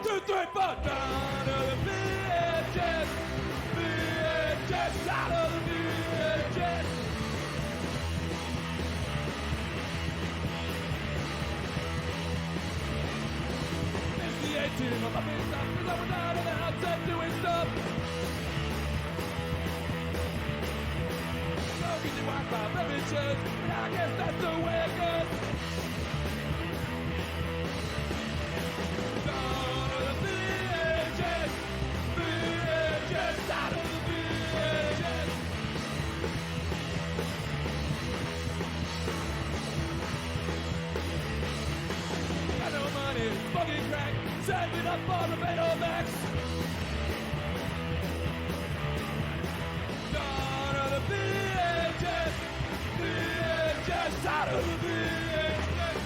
2, 3, 4. Down to the VHS. VHS out of the VHS. It's the 18 of my big stuff. Cause I was out of the house and doing stuff. So easy Wi-Fi revisions. And I guess that's the way it goes. Send it up on the Betamax. Down to the VHS. VHS out of the VHS.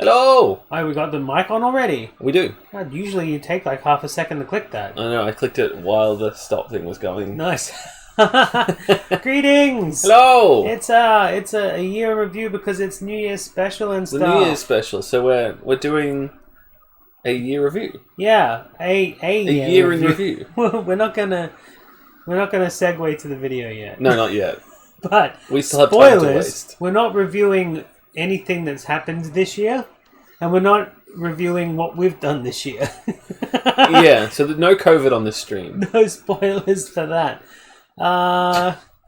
Hello! Oh, we got the mic on already? We do. God, usually you take like half a second to click that. I know, I clicked it while the stop thing was going. Nice. Greetings! Hello! It's a year review because it's New Year's special and stuff. The New Year's special, so we're doing a year review. Yeah, a year in review. We're not gonna segue to the video yet. No, not yet. But we still have time to waste. We're not reviewing anything that's happened this year, and we're not reviewing what we've done this year. Yeah, so no COVID on this stream. No spoilers for that.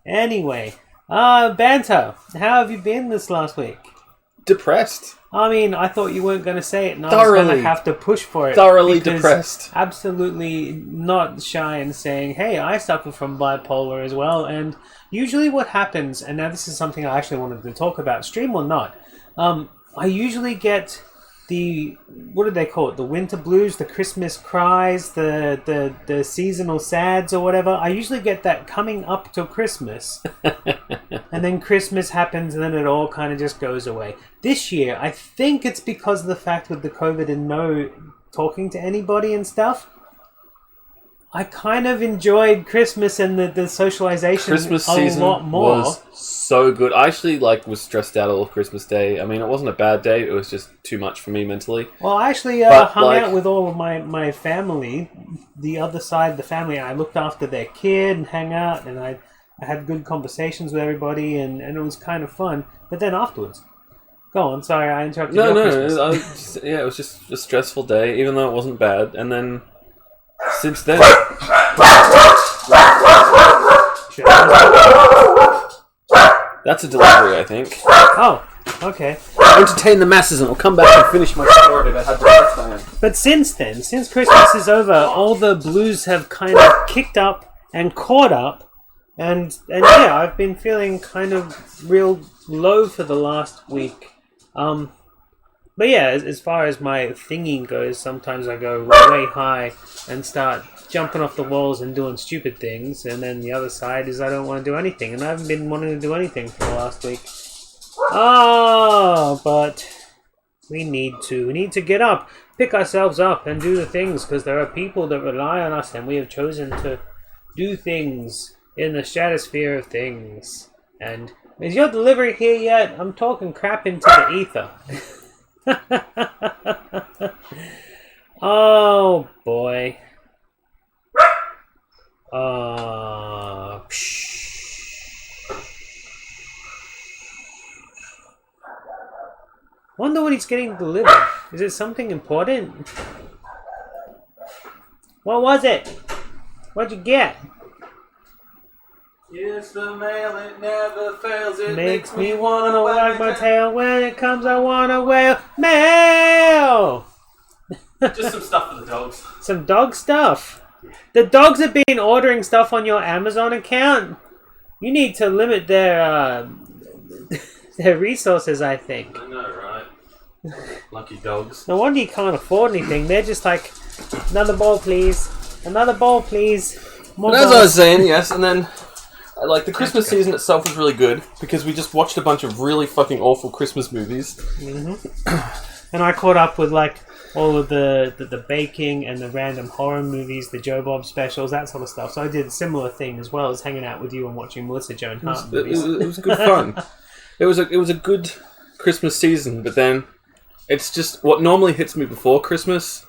Anyway, Banter, how have you been this last week? Depressed. I mean, I thought you weren't going to say it, and I was going to have to push for it. Thoroughly depressed. Absolutely not shy in saying, hey, I suffer from bipolar as well, and usually what happens, and now this is something I actually wanted to talk about, stream or not, I usually get the, what do they call it, the winter blues, the Christmas cries, the seasonal sads or whatever. I usually get that coming up to Christmas, and then Christmas happens, and then it all kind of just goes away. This year, I think it's because of the fact with the COVID and no talking to anybody and stuff, I kind of enjoyed Christmas and the socialization Christmas a season lot more. Was so good. I actually was stressed out all of Christmas Day. I mean, it wasn't a bad day. It was just too much for me mentally. Well, I actually hung out with all of my family, the other side of the family. I looked after their kid and hang out, and I had good conversations with everybody, and it was kind of fun. But then afterwards, go on. Sorry, I interrupted you. No. It was just a stressful day, even though it wasn't bad. And then since then, that's a delivery, I think. Oh, okay. Entertain the masses, and I'll come back and finish my story about how depressed I am. But since then, since Christmas is over, all the blues have kind of kicked up and caught up, and yeah, I've been feeling kind of real low for the last week. But yeah, as far as my thinking goes, sometimes I go way high and start jumping off the walls and doing stupid things, and then the other side is I don't want to do anything, and I haven't been wanting to do anything for the last week. But we need to get up, pick ourselves up, and do the things, because there are people that rely on us, and we have chosen to do things in the stratosphere of things. And is your delivery here yet? I'm talking crap into the ether. Oh boy. Wonder what he's getting delivered. Is it something important? What was it? What'd you get? It's the mail, it never fails. It Makes me wanna wag my tail. When it comes, I wanna wail. Mail! Just some stuff for the dogs. Some dog stuff. The dogs have been ordering stuff on your Amazon account. You need to limit their their resources, I think. I know, right? Lucky dogs. No wonder you can't afford anything. They're just like, another bowl, please. Another bowl, please. More But as I bowls. was saying, yes, and then like the Christmas season itself was really good because we just watched a bunch of really fucking awful Christmas movies. And I caught up with like all of the baking and the random horror movies, the Joe Bob specials, that sort of stuff. So I did a similar thing as well as hanging out with you and watching Melissa Joan Hart It movies. was good fun. It was a good Christmas season, but then it's just what normally hits me before Christmas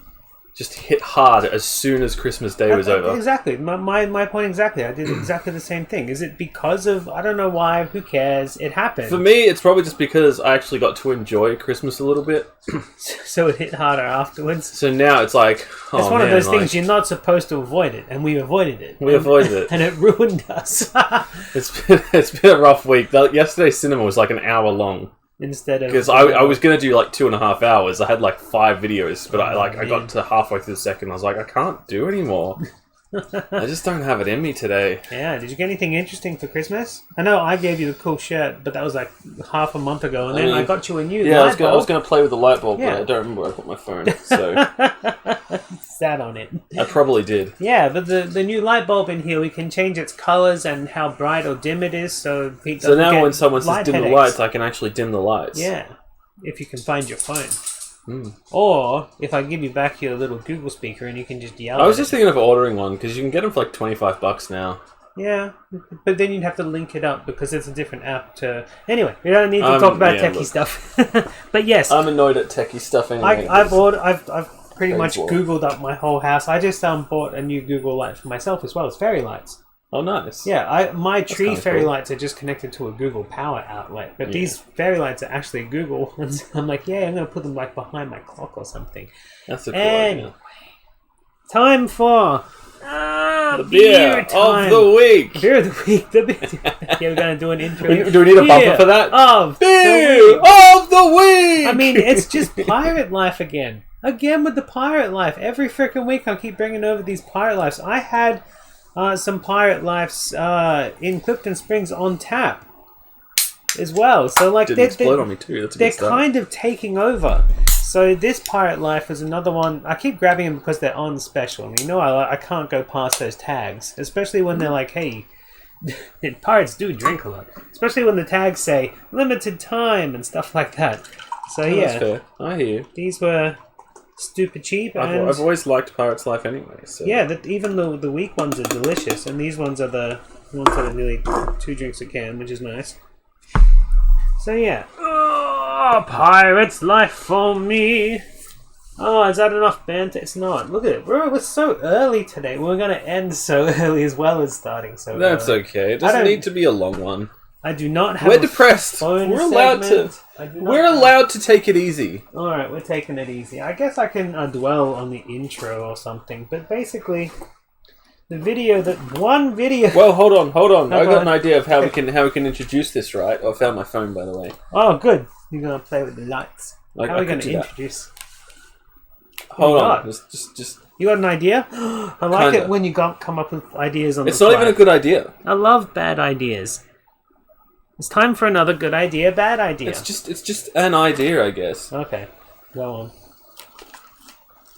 just hit hard as soon as Christmas Day was over. Exactly. My point exactly. I did exactly the same thing. Is it because of, I don't know why, who cares, it happened. For me, it's probably just because I actually got to enjoy Christmas a little bit. So it hit harder afterwards. So now it's like, oh, It's one man, of those like, things you're not supposed to avoid it, and we avoided it. We avoided it. And it ruined us. It's been a rough week. Yesterday's cinema was like an hour long. Instead of... Because I was going to do like 2.5 hours. I had like 5 videos, but I got to halfway through the second. I was like, I can't do anymore. I just don't have it in me today. Yeah, did you get anything interesting for Christmas? I know I gave you the cool shirt, but that was like half a month ago, and then I got you a new light bulb. I was going to play with the light bulb, Yeah. but I don't remember where I put my phone, so Sat on it. I probably did. Yeah, but the new light bulb in here, we can change its colours and how bright or dim it is, so Pete So doesn't now get when someone says light dim the headaches. lights, I can actually dim the lights. Yeah, if you can find your phone. Or if I give you back your little Google speaker and you can just yell I was at just it. thinking of ordering one, because you can get them for like $25 now. Yeah, but then you'd have to link it up because it's a different app to... Anyway, we don't need to talk about yeah, techie look. stuff. But yes, I'm annoyed at techie stuff anyway. I've pretty much Painful. Googled up my whole house. I just bought a new Google light for myself as well as fairy lights. Oh, nice. Yeah, my tree kinda fairy cool. lights are just connected to a Google power outlet, but these fairy lights are actually Google. And so I'm like, yeah, I'm going to put them like behind my clock or something. That's a cool Anyway, idea. time for The beer time. of the week. Beer of the week. The beer. Yeah, we're going to do an intro. Do we need a bumper Beer for that? Of the Beer week. of the week! I mean, it's just pirate life again. Again with the pirate life. Every freaking week I keep bringing over these pirate lives. I had some pirate lives in Clifton Springs on tap as well. So like Didn't explode on me too. That's a they're good start. kind of taking over. So this pirate life is another one. I keep grabbing them because they're on special. And you know I can't go past those tags, especially when they're like, hey, pirates do drink a lot. Especially when the tags say limited time and stuff like that. So Yeah, yeah, that's fair. I hear you. these were stupid cheap. And I've always liked Pirate's Life anyway. So. yeah, even the weak ones are delicious, and these ones are the ones that are nearly 2 drinks a can, which is nice. So yeah, oh, pirate's life for me. Oh, is that enough banter? It's not. Look at it. We're so early today. We're going to end so early as well as starting so That's early. okay. It I doesn't don't- need to be a long one. I do not have. We're a depressed. phone We're allowed segment. to. I do not We're have- allowed to take it easy. All right, we're taking it easy. I guess I can dwell on the intro or something, but basically, the video Well, hold on. I go got an ahead. idea of how we can introduce this. Right? I found my phone, by the way. Oh, good. You're gonna play with the lights. Like, How are we I gonna could do that. introduce? Hold my on. God. Just. You got an idea? I like Kinda. it when you come up with ideas on It's the not fly. even a good idea. I love bad ideas. It's time for another good idea, bad idea. It's just an idea, I guess. Okay, go on.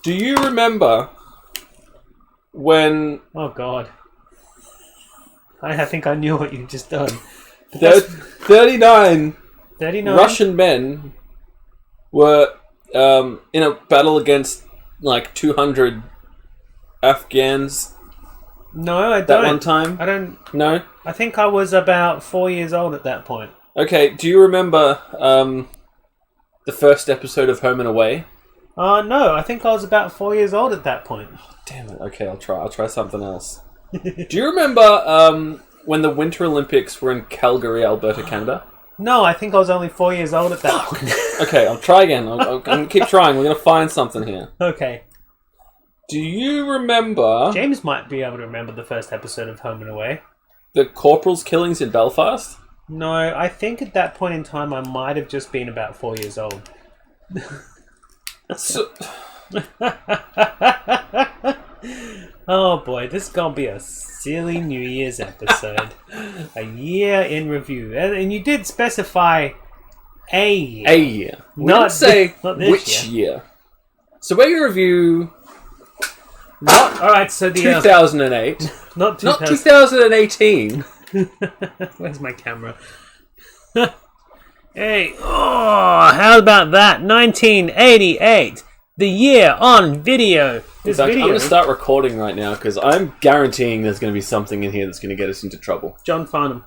Do you remember when Oh God, I think I knew what you just done. 39 39. Russian men were in a battle against like 200 Afghans No, I that don't. one time? I don't. No? I think I was about 4 years old at that point. Okay, do you remember the first episode of Home and Away? No, I think I was about 4 years old at that point. Damn it. Okay, I'll try something else. Do you remember when the Winter Olympics were in Calgary, Alberta, Canada? No, I think I was only 4 years old at that point. Okay, I'll try again. I'm gonna keep trying. We're gonna find something here. Okay. Do you remember James might be able to remember the first episode of Home and Away. the Corporal's killings in Belfast? No, I think at that point in time I might have just been about 4 years old. So, Oh boy, this is gonna be a silly New Year's episode. A year in review. And you did specify a year. A year. We Not didn't say not this which year. So we're going to review Alright, so the... 2008. not Not 2000. 2018. Where's my camera? Hey, oh, how about that? 1988. The year on video. This In fact, video... I'm going to start recording right now because I'm guaranteeing there's going to be something in here that's going to get us into trouble. John Farnham.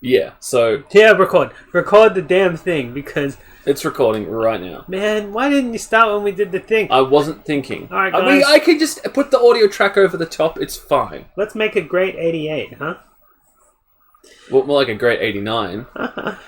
Yeah, so Yeah, record. Record the damn thing, because... it's recording right now. Man, why didn't you start when we did the thing? I wasn't thinking. Alright, I mean, guys. I could just put the audio track over the top. It's fine. Let's make a great 88, huh? Well, more like a great 89.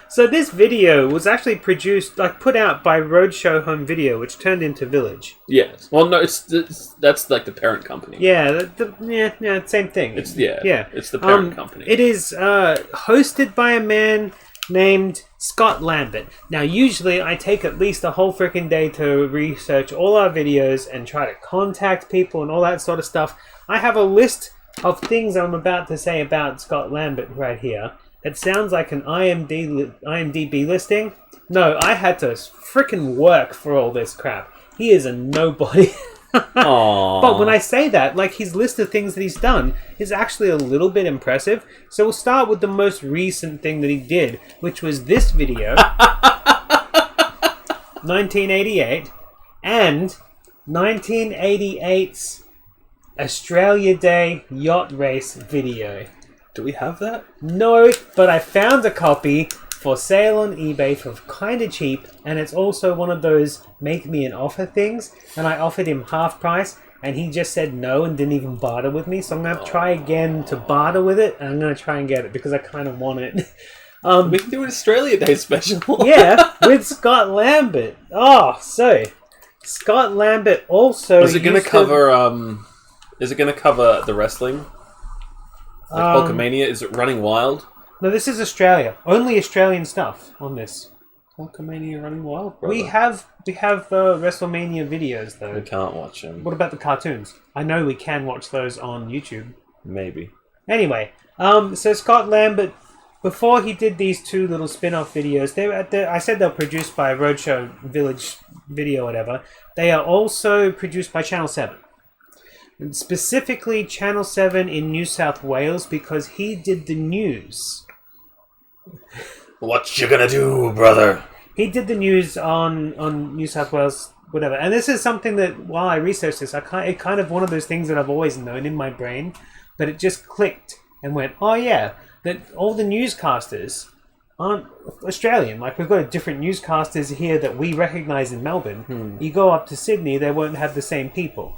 So this video was actually produced, like, put out by Roadshow Home Video, which turned into Village. Yes. Well, no, that's like the parent company. Yeah, yeah, same thing. It's yeah. It's the parent company. It is hosted by a man named Scott Lambert. Now, usually I take at least a whole freaking day to research all our videos and try to contact people and all that sort of stuff. I have a list of things I'm about to say about Scott Lambert right here. It sounds like an IMDb listing. No, I had to freaking work for all this crap. He is a nobody. Aww. But when I say that, like, his list of things that he's done is actually a little bit impressive. So we'll start with the most recent thing that he did, which was this video, 1988, and 1988's Australia Day yacht race video. Do we have that? No, but I found a copy for sale on eBay for kind of cheap, and it's also one of those make me an offer things, and I offered him half price, and he just said no and didn't even barter with me, so I'm going to try again to barter with it, and I'm going to try and get it, because I kind of want it. We can do an Australia Day special. Yeah, with Scott Lambert. Oh, so, Scott Lambert also... Is it going to cover, is it going to cover the wrestling? Like Hulkamania? Is it Running Wild? No, this is Australia. Only Australian stuff on this. Hulkamania Running Wild, brother. We have WrestleMania videos, though. We can't watch them. What about the cartoons? I know we can watch those on YouTube. Maybe. Anyway, so Scott Lambert, before he did these two little spin-off videos, I said they're produced by Roadshow Village Video, whatever. They are also produced by Channel 7. And specifically Channel 7 in New South Wales, because he did the news. What you gonna do, brother? He did the news on New South Wales, whatever. And this is something that, while I researched this, it kind of one of those things that I've always known in my brain, but it just clicked and went, oh yeah, that all the newscasters aren't Australian. Like, we've got different newscasters here that we recognise in Melbourne. You go up to Sydney, they won't have the same people.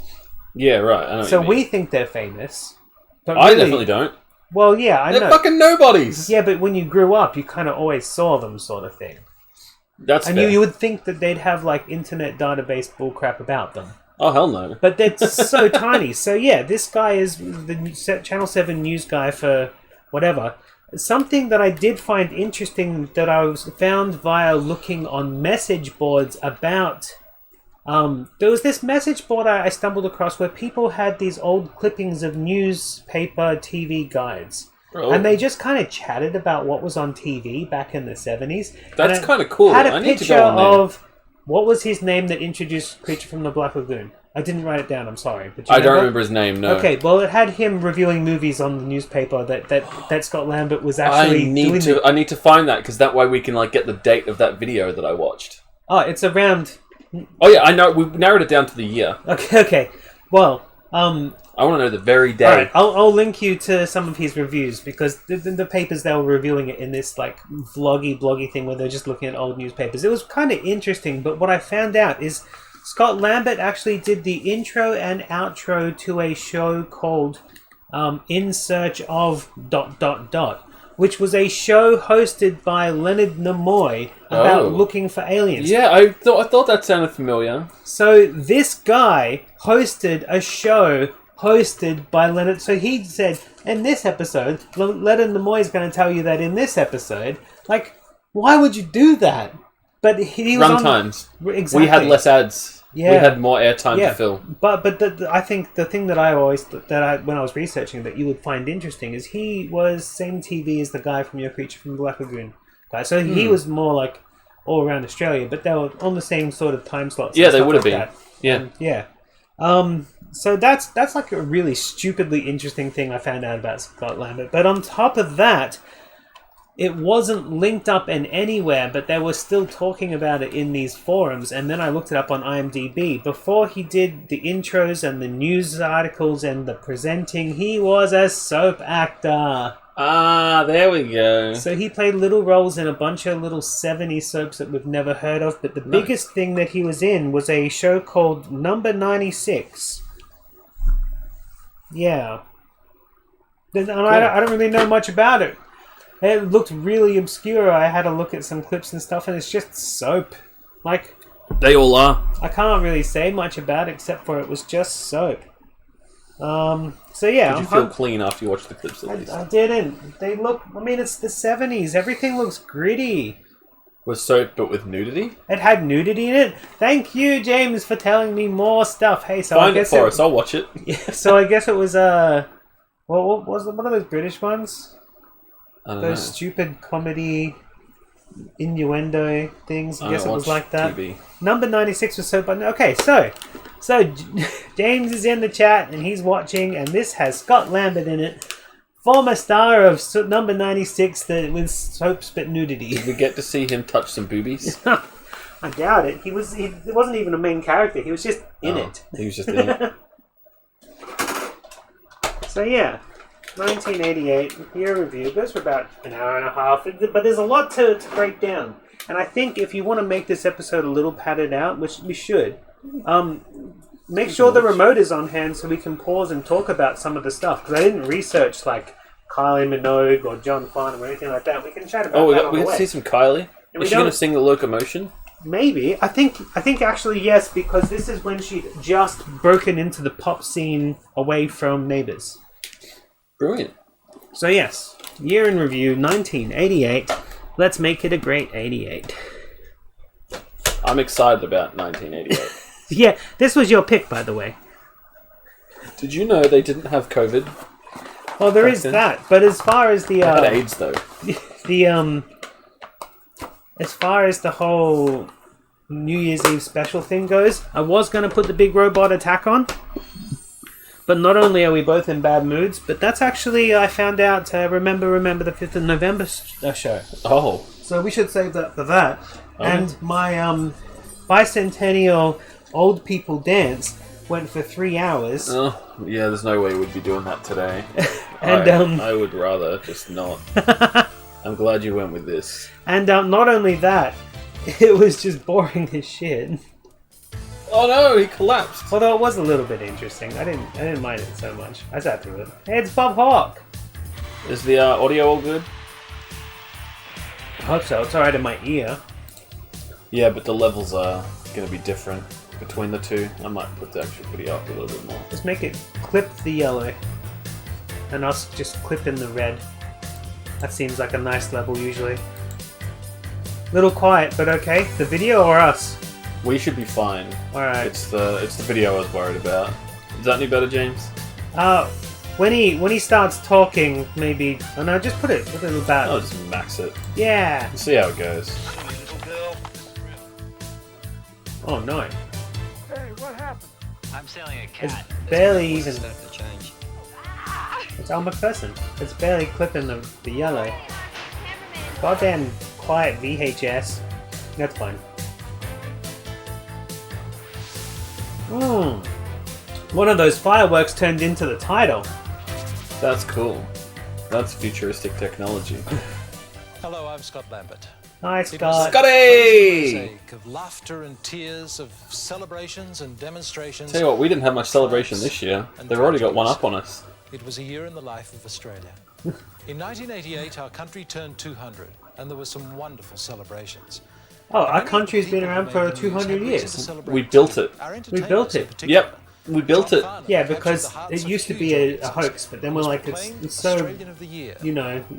Yeah, right. I know So what you mean. we think they're famous. But I really, definitely don't. Well, yeah, I They're know. fucking nobodies. Yeah, but when you grew up, you kind of always saw them, sort of thing. That's And fair. you would think that they'd have, like, internet database bullcrap about them. Oh, hell no. But they're so tiny. So, yeah, this guy is the Channel 7 news guy for whatever. Something that I did find interesting that I found via looking on message boards about... there was this message board I stumbled across where people had these old clippings of newspaper TV guides. Oh. And they just kind of chatted about what was on TV back in the 70s. That's And it kind of cool. had a I need to picture go on there. of... What was his name that introduced Creature from the Black Lagoon? I didn't write it down, I'm sorry. But I don't remember his name, no. Okay, well, it had him reviewing movies on the newspaper that Scott Lambert was actually doing. I need to find that, because that way we can like get the date of that video that I watched. Oh, it's around... Oh yeah, I know. We've narrowed it down to the year. Okay. Well, I want to know the very day. all right, I'll link you to some of his reviews, because the papers, they were reviewing it in this like bloggy thing where they're just looking at old newspapers. It was kind of interesting, but what I found out is Scott Lambert actually did the intro and outro to a show called In Search of ... which was a show hosted by Leonard Nimoy about looking for aliens. Yeah, I thought that sounded familiar. So this guy hosted a show hosted by Leonard. So he said, in this episode, Leonard Nimoy is going to tell you that in this episode. Like, why would you do that? But he was Run times. Exactly. We had less ads Yeah. We had more airtime to fill. But I think the thing that when I was researching that you would find interesting is he was same TV as the guy from Your Creature from the Black Lagoon guy. So he was more like all around Australia, but they were on the same sort of time slots. Yeah, they would have been. That. Yeah. Yeah. So that's like a really stupidly interesting thing I found out about Scott Lambert. But on top of that, it wasn't linked up in anywhere, but they were still talking about it in these forums. And then I looked it up on IMDb. Before he did the intros and the news articles and the presenting, he was a soap actor. Ah, there we go. So he played little roles in a bunch of little 70s soaps that we've never heard of. But the biggest thing that he was in was a show called Number 96. Yeah. And I don't really know much about it. It looked really obscure. I had a look at some clips and stuff, and it's just soap. Like, they all are. I can't really say much about it except for it was just soap. So yeah. Did you feel clean after you watched the clips at least? I didn't. They look. I mean, it's the 70s. Everything looks gritty. Was soap, but with nudity? It had nudity in it. Thank you, James, for telling me more stuff. Hey, so Find I guess it for us. I'll watch it. Yeah, so I guess it was what was one of those British ones? I don't Those know. stupid comedy innuendo things. I guess it was like that. TV. Number 96 was so fun. Okay, so James is in the chat and he's watching, and this has Scott Lambert in it, former star of Number 96 with soap spit nudity. Did we get to see him touch some boobies? I doubt it. He wasn't even a main character. He was just in it. He was just in it. So yeah. 1988, year review, goes for about an hour and a half, but there's a lot to break down. And I think if you want to make this episode a little padded out, which we should, make sure the remote is on hand so we can pause and talk about some of the stuff. Because I didn't research like Kylie Minogue or John Farnham or anything like that. We can chat about that on we the got to way. see some Kylie. Is she going to sing the Locomotion? Maybe. I think actually yes, because this is when she'd just broken into the pop scene away from Neighbours. Brilliant. So yes, year in review, 1988. Let's make it a great 88. I'm excited about 1988. Yeah, this was your pick, by the way. Did you know they didn't have COVID? Well, there is that, but as far as the They had AIDS though. As far as the whole New Year's Eve special thing goes, I was going to put the big robot attack on. But not only are we both in bad moods, but that's actually, I found out, remember the 5th of November show. Oh. So we should save that for that. Okay. And my bicentennial old people dance went for 3 hours. Oh, yeah, there's no way we'd be doing that today. And I would rather just not. I'm glad you went with this. And not only that, it was just boring as shit. Oh no, he collapsed. Although it was a little bit interesting. I didn't mind it so much. I sat through it. Hey, it's Bob Hawke. Is the audio all good? I hope so. It's alright in my ear. Yeah, but the levels are going to be different between the two. I might put the actual video up a little bit more. Just make it clip the yellow. And us just clip in the red. That seems like a nice level usually. Little quiet, but okay. The video or us? We should be fine. Alright. It's the video I was worried about. Is that any better, James? When he starts talking, maybe. Oh no, just put it a little back. I'll just max it. Yeah. We'll see how it goes. Oh no. Hey, what happened? I'm selling a It's cat. barely even. Starting to change. It's Al McPherson. It's barely clipping the yellow. Goddamn quiet VHS. That's fine. One of those fireworks turned into the title. That's cool. That's futuristic technology. Hello, I'm Scott Lambert. Hi, It was Scott. Scotty! mosaic of laughter and tears, of celebrations and demonstrations. Tell you what, we didn't have much celebration this year. They've already got one up on us. It was a year in the life of Australia. In 1988, our country turned 200, and there were some wonderful celebrations. Oh, our Many country's been people around who for made the news 200 had reason years. to celebrate We built too. it. Our We entertainers built in it. particular. Yep, we built it. Yeah, because it used to be a hoax, but then we're like, it's so,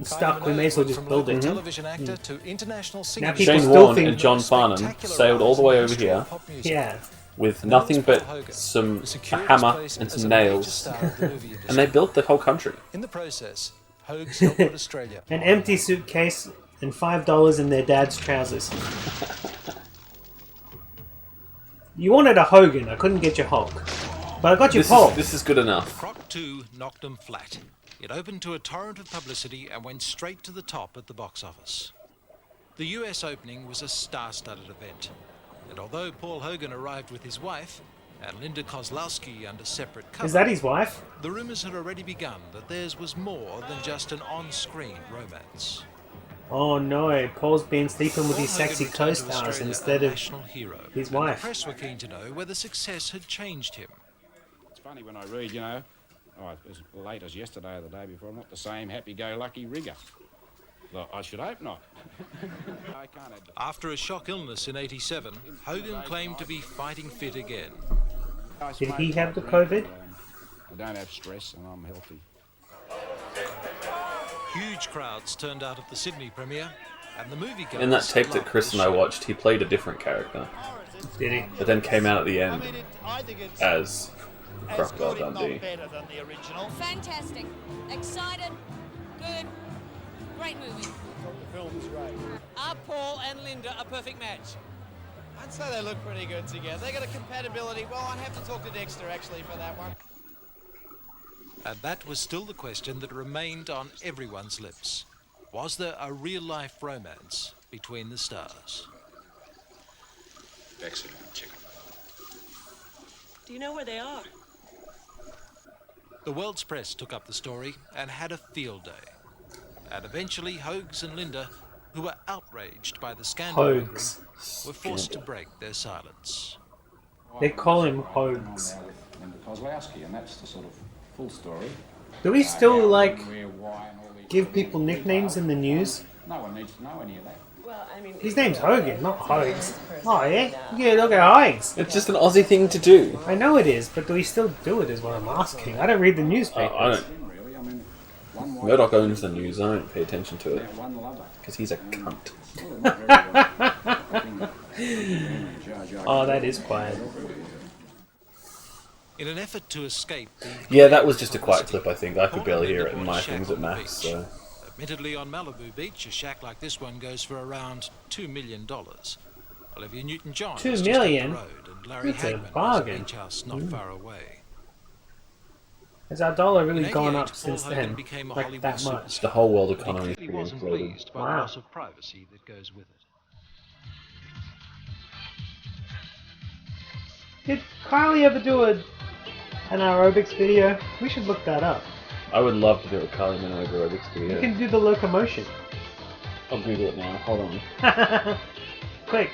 stuck, we may as well just build it. Now Now people Shane still Warne think- and John Farnham sailed all the way over here. Yeah. with And then nothing there's but Paul Hogan, a who secured his hammer place and as some a major nails, star of the movie and they industry. built the whole country. In the process, Hogs helped put Australia An empty suitcase and $5 in their dad's trousers. You wanted a Hogan, I couldn't get your Hulk. But I got you Paul. This is good enough. Croc 2 knocked them flat. It opened to a torrent of publicity and went straight to the top at the box office. The US opening was a star-studded event. And although Paul Hogan arrived with his wife, and Linda Kozlowski under separate cover, Is that his wife? the rumours had already begun that theirs was more than just an on-screen romance. Oh no, Paul's been sleeping with Paul his sexy Hogan returned to co-stars Australia instead a of national hero, his and wife. The press were keen to know whether success had changed him. It's funny when I read, as late as yesterday or the day before, I'm not the same happy-go-lucky rigger. Well, I should hope not. I can't add the... After a shock illness in '87, Hogan claimed to be fighting fit again. Did he have the COVID? I don't have stress and I'm healthy. Huge crowds turned out at the Sydney premiere, and the moviegoers In that tape that loved Chris the and I show. watched, he played a different character, Did he? but then came out at the end I think it's as as Crocodile good, if Dundee. not better than the original. Fantastic. Excited. Good. Great movie. The film's great. Are Paul and Linda a perfect match? I'd say they look pretty good together. They got a compatibility. Well, I'd have to talk to Dexter actually for that one. And that was still the question that remained on everyone's lips. Was there a real-life romance between the stars? Excellent chicken. Do you know where they are? The world's press took up the story and had a field day. And eventually, Hogs and Linda, who were outraged by the scandal, Hogs. were forced to break their silence. They call him Hogs. Linda Kozlowski, and that's the sort of full story. Do we still, like, Where, why, and all these give people nicknames in the news? No one needs to know any of that. Well, I mean, His name's Hogan, not Hogs. Oh yeah? Yeah, look at Hogs. It's just an Aussie thing to do. I know it is, but do we still do it is what I'm asking. I don't read the newspapers. I don't. Really, I mean, one wife, Murdoch owns the news. I don't pay attention to it one lover. because he's a cunt. Oh, that is quiet. In an effort to escape the... Yeah, that was just a quiet clip. I think I could barely hear it in my things at Max. So Admittedly, on Malibu Beach, a shack like this one goes for around $2 million. Olivia Newton-John $2 is just up the million? road, and Larry That's a Hagman has a bargain. beach house not far away. Has our dollar In really gone 88, up Paul since Hogan then? became a Like Hollywood that much? superstar, the whole world but he economy clearly wasn't exploded. pleased by Wow. the loss of privacy that goes with it. Did Kylie ever do an aerobics video? We should look that up. I would love to do a Kylie Minogue aerobics You video. can do the locomotion. I'll Google it now. Hold on. Quick.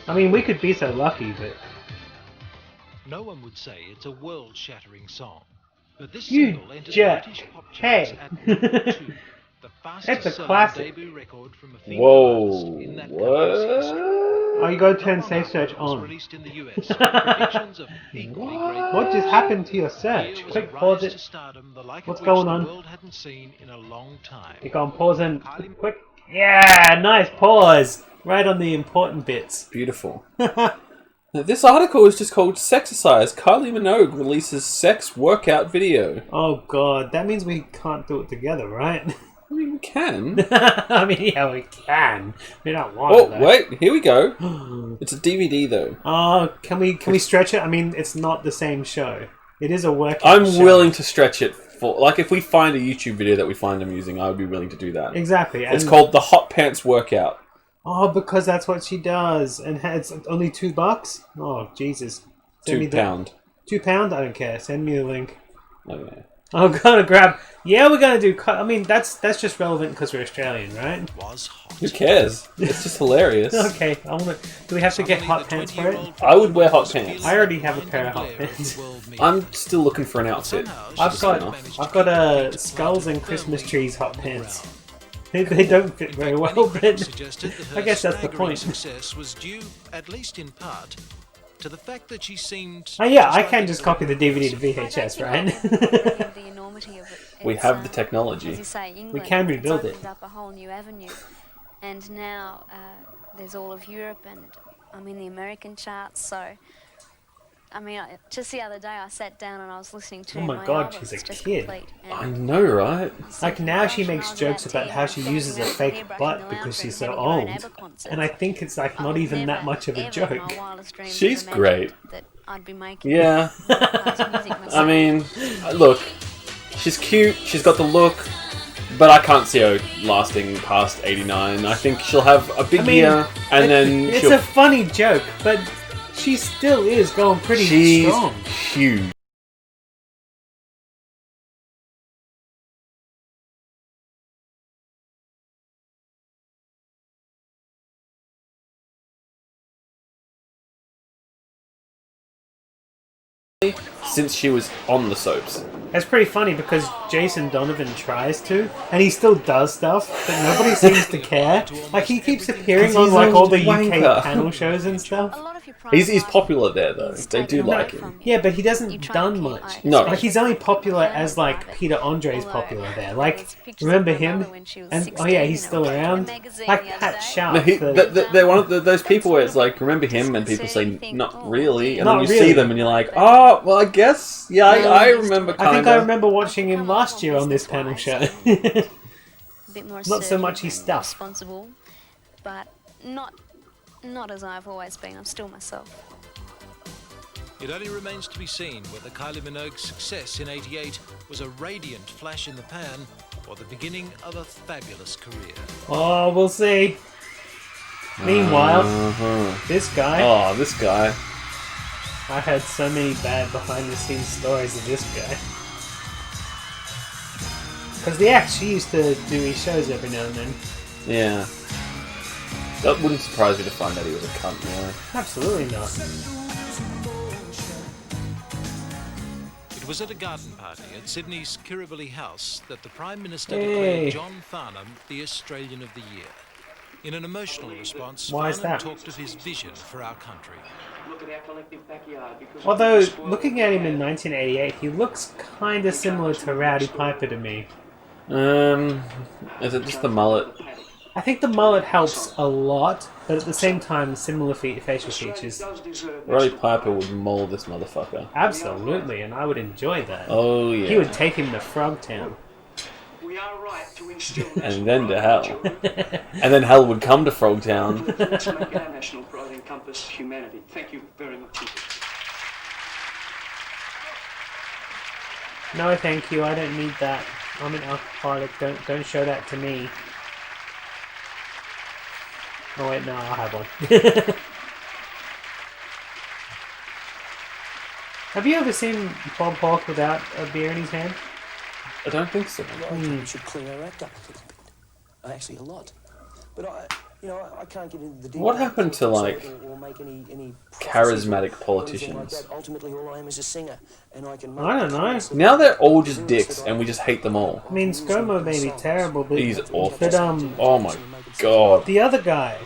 I mean, we could be so lucky, but... No one would say it's a world-shattering song, but this You single entered jerk. British pop charts Hey. at number 2, the That's a fastest-selling classic. debut record from a female Whoa! artist in that country's history. What? Oh, you gotta Not turn long safe after search it was on. released in the US, with predictions of equally great What just happened to your search? Here was Quick, a pause rise it. to stardom, the like What's of which going the on? world hadn't seen in a long time. You go on pause and... Quick. Yeah, nice pause. Right on the important bits. Beautiful. This article is just called Sexercise. Kylie Minogue releases sex workout video. Oh god, that means we can't do it together, right? I mean, we can. I mean, yeah, we can. We don't want Oh, it, though. wait. Here we go. It's a DVD, though. Oh, can we stretch it? I mean, it's not the same show. It is a workout I'm show. willing to stretch it for... Like, if we find a YouTube video that we find amusing, I would be willing to do that. Exactly. It's and- called the Hot Pants Workout. Oh, because that's what she does. And it's only $2? Oh, Jesus. Send me the- £2. £2? I don't care. Send me the link. I don't know. I'm gonna grab... Yeah, we're gonna do... I mean, that's just relevant because we're Australian, right? Was hot. Who cares? It's just hilarious. Okay, I wanna... Do we have to get hot pants for it? I would wear hot pants. I already have a pair of hot pants. I'm still looking for an outfit. I've got a Skulls and Christmas Trees hot pants. They don't fit very well, but I guess that's the point. Success was due, at least in part, to the fact that she seemed... Oh yeah, I can just copy the DVD to VHS, right? The enormity of it. We It's, have the technology. As you say, England, We can rebuild it's it. opened up a whole new avenue, and now there's all of Europe, and I'm in the American charts. So I mean, just the other day I sat down and I was listening to Oh my my God, album. she's a It's just kid. complete, and I know, right? Like now she makes Gosh, jokes when I about was how 18, she uses a going out fake hairbrushing butt the because lounge she's and so having your own old. ABBA concerts. And I think it's like I not would even that never, much of a ever in joke. my wildest dreams She's have imagined great. that I'd be making Yeah. podcast music myself. I mean, look, she's cute, she's got the look, but I can't see her lasting past 89. I think she'll have a big year, and then it's she'll... a funny joke, but she still is going pretty She's strong. huge. Since she was on the soaps. That's pretty funny because Jason Donovan tries to, and he still does stuff, but nobody seems to care. Like he keeps appearing 'Cause on he's like a all the wanker. UK panel shows and stuff. A lot of your private He's life popular there though. is They do taken like away him. from you. Yeah, but he You doesn't try done and keep, much. No. Like he's only popular family as like private. Peter Andre's Although, popular there. there Like was pictures remember of my him? mother when she was And 16 oh yeah, he's in a still popular around. magazine Like the other Pat day. Sharp. No, they're one of those people where it's like, remember him, and people say, not really, and Not then you really. see them and you're like, oh, well, I guess, yeah, I remember I think I kinda. remember watching him last year on this panel show. A bit more Not so much his assertive and stuff. responsible, but not as I've always been. I'm still myself. It only remains to be seen whether Kylie Minogue's success in '88 was a radiant flash in the pan or the beginning of a fabulous career. Oh, we'll see. Meanwhile, this guy. Oh, this guy. I heard so many bad behind-the-scenes stories of this guy. Because the act, she used to do his shows every now and then. Yeah. That wouldn't surprise me to find out he was a cunt, really. Absolutely not. It was at a garden party at Sydney's Kirribilli House that the Prime Minister Hey. declared John Farnham the Australian of the Year. In an emotional response, Why is Farnham that? talked of his vision for our country. Although, looking at him in 1988, he looks kind of similar to Rowdy Piper to me. Is it just the mullet? I think the mullet helps a lot, but at the same time, similar facial features. Roddy Piper would maul this motherfucker. Absolutely, and I would enjoy that. Oh, yeah. He would take him to Frogtown. We are right to instill And then to hell. And then hell would come to Frogtown. to make our national pride encompass humanity. Thank you very much. No, thank you. I don't need that. I'm an alcoholic. Don't show that to me. Oh wait, no, I'll have one. Have you ever seen Bob Hawke without a beer in his hand? I don't think so. We should clean our act up a little bit. Actually, a lot. But I can't get into the details. What happened to, like, or make any charismatic or anything politicians? like that. Ultimately, all I am is a singer, and I can. I don't know. Now they're all just dicks, and we just hate them all. I mean, ScoMo may be terrible, but He's awful. But Oh my god. the other guy,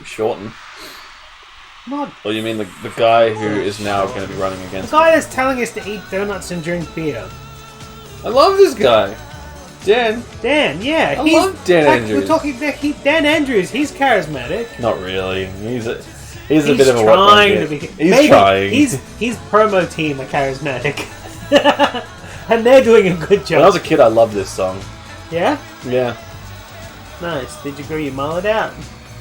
Shorten. not Or you mean the guy who is now going to be running the against guy that's telling us to eat donuts and drink beer. I love this guy. Dan. Dan, yeah, I love Dan Andrews. We're talking Dan Andrews. He's charismatic. Not really. He's a bit of a trying to wet be. blanket. He's Maybe trying. His promo team are charismatic, and they're doing a good job. When I was a kid, I loved this song. Yeah, Yeah. nice. Did you grow your mullet out?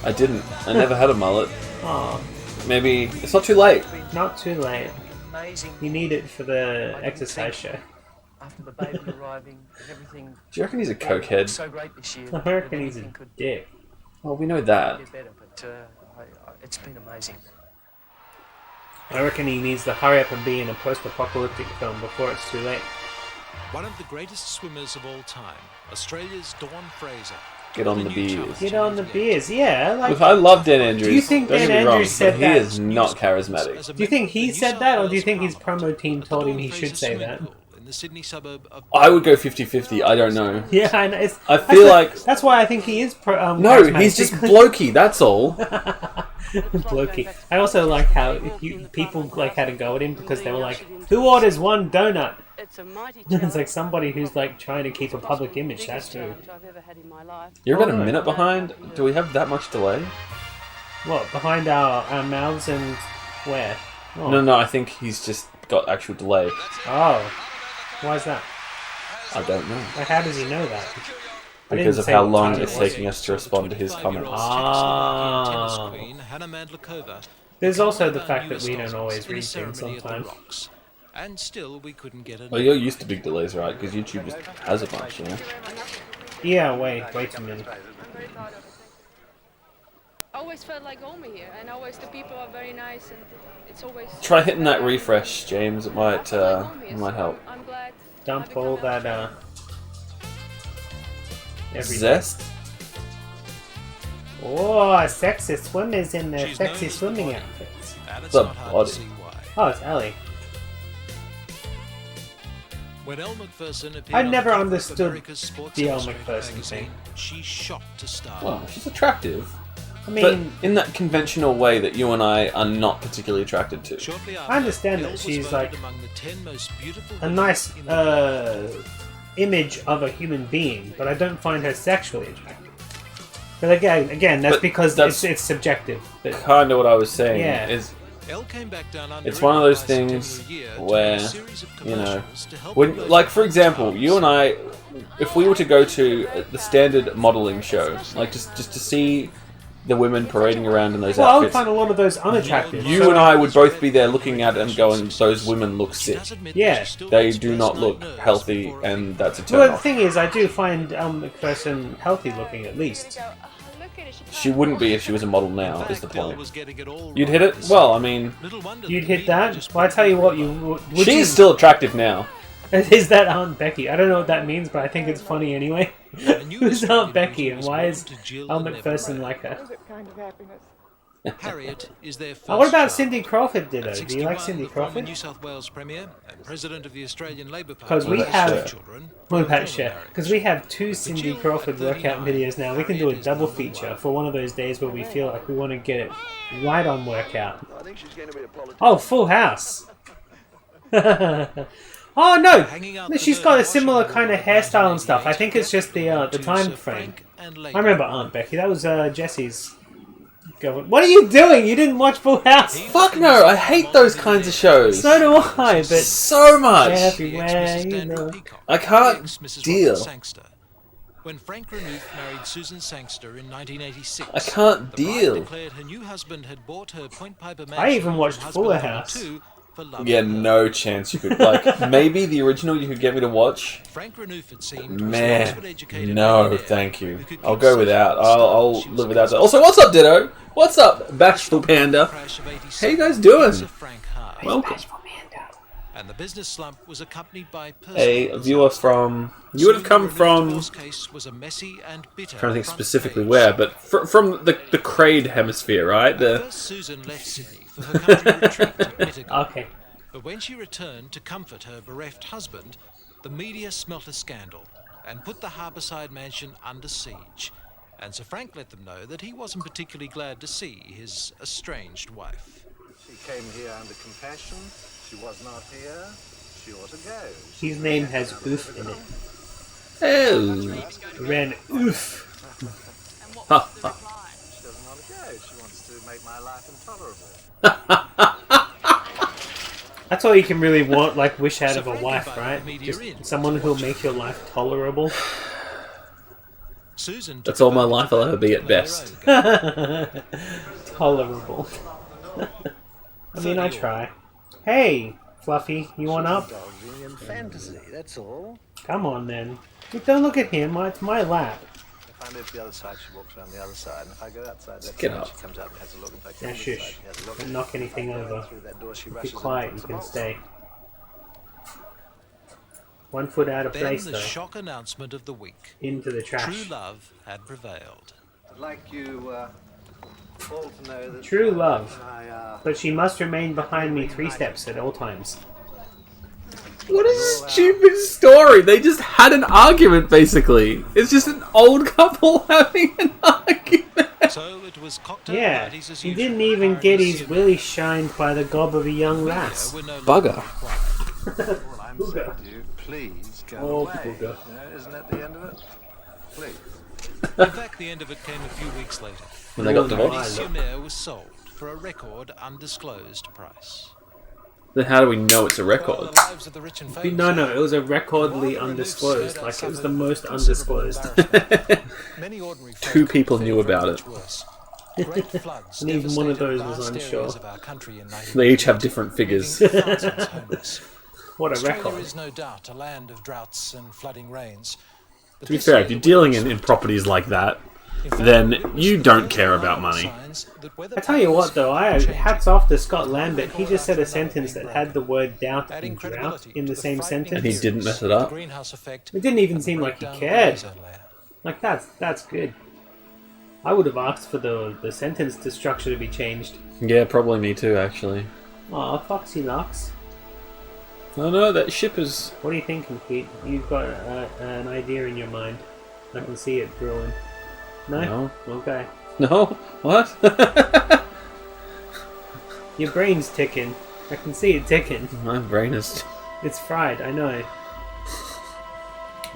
I didn't. I never had a mullet. Oh, Maybe it's not too late. not too late. Amazing. You need it for the exercise show. After the baby arriving, everything. Do you reckon he's a cokehead? So great this year. I reckon he's a dick. Well, we know that. Get better, but it's been amazing. I reckon he needs to hurry up and be in a post-apocalyptic film before it's too late. One of the greatest swimmers of all time, Australia's Dawn Fraser. Get on the New beers. challenge Get on the beers, yeah. Like, Look, I love Dan Andrews. Do you think Don't Dan get me wrong, Andrews said but that? he is not charismatic. do you think he said that, or do you think his promo team told him he should say that? In the Sydney suburb of I would go 50-50. I don't know. Yeah, I know. I feel like that's why I think he is. no, charismatic, he's just because- blokey. That's all. blokey. I also like how people like had to go at him because they were like, "Who orders one donut?" It's a mighty It's like somebody who's like trying to keep a public image. That's true. I've ever had in my life. You're about a minute behind. Do we have that much delay? What behind our mouths and where? Oh. No, I think he's just got actual delay. Oh. Why is that? I don't know. Like, how does he know that? I Because didn't of say how what long time it's it was. taking us to respond to his comments. Ah. There's also the fact that we don't always read things sometimes. And still we couldn't get it. Well, you're used to big delays, right? Because YouTube just has a bunch, you know? Yeah, way too many. Always felt like home here, and always the people are very nice, and it's always. Try hitting that refresh, James. It might help. I'm glad. Dump all that everything. Zest? Oh, sexy swimmers in their sexy swimming outfits. The body. Oh, it's Ellie. When Elle Macpherson appeared I on never the cover of understood America's Sports the Elle Illustrated Macpherson magazine, thing. She shot to stardom. Well, she's attractive. I But mean, in that conventional way that you and I are not particularly attracted to. Shortly after, I understand Elle that was she's voted like among the 10 most beautiful a women nice in the world. image of a human being, but I don't find her sexually attractive. But again, that's But because that's it's subjective. But Kind of what I was saying Yeah. is Elle came back down under it's one of those by things September a year to where, do a series of you know, commercials to help when, promote like her for example, stars. you and I, if we were to go to the standard modeling show, like just to see the women parading around in those well, I would outfits, find a lot of those unattractive. you So- and I would both be there looking at it and going, those women look She sick. does admit Yeah. that she still They gets do not first look night nerves healthy, before a and gig. that's a turn Well, the off. thing is, I do find McPherson healthy looking at least. She wouldn't be if she was a model now, is the Elle point. was getting it all You'd right hit it? this Well, year. I mean, Little wonder You'd the hit media that? just Well, I tell you what, would you? she's still attractive now. Is that Aunt Becky? I don't know what that means, but I think it's funny anyway. A new Who's Australian Aunt Becky, beauty and was why born is to Jill Elle and McPherson Neville. like her? Harriet is their first Oh, what about child. Cindy Crawford, Ditto? At Do you like 61, Cindy the former Crawford? New South Wales Premier and President of the Australian Labor Party. 'Cause we has have- two children What from a about former share? marriage. Because we have two Cindy Jill, Crawford at workout 39, videos now. We can do a Harriet is double number feature one. for one of those days where we feel like we want to get it right on workout. Oh, Full House! Oh no! Hanging out No, the she's Burton got a washing similar machine kind of in hairstyle and stuff. I 1988, think it's just the to time Sir frame. Frank and Lady I remember Di. Aunt Becky. That was Jesse's girlfriend. What are you doing? You didn't watch Full House? Fuck no, I hate those kinds of shows. So do I, but So much. everywhere, Ex-Mrs. you Dandrew know. Peacock, I can't and ex-Mrs. deal. Robert Sangster. When Frank Renouf married Susan Sangster in 1986, I can't the bride deal. declared her new husband had bought her Point Piper mansion I even from watched husband Fuller number House. 2 for love Yeah, and her. no chance you could. Like, maybe the original you could get me to watch. Frank Renouf, it seemed, was an Man, Oxford-educated no, millionaire thank you. who could I'll keep go secret without. the style I'll she was live without that. a Also, what's up, Ditto? What's up, Bashful Panda? crash of How 87 you guys doing? hits of Frank Hard. Welcome. And the business slump was accompanied by A personal viewer from... You would have come Soon, the from... divorce case was a messy and bitter I'm trying to think front specifically page. where, but from the Crade hemisphere, right? The First, Susan left Sydney for her country retreat at Mittagong. Okay. But when she returned to comfort her bereft husband, the media smelt a scandal and put the harbourside mansion under siege. And Sir Frank let them know that he wasn't particularly glad to see his estranged wife. She came here under compassion. She was not here. She ought to go. His name has oof in it. oh, Ran oof. ha, ha. She doesn't want to go. She wants to make my life intolerable. That's all you can really want, like, wish out So of a Frank wife, invited right? the media Just in someone to who'll watch make your life tolerable. Susan That's took all my a vote life to I'll ever be vote at for her best. own game. Tolerable. I mean, I try. Hey, Fluffy, you want up? Dodging in fantasy, that's all. Come on, then. Don't look at him. It's my lap. If I move to the other side, she walks around the other side. And if I go outside that Get side, up. she comes out and has a look. If I Yeah, come shush. inside, she has a look. Don't knock anything If I go over. through that door, she Be rushes in and quiet, you puts a can bolt. stay. 1 foot out of Then place, the though. shock announcement of the week. Into the True trash. love had prevailed. I'd like you all to know that True love. I, But she must remain behind me 3 steps at all times. What a stupid story. They just had an argument, basically. It's just an old couple having an argument. So it was cocktail Yeah, parties as he usual. didn't even Aaron get was his in willy shined by the gob of a young media lass. were no longer Bugger. required. all I'm saying to you, please go Oh, away. booger. You know, isn't that the end of it? Please. In fact, the end of it came a few weeks later. When they got Oh, divorced. Sur Mer was sold for a record undisclosed price. Then how do we know it's a record? No, it was a recordly undisclosed. Like, it was the most undisclosed. Two people knew about it. And even one of those was unsure. They each have different figures. What a Australia record. is no doubt a land of droughts and flooding rains. But To be this fair, year if you're the dealing weather in properties like that, then you don't care about money. I tell you what, though, hats off to Scott Lambert. He just said a sentence that had the word doubt and drought in the same sentence. And he didn't mess it up. It didn't even seem like he cared. Like, that's good. I would have asked for the sentence to structure to be changed. Yeah, probably me too, actually. Aw, Foxy Lux. Oh no, that ship is... What are you thinking, Pete? You've got an idea in your mind. I can see it brewing. No? Okay. No? What? Your brain's ticking. I can see it ticking. My brain is... It's fried, I know.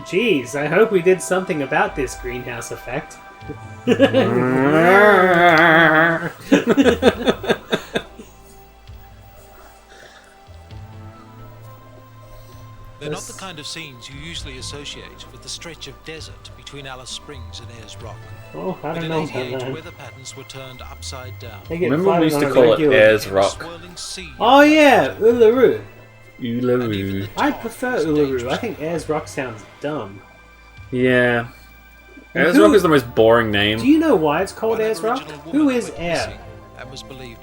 Jeez, I hope we did something about this greenhouse effect. They're not the kind of scenes you usually associate with the stretch of desert between Alice Springs and Ayers Rock. Oh, I But don't in know about 88, that. weather patterns were turned upside down. They get Remember we used flooded to on a call it regular- Ayers Rock? Oh yeah, Uluru. Uluru. I prefer Uluru. I think Ayers Rock sounds dumb. Yeah. And Ayers who- Rock is the most boring name. Do you know why it's called Ayers Rock? Who is Air?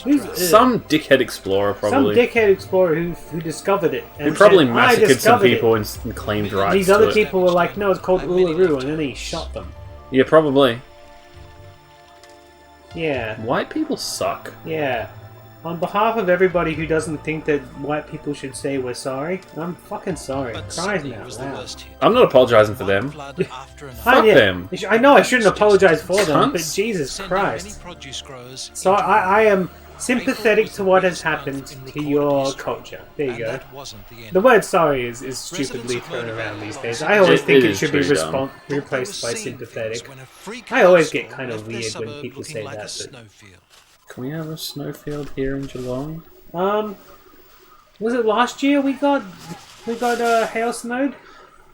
Who's Some dickhead explorer, probably. Some dickhead explorer who discovered it. Who probably said, "I massacred some discovered it." people and claimed rights These to other it. people were like, no, it's called Uluru, and then he shot them. Yeah, probably. Yeah. White people suck. Yeah. On behalf of everybody who doesn't think that white people should say we're sorry, I'm fucking sorry. Crying out loud. I'm not apologising for them. Fuck them. I know I shouldn't apologise for them, but Cunts. Jesus Christ. So I am sympathetic to what has happened to your culture. There you go. The word sorry is stupidly thrown around these days. I always think it is should be pretty dumb. replaced by sympathetic. I always get kind of weird when people say that. But... Can we have a snowfield here in Geelong? Was it last year we got hail snowed?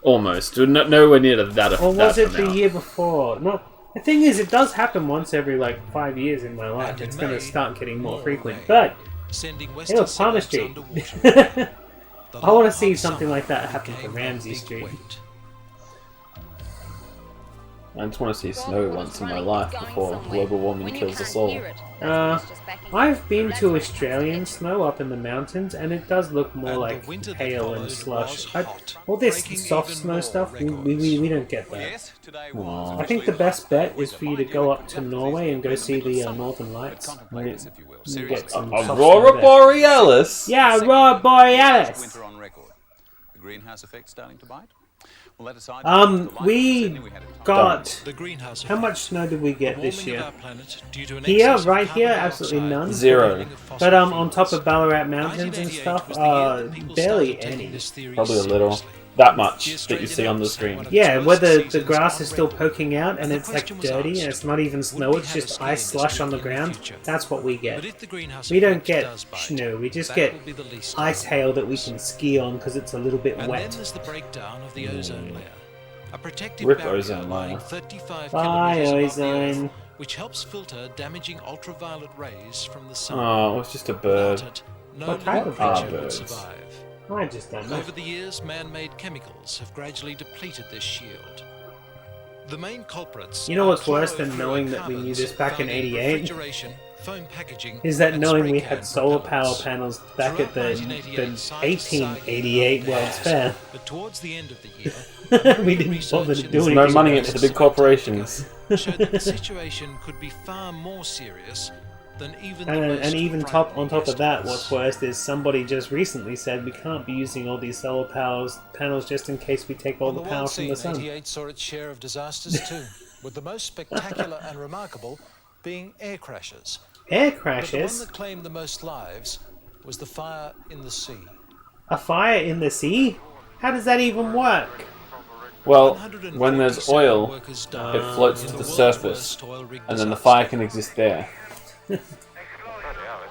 Almost. Nowhere near that. Or was it the amount. year before? No. The thing is, it does happen once every like 5 years in my life. It's going to start getting more frequent. But hey, look, Palmer Street. I want to see something like that happen to Ramsey Street. I just want to see snow once in my life before global warming kills us all. I've been to Australian snow up in the mountains, and it does look more like hail and slush. All this soft snow stuff, we don't get that. I think the best bet is for you to go up to Norway and go see the Northern Lights. You get some soft Aurora snow there. Borealis? Yeah, Aurora Borealis! Winter on record. The greenhouse effect starting to bite? Well, that aside, We got... How much snow did we get this year? Here, right here, absolutely none. 0. But on top of Ballarat Mountains and stuff, barely any. Probably a little. That much that you see on the screen. Yeah, where the grass is still poking out and it's like dirty and it's not even snow, it's just ice slush on the ground. That's what we get. We don't get snow, we just get ice hail that we can ski on because it's a little bit And then wet. there's the breakdown of the ozone layer. A protective Rip barrier ozone lying layer. 35 Bye, kilometers above the ozone. Earth, which helps filter damaging ultraviolet rays from the sun. Oh, it was just a bird. Without it, no What type living of creature bird? would survive. I just don't know. Over the years, man-made chemicals have gradually depleted this shield. The main culprits You know what's are worse than knowing that we knew this back in found in 88? refrigeration, foam packaging, Is that and knowing spray we can had solar power propellants. panels back at the 1888 1888 World's Fair. But towards the end of the year, We didn't bother to do There's anything. no money in about it for it. the big corporations. showed that the situation could be far more serious than even the And most even frightening on top of that, estimates. what's worse is somebody just recently said we can't be using all these solar panels just in case we take all On the the power world from scene, the sun. 88 saw its share of disasters too, with the most spectacular and remarkable being air crashes. Air But the one crashes? that claimed the most lives was the fire in the sea. A fire in the sea? How does that even work? Well, when there's oil, workers it died floats in to the the world's surface, worst oil rig and then the disaster. fire can exist there.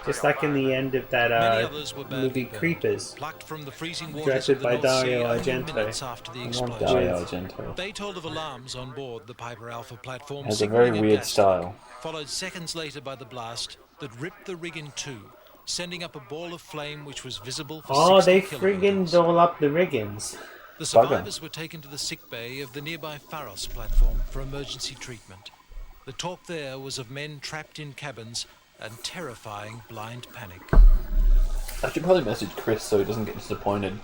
Just like in the end of that Many others were badly movie burned, Creepers, plucked from the freezing waters directed of the by North Sea Dario only Argento. minutes after the I love explosion. Dario Argento. They told of alarms on board the Piper Alpha platform, Has a very signaling weird gas style. leak, followed seconds later by the blast that ripped the rig in two, sending up a ball of flame which was visible for Oh, 60 they kilometers. friggin' all up the riggins. The survivors were taken to the sick bay of the nearby Pharos platform for emergency treatment. The talk there was of men trapped in cabins and terrifying blind panic. I should probably message Chris so he doesn't get disappointed.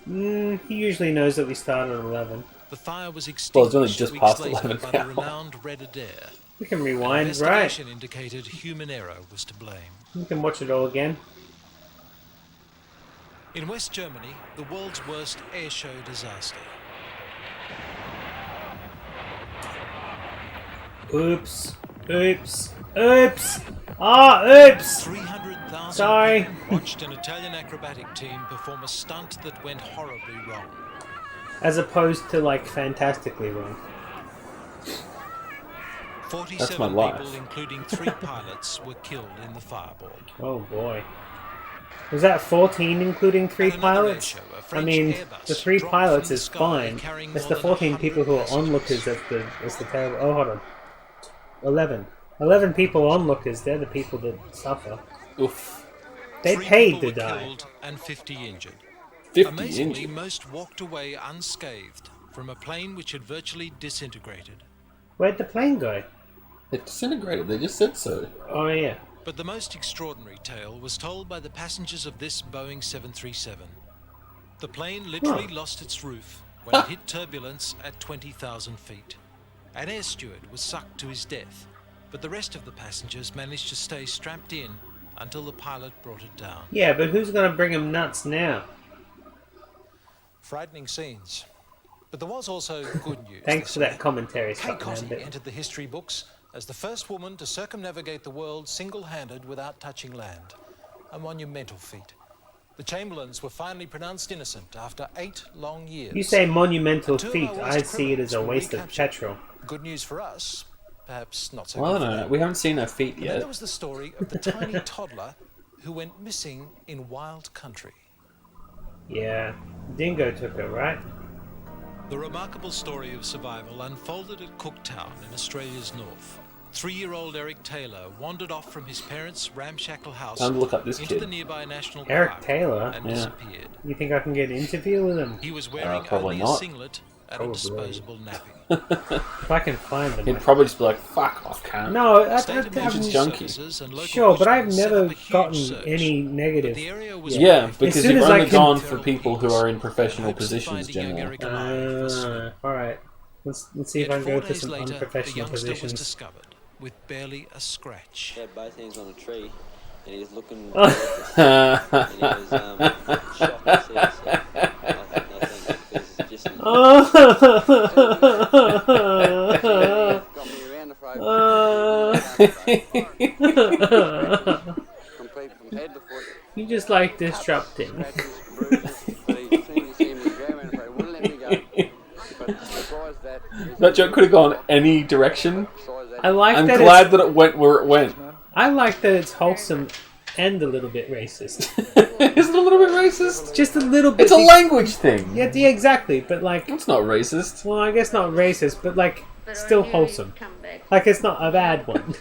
He usually knows that we start at 11. The fire was Well, it's extinguished only just weeks past later 11 by the now. renowned Red Adair. We can An rewind, right? investigation indicated human error was to blame. We can watch it all again. In West Germany, the world's worst airshow disaster. Oops. Oops. Oops. Ah, oops. 300,000 Sorry. people watched an Italian acrobatic team perform a stunt that went horribly wrong. As opposed to, like, fantastically wrong. 47 life. people, including 3 pilots, were killed in the fireball. Oh boy. Was that 14 including 3 At another pilots? airshow, a I French mean, Airbus the 3 dropped pilots from the is sky fine. carrying It's more the than 14 100 people who are passengers. onlookers that's the terrible. Oh, hold on. 11. 11 people onlookers, they're the people that suffer. Oof. They 3 paid people to were die. killed and 50 injured. 50 Amazingly, injured. most walked away unscathed from a plane which had virtually disintegrated. Where'd the plane go? It disintegrated, they just said so. Oh, yeah. But the most extraordinary tale was told by the passengers of this Boeing 737. The plane literally lost its roof when it hit turbulence at 20,000 feet. An air steward was sucked to his death, but the rest of the passengers managed to stay strapped in until the pilot brought it down. Yeah, but who's gonna bring him nuts now? Frightening scenes. But there was also good news. Thanks this for that year. commentary, Kate Scott Cotty Lambert. entered the history books as the first woman to circumnavigate the world single-handed without touching land. A monumental feat. The Chamberlains were finally pronounced innocent after 8 long years. You say monumental And 2 of feat, our worst I see it as a criminals were waste of recaptured. petrol. Good news for us, perhaps not so Well, I good don't for know. them. We haven't seen her feet And then yet. there was the story of the tiny toddler who went missing in wild country. Yeah. Dingo took her, right? The remarkable story of survival unfolded at Cooktown in Australia's north. 3-year-old Eric Taylor wandered off from his parents' ramshackle house Time to look up this into kid. the nearby national Eric park Taylor? and Yeah. disappeared. You think I can get an interview with him? He was wearing probably only a not. singlet and Probably. a disposable nappy. If I can find them. He'd probably just be like, fuck off, Karen. No, State emergency junkie. services and local Sure, but I've bushmen set never up a huge gotten search, any negative. but the area was Yeah, rife because As soon you've as I only can- gone for people who are in professional hopes of positions finding young generally. Eric alive was slim. Alright. Let's see if Yet I can 4 go for days some later, the unprofessional youngster was positions. discovered with barely a scratch. He had both hands on a tree, and he was looking. Oh. and he was shocked to see us. So I think because it's just. Got me around the front. Complete from head to foot. You just like disrupting. Scratches, bruises, but he seemed to see me grab me and say, wouldn't let me go. But besides that, That joke could have gone any direction. I like I'm that glad it's, that it went where it went. I like that it's wholesome and a little bit racist. Is it a little bit racist? Just a little bit. It's a language thing. Yeah, exactly. But like, It's not racist. well, I guess not racist, but like, still wholesome. Like it's not a bad one.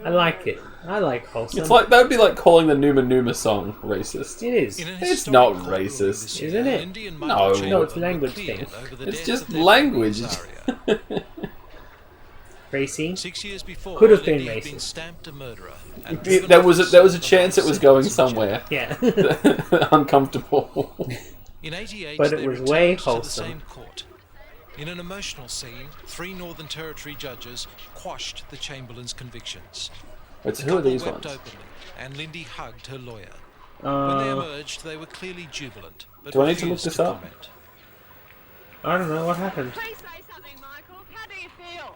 I like it. I like wholesome. It's like that would be like calling the Numa Numa song racist. It is. It's not racist, Isn't it? No. No, it's a language thing. It's just language. Racy. 6 years before, Could have been Lindy had been racist. stamped a murderer. And There was a chance it was going somewhere. Yeah. Uncomfortable. In 88, But it they was returned way to wholesome. the same court. In an emotional scene, 3 Northern Territory judges quashed the Chamberlains' convictions. Wait, The so who are couple these wept ones? openly, and Lindy hugged her lawyer. When they Uh, emerged, they were clearly jubilant, but Do I need to look refused this up? comment. I don't know what happened. Please say something, Michael. How do you feel?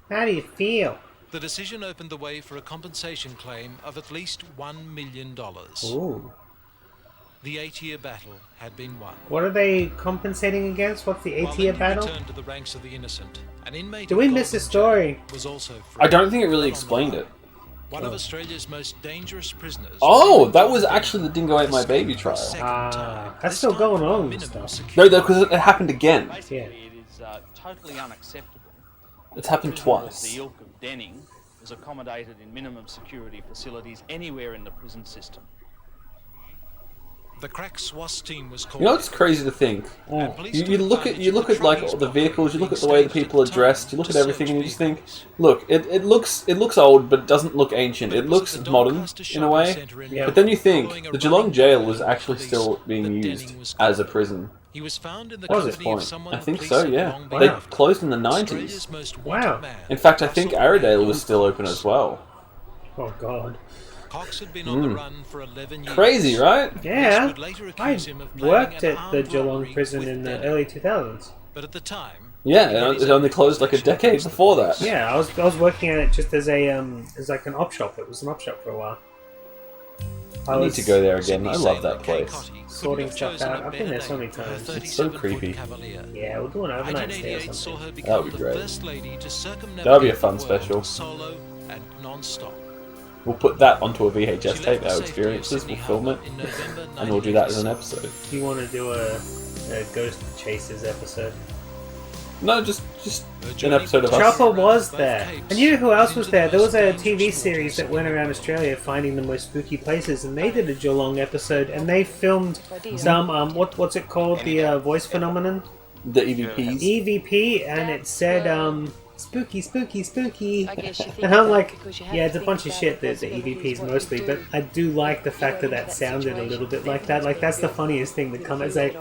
How do you feel? The decision opened the way for a compensation claim of at least $1 million. Ooh. The 8-year battle had been won. What are they compensating against? What's the 8-year battle? Returned to the ranks of the innocent. An inmate Do we miss the story? was also free. I don't think it really explained it. One of Australia's most dangerous prisoners. Oh, that was actually the Dingo Ate My Baby trial. That's still going on and stuff. No, because it happened again. Basically, it is totally unacceptable. It's happened Prisoners of twice. the ilk of Denning is accommodated in minimum security facilities anywhere in the prison system. The crack SWAT team was called. You know what's crazy to think? You look at like all the vehicles, you look at the way the people are dressed, you look at everything, and you just think, look, it looks old, but it doesn't look ancient. It looks modern in a way. But then you think the Geelong jail was actually still being used as a prison. He was found in the What was this company of point? someone I the think police so, had yeah. long been They after. closed in the Australia's 90s. most wanted Wow. man, In fact, I think Russell Airedale was still open as well. Oh god. Cox had been on the run for 11 years. Crazy, right? Yeah. Police would later I accuse him of planning worked an at the armed Geelong robbery prison with in the Denning. early 2000s. But at the time, Yeah, it only closed like a decade before that. Yeah, I was working at it just as like an op shop. It was an op shop for a while. I need to go there again. I love that place. Sorting stuff out. I've been there so many times. It's so creepy. Yeah, we'll do an overnight stay or 1988 saw her something. become That would the be great. first lady to circumnavigate That would be a fun the world special. solo and non-stop. We'll put that onto a VHS tape, our experiences, we'll film it, and we'll do that as an episode. Do you want to do a Ghost Chasers episode? No, just an episode of us. Chopper was there. And you know who else was there? There was a TV series that went around Australia finding the most spooky places, and they did a Geelong episode, and they filmed some, what's it called? The voice phenomenon? The EVPs. EVP, and it said, spooky, spooky, spooky. I guess you think And I'm that like, because you have yeah, to it's a think bunch of about shit, it, the that's what EVPs you want mostly, to but do. I do like the fact that that sounded a little bit like that. Like, that's the funniest thing that comes. It's like,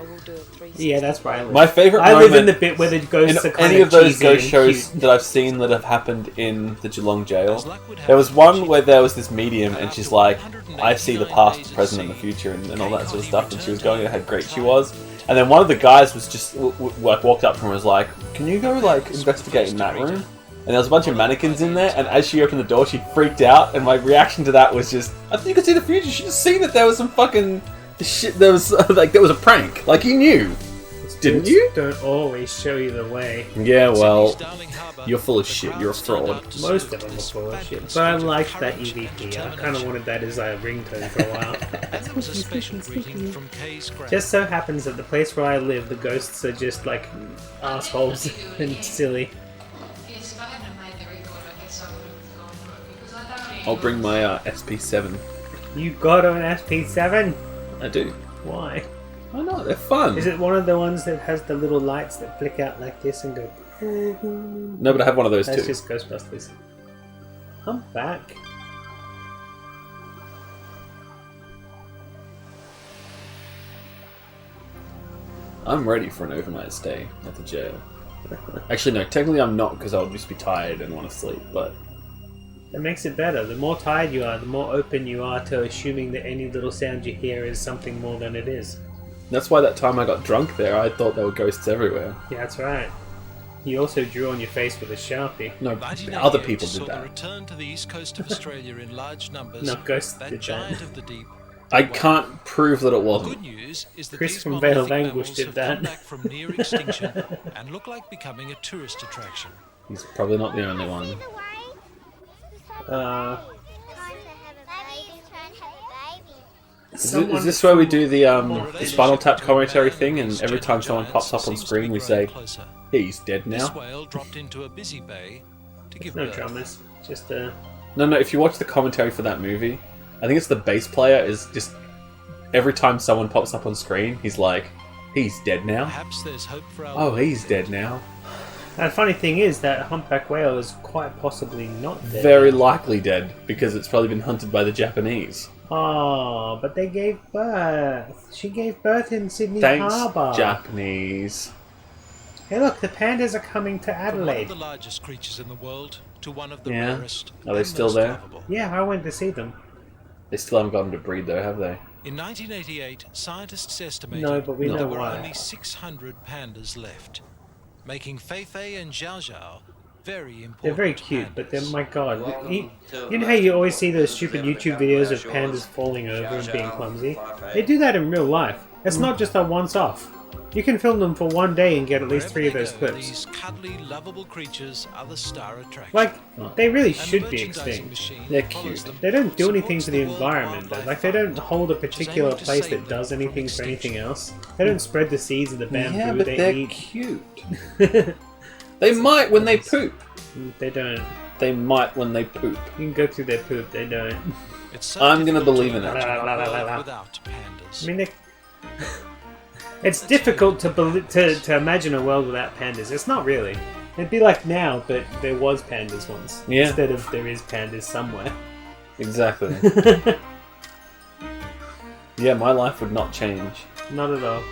yeah, that's where I live. My favourite I live in moment the bit where the ghosts in are kind any of those cheesy ghost and shows cute. that I've seen that have happened in the Geelong jail. There was one where there was this medium, and she's like, I see the past, the present, and the future, and all that sort of stuff, and she was going how great she was. And then one of the guys was just like walked up to her and was like, "Can you go like investigate in that room?" And there was a bunch of mannequins in there, and as she opened the door, she freaked out, and my reaction to that was just, I think you could see the future. She just seen that there was some fucking shit. There was like there was a prank. Like you knew, didn't you? Don't always show you the way. Yeah, well, you're full of shit. You're a fraud. Most of them are full of shit. But I liked that EVP. I kind of wanted that as a ringtone for a while. And there was a special greeting from Kay's grand. Just so happens that the place where I live, the ghosts are just like assholes and silly. I'll bring my SP7. You got an SP7? I do. Why? I know, they're fun. Is it one of the ones that has the little lights that flick out like this and go? No, but I have one of those That's too. just Ghostbusters. I'm back. I'm ready for an overnight stay at the jail. Actually, no, technically I'm not because I'll just be tired and want to sleep, but... That makes it better. The more tired you are, the more open you are to assuming that any little sound you hear is something more than it is. That's why that time I got drunk there, I thought there were ghosts everywhere. Yeah, that's right. You also drew on your face with a Sharpie. No, 1988 other people saw did the that. return to the east coast of Australia in large numbers. No, ghosts that did giant that. of the deep. I can't prove that it The wasn't. good news is that Chris these from monolithic Veil of Anguish mammals did have that. come back from near extinction and look like becoming a tourist attraction. He's probably not the only one. Is this where we do the Spinal Tap commentary thing, and every time someone pops up on screen we say, he's dead now? This whale dropped into a busy bay to give No birth. dramas. Just No, if you watch the commentary for that movie, I think it's the bass player is just... Every time someone pops up on screen, he's like, he's dead now? Perhaps there's hope for our Oh, he's dead now. And the funny thing is that humpback whale is quite possibly not dead. Very likely dead, because it's probably been hunted by the Japanese. Oh, but they gave birth. She gave birth in Sydney Thanks, Harbour. Japanese. Hey look, the pandas are coming to From one of Adelaide. the largest creatures in the world to one of the Yeah. rarest. Are they and still most there? lovable. Yeah, I went to see them. They still haven't gotten to breed though, have they? In 1988, scientists estimated No, but we that know there were why. only 600 pandas left, making Feifei and Zhao Zhao very important. They're very cute, but they're, my god. Welcome You know how you always see those stupid YouTube videos of pandas falling over and being clumsy? They do that in real life. It's not just a once-off. You can film them for one day and get at least 3 of those clips. These cuddly, lovable creatures are the star attraction. Like, they really should be extinct. They're cute. They don't do anything for the environment, though. Like, they don't hold a particular place that does anything for anything else. They don't spread the seeds of the bamboo Yeah, but they they're eat. cute. They might when they poop. They don't. They might when they poop. You can go through their poop, they don't. I'm gonna believe in it. Without pandas. I mean, it's difficult to imagine a world without pandas. It's not really. It'd be like now, but there was pandas once. Yeah. Instead of there is pandas somewhere. Exactly. Yeah, my life would not change. Not at all.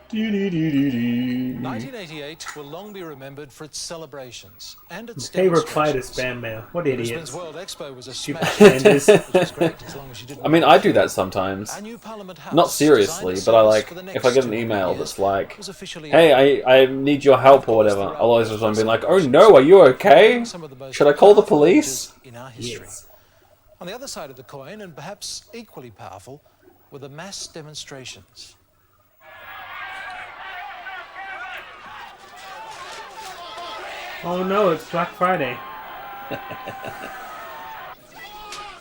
Do, do, do, do, do. 1988 will long be remembered for its celebrations and its They replied to demonstrations. spam mail. What idiots. Brisbane's World Expo was a Stupid smash hit, pandas. which is great as long as you didn't I mean, I do that sometimes. Our new Parliament House, Not seriously, designed but I to like, service for the if I next get an 200 email years, that's like, was officially hey, I need your help or whatever, I'll always respond being like, oh no, are you okay? some of the most Should I call the powerful police? images in our history. On the other side of the coin, and perhaps equally powerful, were the mass demonstrations. Oh no, it's Black Friday.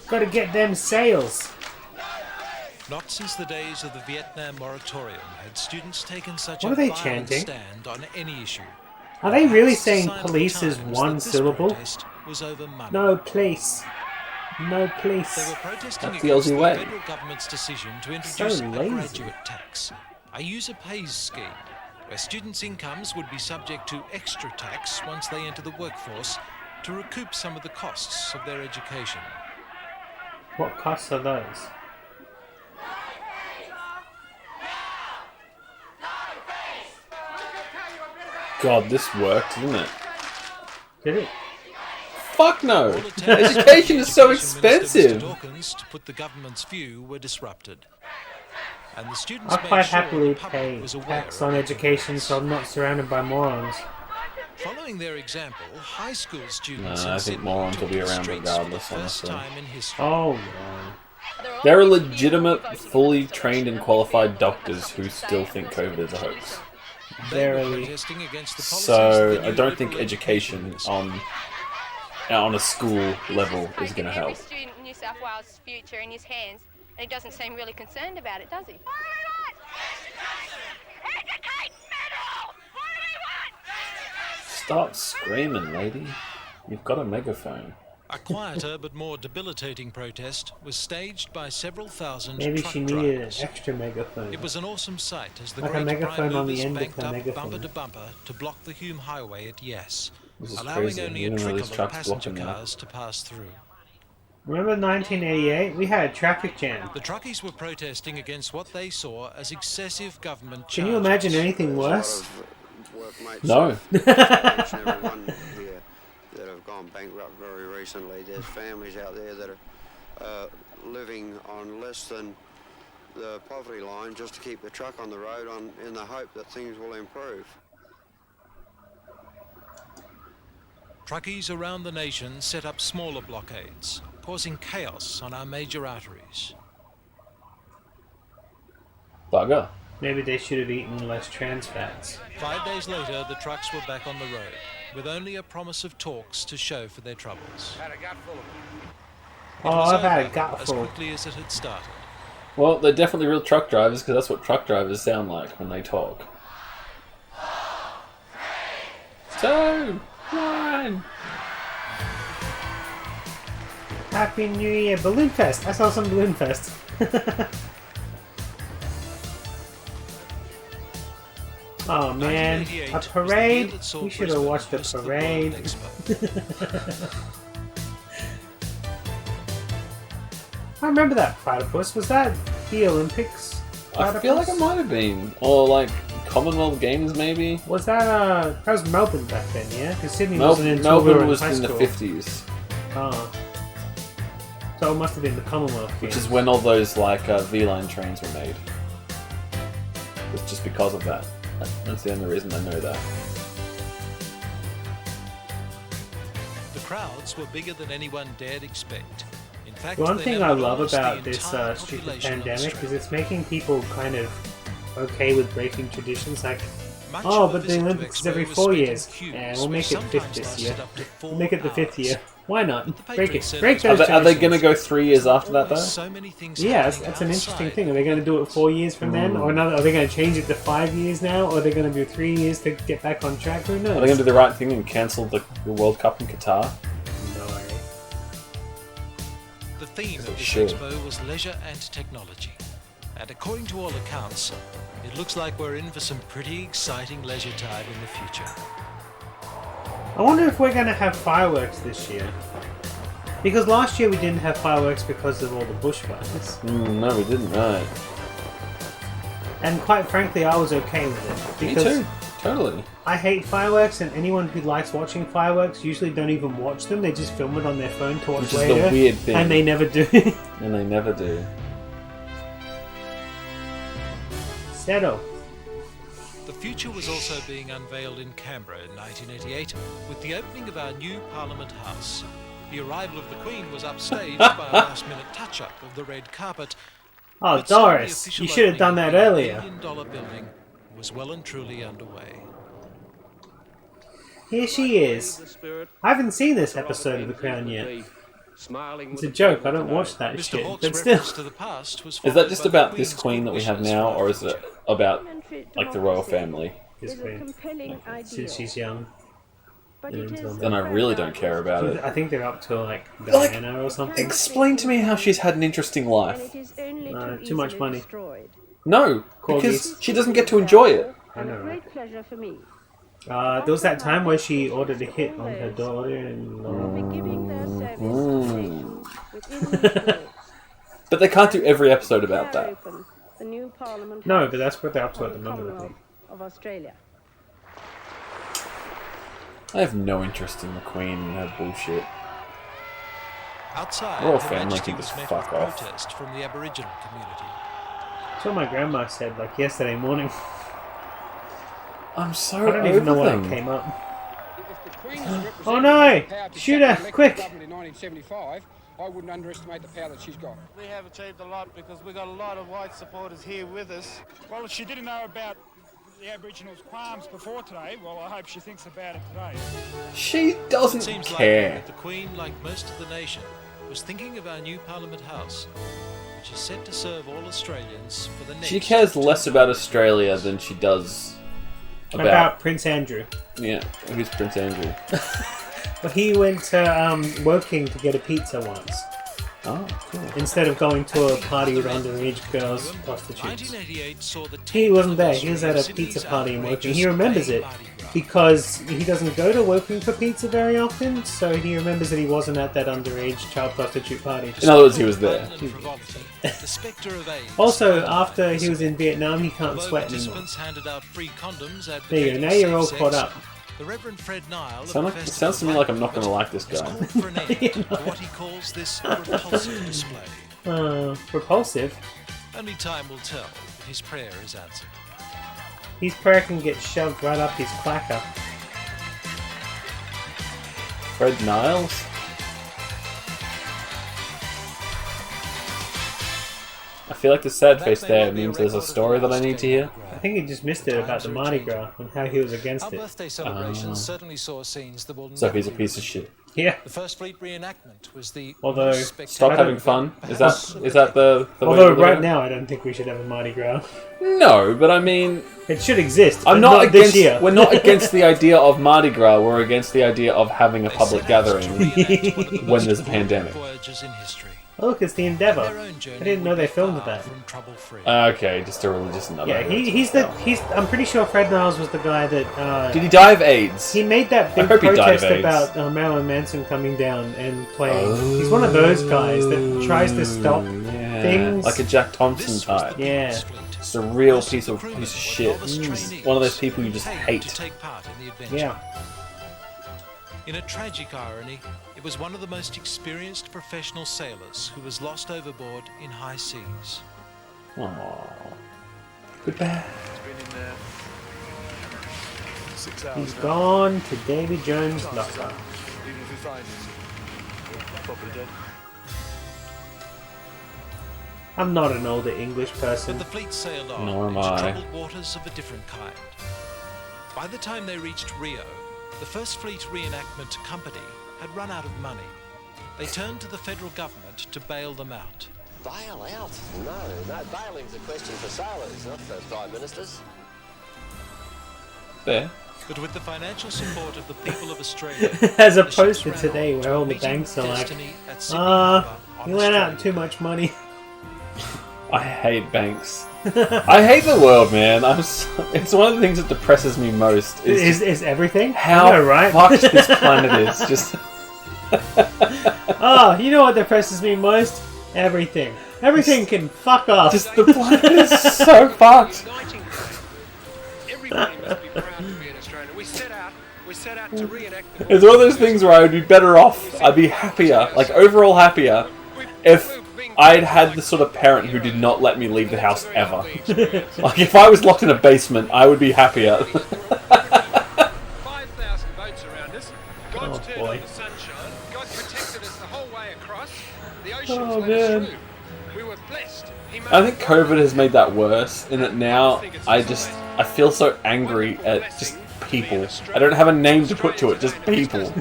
Gotta get them sales. Not since the days of the Vietnam moratorium had students taken such What a are they violent chanting? stand on any issue. Are they really It's a saying sign of the police is times one that this syllable? protest was over money. No police. No They police. were protesting That's the against Aussie the way. federal government's decision to introduce a lazy. graduate tax, a user pays scheme, where students' incomes would be subject to extra tax once they enter the workforce to recoup some of the costs of their education. What costs are those? God, this worked, didn't it? Did it? Fuck no! All attempts Education is so by Education Minister expensive! Mr. Dawkins to put the government's view were disrupted. And the students I'll made quite sure happily the public pay was aware tax of on the education so I'm not surrounded by morons. Following their example, high school No, students in I think Sydney morons will took be to the around streets regardless, for the first honestly. time in history. Oh no. There are legitimate, fully trained and qualified doctors who still think COVID is a hoax. They were Barely. protesting against the policies So, of the I new don't think Liberal education Ministry. on a school level is going to help. Every student in New South Wales' future in his hands, and he doesn't seem really concerned about it, does he? Stop screaming, lady. You've got a megaphone. A quieter but more debilitating protest was staged by several thousand Maybe truck she needed an drivers. extra megaphone. It was an awesome sight as the Like a great megaphone prime on the movers end of banked the up megaphone. bumper to bumper to block the Hume Highway at Yass, This is allowing crazy. only You a know trickle these of trucks passenger blocking that. cars to pass through. Remember 1988? We had a traffic jam. The truckies were protesting against what they saw as excessive government Can charges. you imagine anything worse? No. Each and every one here that have gone bankrupt very recently. There's families out there that are living on less than the poverty line just to keep the truck on the road in the hope that things will improve. Truckies around the nation set up smaller blockades, causing chaos on our major arteries. Bugger. Maybe they should have eaten less trans fats. 5 days later, the trucks were back on the road, with only a promise of talks to show for their troubles. Oh, It was I've had a over gutful. as quickly as it had started. Well, they're definitely real truck drivers because that's what truck drivers sound like when they talk. 2, 1. Happy New Year, Balloon Fest! I saw some Balloon Fest. Oh man, 1988 a was the parade? year that saw We should have Brisbane watched a host the World parade. Expo. I remember that platypus. Was that the Olympics? I feel like it might have been. Or like Commonwealth Games maybe? Was that was Melbourne back then, yeah? Because Sydney wasn't until we were Melbourne in was high in the school. 50s. Oh. So it must have been the Commonwealth Games. Which is when all those like V-Line trains were made. was just because of that. That's the only reason I know that. The crowds were bigger than anyone dared expect. In fact, One they thing numbered I love almost the about this entire stupid population of pandemic is Australia. it's making people kind of okay with breaking traditions. Like, Much oh, of the but the visit to Olympics is Expo every was 4 spent in years. queues, Yeah, we'll which make it 5th sometimes this year. lasted up to 4 We'll make it the 5th year. Why not? Break patrons it. said Break it was those Are they going to traditions. go 3 years after that, though? So many things Yeah, happening that's an interesting outside. thing. Are they going to do it 4 years from then, or another? Are they going to change it to 5 years now, or are they going to do 3 years to get back on track? Who knows? Are they going to do the right thing and cancel the World Cup in Qatar? No. The theme of this should. expo was leisure and technology. And according to all accounts, it looks like we're in for some pretty exciting leisure time in the future. I wonder if we're going to have fireworks this year. Because last year we didn't have fireworks because of all the bushfires. No, we didn't, right. And quite frankly, I was okay with it. Me Because too, totally. I hate fireworks, and anyone who likes watching fireworks usually don't even watch them. They just film it on their phone to watch Which is later. the weird thing. And they never do. And they never do. Settle. The future was also being unveiled in Canberra in 1988 with the opening of our new Parliament House. The arrival of the Queen was upstaged by a last-minute touch-up of the red carpet. Oh, but soon the Doris, official you should have done opening that of the earlier. billion-dollar building was well and truly underway. Here she is. I haven't seen this episode of The Crown yet. It's a joke, I don't watch that Mr. shit. Hawke's But still. reference to the past was Is that followed just by the about this Queen's Queen that we have wishes now, for or is it about, like, the royal family? This Queen. Since she's young. Then I really don't care about it. I think they're up to, like, Like, Diana or something. Explain to me how she's had an interesting life. Too much money. No, because Corgis. she doesn't get to enjoy it. I know, right? There was that time where she ordered a hit on her daughter and... But they can't do every episode about that. No, but that's what they're up to at the moment, I think. I have no interest in the Queen and her bullshit. Outside, Royal Her family Majesty can was just met fuck with off. protest from the Aboriginal community. That's what my grandma said, like, yesterday morning. I'm so I don't even know over why them. it came up. Oh no! Shoot her! Quick! In 1975, I wouldn't underestimate the power that she's got. We have achieved a lot because we've got a lot of white supporters here with us. Well, if she didn't know about the Aboriginals' qualms before today, well, I hope she thinks about it today. She It doesn't seems care. likely that the Queen, like most of the nation, was thinking of our new Parliament House, which is set to serve all Australians for the next... She cares less about Australia than she does About Prince Andrew. Yeah, who's Prince Andrew? But he went to Woking to get a pizza once. Oh, cool. Instead of going to a party with underage girls, prostitutes. 1988 saw the He wasn't there. He was at a pizza party in Woking. He remembers it because he doesn't go to Woking for pizza very often, so he remembers that he wasn't at that underage child prostitute party. In other words, he was there. The spectre of AIDS. Also, after he was in Vietnam, he can't sweat anymore. Participants handed out free condoms. There you go. Now you're all safe caught sex. up. The Reverend Fred Nile of Sound the like, it Festival sounds to me like I'm not going to like this guy. called for an end to what he calls this repulsive display. Repulsive? Only time will tell if his prayer is answered. His prayer can get shoved right up his clacker. Fred Niles? I feel like the sad face there means there's a story that I need to hear. I think he just missed it about the Mardi Gras and how he was against Our it. birthday celebrations certainly saw scenes that will So never he's a be piece of repeated. shit. Yeah. The First Fleet reenactment was the Although, most Stop spectacular having fun. Is that the way Although to do right it? now I don't think we should have a Mardi Gras. No, but I mean, it should exist. I'm but not this against. year. We're not against the idea of Mardi Gras. We're against the idea of having a public gathering when there's a pandemic. voyages in history. Oh, look, it's the Endeavour. Their own journey I didn't know would they be filmed far that. from trouble-free. Okay, just a religious another. Yeah, he's. I'm pretty sure Fred Niles was the guy that. Did he die of AIDS? He made that I big hope he died of protest AIDS. about Marilyn Manson coming down and playing. He's one of those guys that tries to stop Yeah, things. like a Jack Thompson type. Yeah. Just a real piece of shit. Just one of those people you just hate. To take part in the adventure. Yeah. In a tragic irony, it was one of the most experienced professional sailors who was lost overboard in high seas. Aww. Goodbye. in there 6 hours He's now. gone to Davy Jones' locker. Even if we find him, probably dead. I'm not an older English person. But the fleet sailed on Nor am into I. troubled waters of a different kind. By the time they reached Rio, the First Fleet Reenactment Company had run out of money. They turned to the federal government to bail them out. Bail out? No, bailing's a question for sailors, not for prime ministers. There. But with the financial support of the people of Australia, As the opposed to ships ran today, on where all the meeting banks are like, destiny at Sydney Harbour on you let out Australia. too much money. I hate banks. I hate the world, man. It's one of the things that depresses me most. Is everything? How I know, right? fucked this planet is. Just Oh, you know what depresses me most? Everything. Everything can fuck off. Just the planet is so fucked. Everybody must be proud to be an Australian. We set out to reenact the It's one of those things where I would be better off. I'd be happier, like overall happier, if I'd had the sort of parent who did not let me leave the house ever. Like if I was locked in a basement, I would be happier. 5,000 boats around us. God's turned on the sunshine. God protected us the whole way across. The oceans let us through. We were blessed. I think COVID has made that worse in that now I feel so angry at just people. I don't have a name to put to it, just people.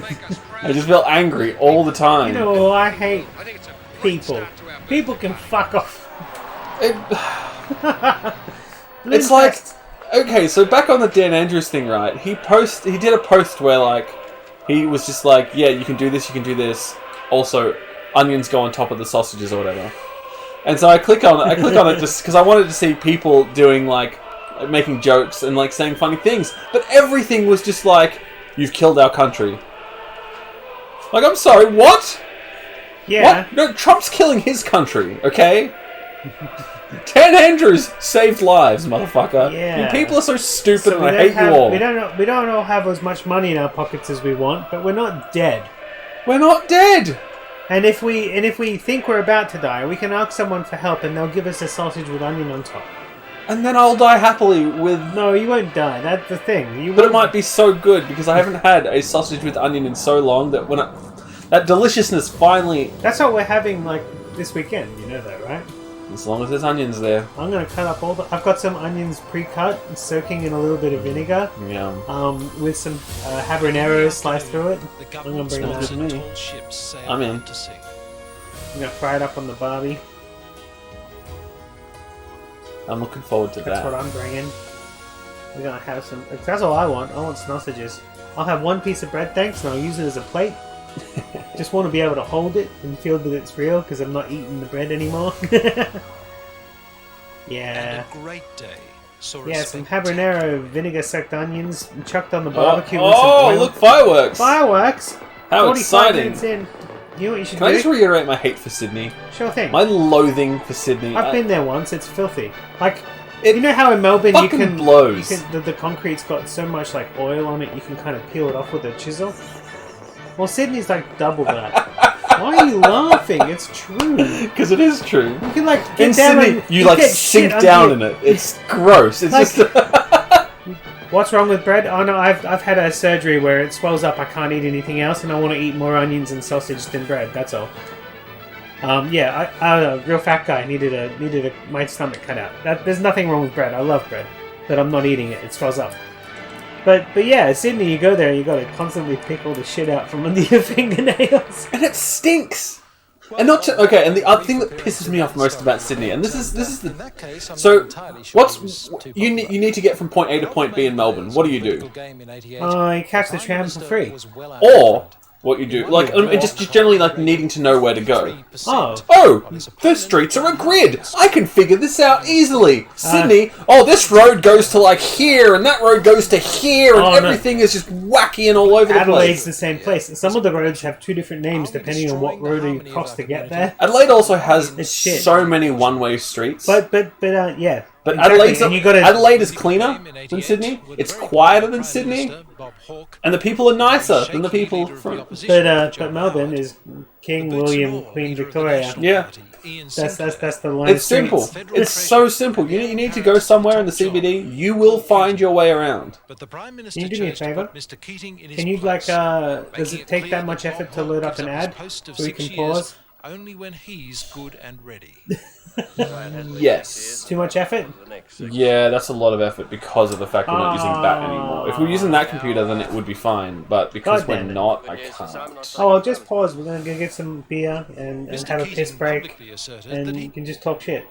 I just feel angry all the time. You know, I hate people. People can fuck off. It's like, okay, so back on the Dan Andrews thing, right? He did a post where like he was just like, yeah, you can do this, you can do this. Also, onions go on top of the sausages or whatever. And so I click on it just because I wanted to see people doing like making jokes and like saying funny things, but everything was just like, you've killed our country. Like, I'm sorry, what? Yeah. What? No, Trump's killing his country, okay? Dan Andrews saved lives, motherfucker. Yeah. You people are so stupid So and we I don't hate have- you all. We don't all have as much money in our pockets as we want, but we're not dead. We're not dead. And if we think we're about to die, we can ask someone for help, and they'll give us a sausage with onion on top. And then I'll die happily with... No, you won't die. That's the thing. But it might be so good because I haven't had a sausage with onion in so long that when that deliciousness finally... That's what we're having like this weekend. You know that, right? As long as there's onions there. I'm gonna cut up all the. I've got some onions pre-cut, soaking in a little bit of vinegar. Yum. With some habanero sliced through it. I'm gonna bring Smells that. good to me. I'm in. I'm gonna fry it up on the barbie. I'm looking forward to That's that. what I'm bringing. We're gonna have some. That's all I want. I want sausages. I'll have one piece of bread, thanks, and I'll use it as a plate. Just want to be able to hold it and feel that it's real because I'm not eating the bread anymore. Yeah. And a great day. Saw Yeah, us some spend habanero vinegar-soaked onions chucked on the barbecue with some Oh, oil. look, fireworks! Fireworks! How 45 exciting! minutes in. You know what you should Can I do? just reiterate my hate for Sydney? Sure thing. My loathing for Sydney. I've been there once. It's filthy. Like, you know how in Melbourne you fucking can blows. the concrete's got so much like oil on it, you can kind of peel it off with a chisel. Well, Sydney's like double that. Why are you laughing? It's true. Because it is true. You can like get In down Sydney, and you like get sink shit down under in it. It's gross. It's Like- just. What's wrong with bread? Oh no, I've had a surgery where it swells up. I can't eat anything else, and I want to eat more onions and sausage than bread. That's all. Yeah, I a real fat guy needed my stomach cut out. There's nothing wrong with bread. I love bread, but I'm not eating it. It swells up. But yeah, Sydney, you go there, you got to constantly pick all the shit out from under your fingernails, and it stinks. And not to, okay. And the other thing that pisses me off most about Sydney, and this is the so what's you need to get from point A to point B in Melbourne. What do? You catch the tram for free, or what you do, like just generally like needing to know where to go. Oh, the streets are a grid. I can figure this out easily. Sydney, this road goes to like here, and that road goes to here, and everything is just wacky and all over the Adelaide's place. the same place. Some of the roads have two different names depending on what road you cross to get there. Adelaide also has It's shit. so many one-way streets. But yeah, But Exactly, Adelaide is cleaner than Sydney. It's quieter than Sydney, and the people are nicer than the people from. But Melbourne is King William, Queen Victoria. Yeah, that's the line. it's simple. It's so simple. You need to go somewhere in the CBD. You will find your way around. Can you do me a favour? Can you does it take that much effort to load up an ad so we can pause? Only when he's good and ready. Yes. Too much effort? Yeah, that's a lot of effort because of the fact we're not using that anymore. If we were using that computer, then it would be fine. But because we're not, I can't. Oh, just pause. We're going to go get some beer and have a piss break. And you can just talk shit.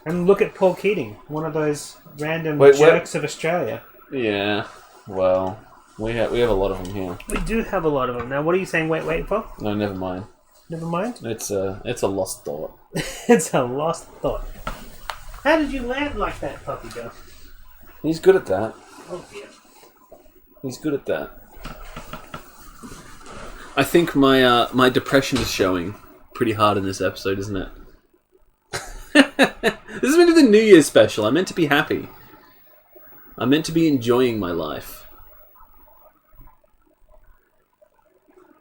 And look at Paul Keating, one of those random jerks of Australia. Yeah, well, we have a lot of them here. We do have a lot of them. Now, what are you saying wait for? No, never mind. Never mind? It's a lost thought. It's a lost thought. How did you land like that, Puppy Dog? He's good at that. Oh, dear. He's good at that. I think my depression is showing pretty hard in this episode, isn't it? This is meant to be the New Year's special. I'm meant to be happy. I'm meant to be enjoying my life.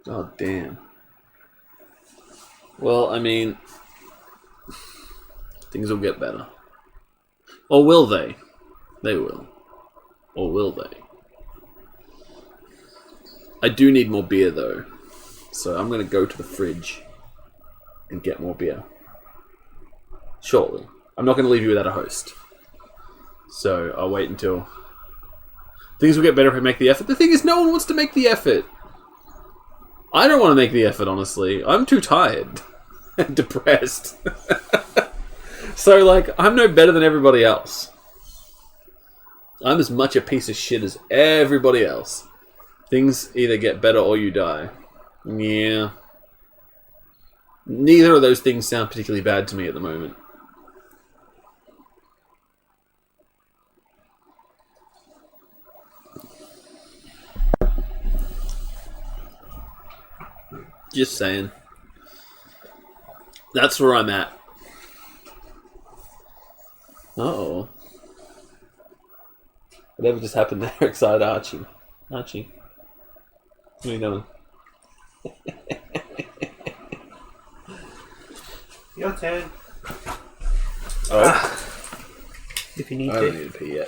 Oh, damn. Well, I mean, things will get better. Or will they? They will. Or will they? I do need more beer, though. So I'm going to go to the fridge and get more beer. Shortly. I'm not going to leave you without a host. So I'll wait until... Things will get better if I make the effort. The thing is, no one wants to make the effort. I don't want to make the effort, honestly. I'm too tired. And depressed. So, like, I'm no better than everybody else. I'm as much a piece of shit as everybody else. Things either get better or you die. Yeah. Neither of those things sound particularly bad to me at the moment. Just saying. That's where I'm at. Uh-oh. Whatever just happened there excited Archie. Archie. What are you doing? Your turn. Oh. If you need I to. don't need to pee yet.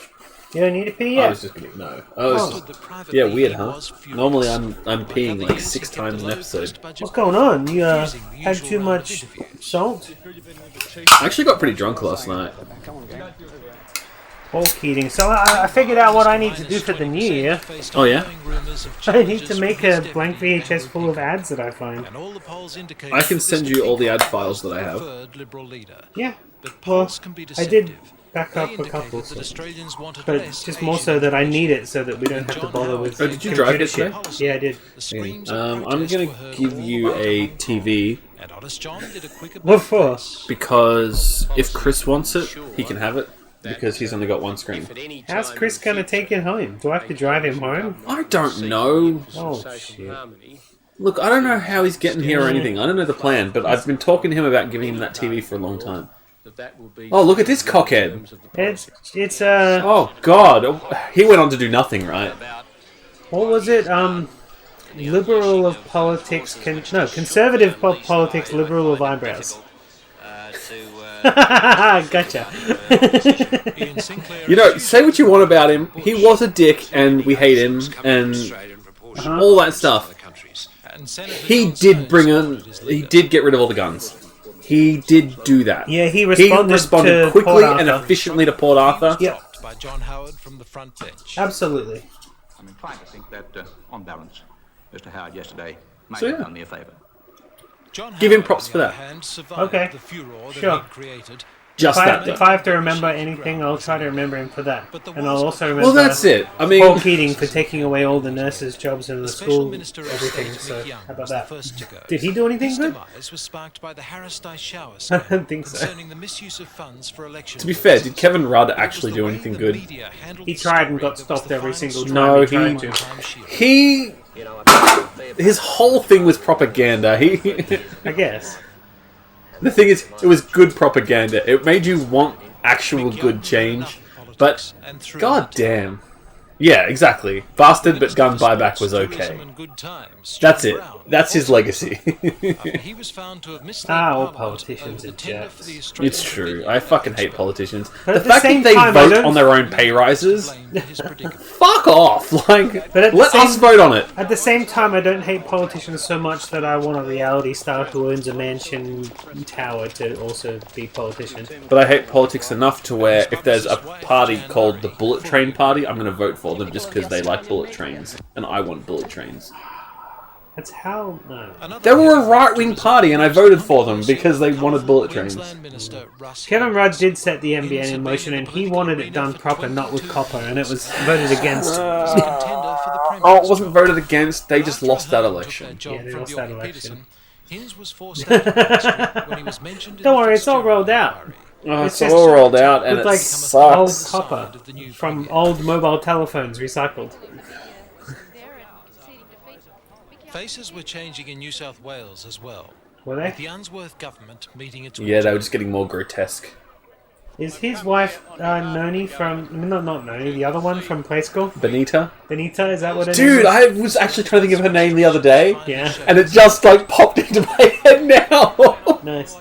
You don't need to pee yet? I was just gonna... No. I was just, yeah, weird, huh? Normally I'm peeing like 6 times an episode. What's going on? You had too much salt? I actually got pretty drunk last night. Paul Keating. So I figured out what I need to do for the new year. Oh, yeah? I need to make a blank VHS full of ads that I find. I can send you all the ad files that I have. Yeah. Well, I did back up a couple, so. But just more so that I need it so that we don't have to bother with... Oh, did you drive it shit. today? Yeah, I did. I'm going to give you a TV. What for? Because if Chris wants it, he can have it. Because he's only got one screen. How's Chris going to take it home? Do I have to drive him home? I don't know. Oh, shit. Look, I don't know how he's getting here or anything. I don't know the plan, but I've been talking to him about giving him that TV for a long time. Oh, look at this cockhead. It's Oh, God. He went on to do nothing, right? What was it? Liberal of politics... conservative politics, liberal of eyebrows. Gotcha. You know, say what you want about him. He was a dick, and we hate him, and all that stuff. He did get rid of all the guns. He did do that. Yeah, he responded quickly and efficiently to Port Arthur. Yep. By John Howard from the front bench. Absolutely. I'm inclined to think that, on balance, Mr. Howard yesterday might So, have yeah. done me a favour. Give him props for that. Okay. Sure. Just that. If I have to remember anything, I'll try to remember him for that. And I'll also remember Well, that's it. I mean, Paul Keating for taking away all the nurses' jobs in the school, everything. So, how about that? Did he do anything good? Was sparked by the Harris Dye shower I don't think so. concerning the misuse of funds for election. To be fair, did Kevin Rudd actually do anything good? He tried and got stopped every single time. No, he tried to. His whole thing was propaganda. I guess. The thing is, it was good propaganda. It made you want actual good change. But god damn. Yeah, exactly. Bastard, but gun buyback was okay. That's it. That's his legacy. All politicians are jerks. It's true. I fucking hate politicians. But The at the fact that same they time, I vote don't- on their own pay rises, fuck off. Like, But at the let same- us vote on it. At the same time, I don't hate politicians so much that I want a reality star who owns a mansion tower to also be politician. But I hate politics enough to where if there's a party called the Bullet Train Party, I'm going to vote for them just because they like bullet trains. And I want bullet trains. That's how... No. They were a right-wing party and I voted for them because they wanted bullet trains. Kevin Rudd did set the NBN in motion and he wanted it done proper, not with copper, and it was voted against. Oh, it wasn't voted against, they just lost that election. Yeah, they lost that election. Hinz was forced out of ministry when he was mentioned in Don't the worry, it's all rolled out. It's all rolled out and with it like sucks. old copper from old mobile telephones recycled. Faces were changing in New South Wales as well. Were they? With the Unsworth government meeting its Yeah, they were just getting more grotesque. Is his wife Noni from... No, not Noni, the other one from Play School? Benita? Benita, is that what it is? Dude, I was actually trying to think of her name the other day. Yeah. And it just like popped into my head now. Nice.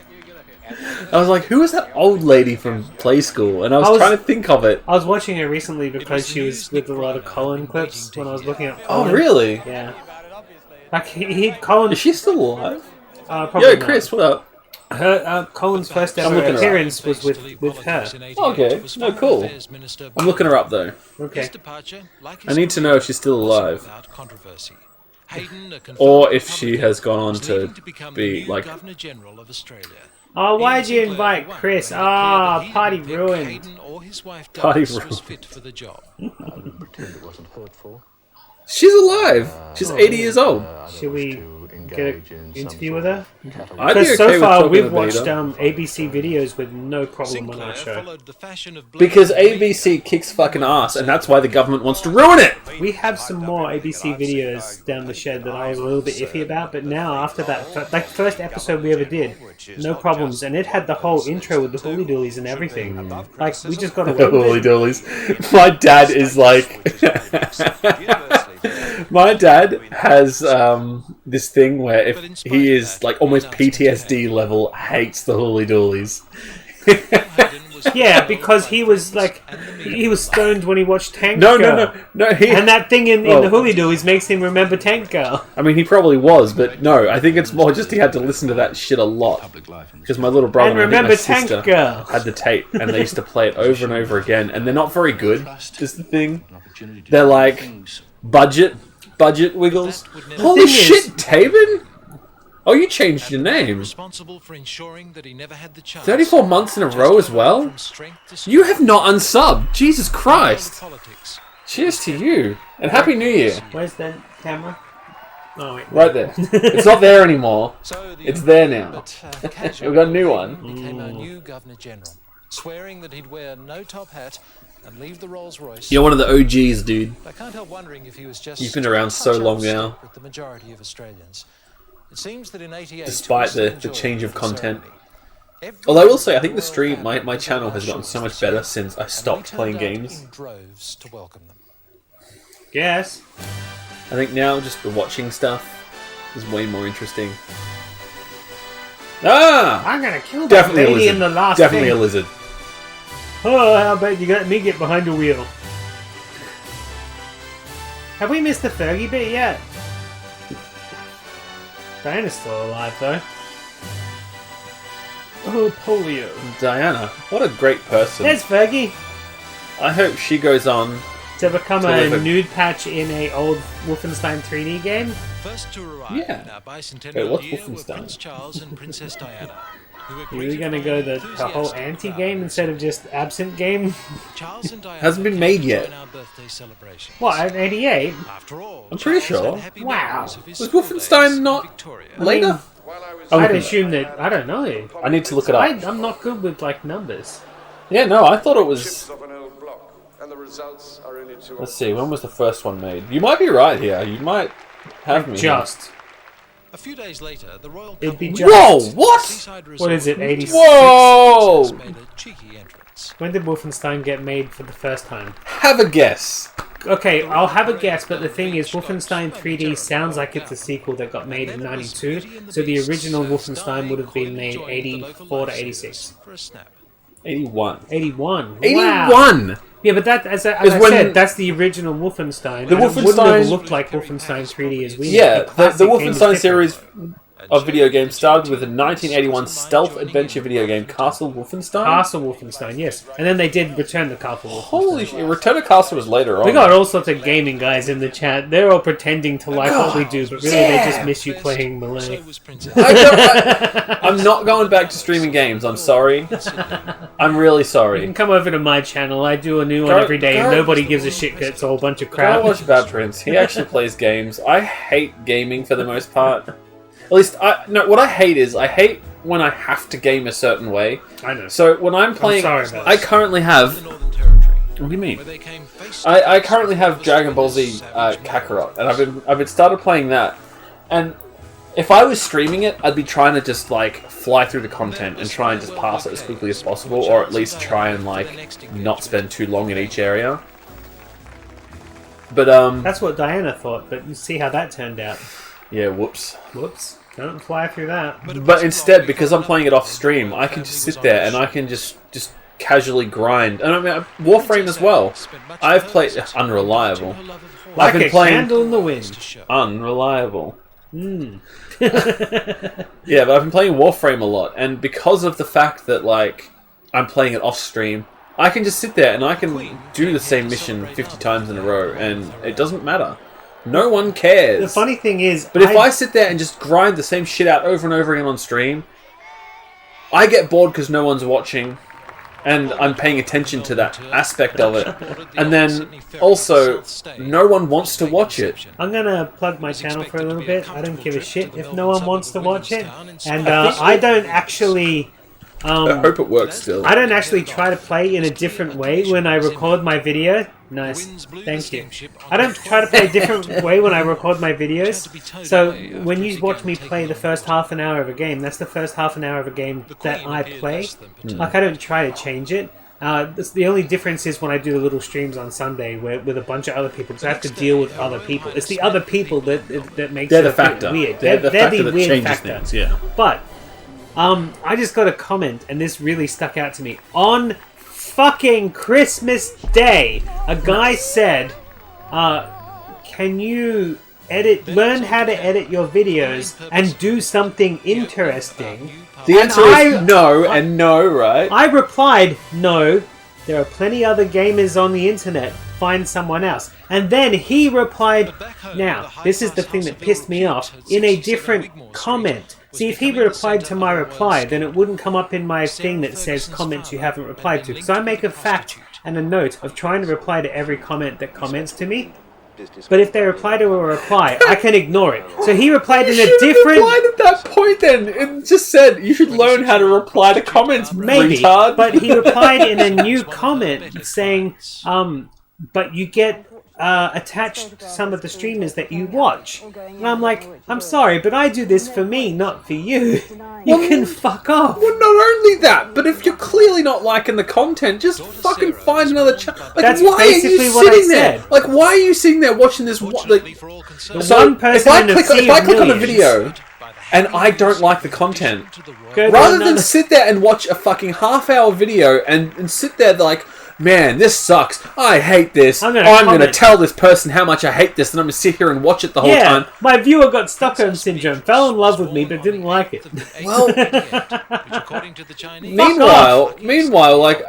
I was like, who is that old lady from Play School? And I was trying to think of it. I was watching her recently because she was with a lot of Colin clips when I was looking at Oh, Colin. really? Yeah. Like, Colin... Is she still alive? Probably Yo, Chris, what up? Her, Colin's first I'm ever looking her up. appearance was with her. Okay, no, cool. I'm looking her up though. Okay. I need to know if she's still alive. Or if she has gone on to be like... Oh, why'd you invite Chris? Ah, party ruined. Party ruined. She's alive! She's 80 years old. Should we get an interview with her? I'd be Because okay so with far talking we've to watched Benita. ABC videos with no problem on our show. Because ABC kicks fucking ass, and that's why the government wants to ruin it! We have some more ABC videos down the shed that I was a little bit iffy about, but now after that, like the first episode we ever did, no problems, and it had the whole intro with the hooly doolies and everything. Like, we just got away The with hooly it. doolies. My dad is like... My dad has this thing where if he is like almost PTSD level, hates the hooly doolies. Yeah, because he was like, he was stoned when he watched Tank No, Girl. no. And that thing in Well- the hooly doolies makes him remember Tank Girl. I mean, he probably was, but no, I think it's more just he had to listen to that shit a lot. Because my little brother And and I remember think my Tank sister Girl. had the tape, and they used to play it over and over again, and they're not very good, is the thing. They're like budget wiggles. Holy thing is- shit, Taven! Oh, you changed your name. Responsible for ensuring that he never had the chance 34 months in a row as well? You have not unsubbed. Jesus Christ. Cheers to you. And Happy New Year. Where's the camera? Oh, wait. Right there. It's not there anymore. It's there now. We've got a new one. Became our new Governor General, swearing that he'd wear no top hat and leave the Rolls Royce. You're one of the OGs, dude. I can't help wondering if he was just You've been around so touch long out of step now. with the majority of Australians. It seems that in '88, Despite we the still change of enjoy content. ceremony. Although I will say, I think the stream, my channel has gotten so much better since I stopped playing games. In droves to welcome them. Yes. I think now just the watching stuff is way more interesting. Ah! I'm gonna kill that Definitely a lady lizard. in the last Definitely thing. a lizard. Oh, how about you let me get behind the wheel? Have we missed the Fergie bit yet? Diana's still alive, though. Oh, polio. Diana, what a great person. There's Fergie! I hope she goes on To become to a live nude patch in a old Wolfenstein 3D game? First to arrive Yeah. in our bicentennial Wait, what's year were Wolfenstein? Prince Charles and Princess Diana, who were Are we greeted gonna by go an the whole enthusiastic anti-game crowd. instead of just absent game? Charles and Diana Hasn't been came made to yet. join our birthday celebrations. What, at 88? After all, I'm pretty Charles sure. had happy Wow. memories of his Was school Wolfenstein days in not Victoria. later? I'd assume that, I don't know. I need to look it up. I'm not good with, like, numbers. Yeah, no, I thought it was... of an old block, and the results are in its Let's see, when was the first one made? You might be right here. You might have me. Just. A few days later, the royal It'd be couple just. Whoa, what? seaside What is it, resort 86? Whoa! made a cheeky entrance. minutes. When did Wolfenstein get made for the first time? Have a guess. Okay, I'll have a guess, but the thing is, Wolfenstein 3D sounds like it's a sequel that got made in 92, so the original Wolfenstein would have been made 84 to 86. 81. 81. 81! Wow. Yeah, but that, as I said, that's the original Wolfenstein. The It wouldn't Wolfenstein have looked like Wolfenstein 3D as we know. Yeah, The the classic game is Wolfenstein different. series of video games started with a 1981 stealth adventure video game, Castle Wolfenstein. Castle Wolfenstein, yes. And then they did Return to Castle Wolfenstein. Holy shit, Return to Castle was later on. We got all sorts of gaming guys in the chat. They're all pretending to like what we do, but really they just miss you playing Melee. I'm not going back to streaming games, I'm sorry. I'm really You sorry. can come over to my channel. I do a new one every day, and nobody gives a shit. It's a whole bunch of crap. Go watch Bad Prince. He actually plays games. I hate gaming for the most part. At least, what I hate is, I hate when I have to game a certain way. I know. So when I'm playing, sorry about I this. currently have... What do you mean? I currently have Dragon Ball Z Kakarot, and I've been started playing that. And if I was streaming it, I'd be trying to just like fly through the content and try and just pass it as quickly as possible, or at least try and like not spend too long in each area. But That's what Diana thought, but you see how that turned out. Yeah, whoops. Whoops. Don't fly through that. But instead, because I'm playing it off stream, I can just sit there and I can just casually grind. And I mean, Warframe as well. I've played Unreliable. Like I've been a playing candle in the wind. Unreliable. Mm. Yeah, but I've been playing Warframe a lot, and because of the fact that like I'm playing it off stream, I can just sit there and I can do the same mission 50 times in a row, and it doesn't matter. No one cares. The funny thing is, but if I sit there and just grind the same shit out over and over again on stream, I get bored because no one's watching, and I'm paying attention to that aspect of it. And then also, no one wants to watch it. I'm gonna plug my channel for a little bit. I don't give a shit if no one wants to watch it, and I don't actually. I hope it works still. I don't actually try to play in a different way when I record my video. Nice, thank you. I don't try to play a different way when I record my videos. So when you watch me play the first half an hour of a game, that's the first half an hour of a game that I play. Like I don't try to change it. The only difference is when I do the little streams on Sunday with a bunch of other people, because I have to deal with other people. It's the other people that makes They're it the a bit factor. weird. They're the factor that weird changes factor. things, yeah. But I just got a comment, and this really stuck out to me. On fucking Christmas Day, a guy said, can you learn how to edit your videos and do something interesting? The answer is no and no, right? I replied, no, there are plenty other gamers on the internet. Find someone else. And then he replied, now, this is the thing that pissed me off, in a different comment. See, if he replied to my reply, then it wouldn't come up in my thing that says comments you haven't replied to. So I make a fact and a note of trying to reply to every comment that comments to me. But if they reply to a reply, I can ignore it. So he replied in a different... replied at that point then. It just said, you should learn how to reply to comments, Maybe, retard. but he replied in a new comment saying, but you get attached to some of the streamers that you watch. And I'm like, I'm sorry, but I do this for me, not for you. You can fuck off. Well, not only that, but if you're clearly not liking the content, just fucking find another channel. Like, That's why are you basically what I sitting there? said. Like, why are you sitting there watching this? Like, one person in a sea if I of click on a millions. video and I don't like the content, Go to rather than another- sit there and watch a fucking half-hour video and sit there like, man, this sucks. I hate this. I'm gonna comment. tell this person how much I hate this, and I'm gonna sit here and watch it the whole time. My viewer got Stockholm Syndrome, fell in love with me, but didn't like it. Well, meanwhile, like,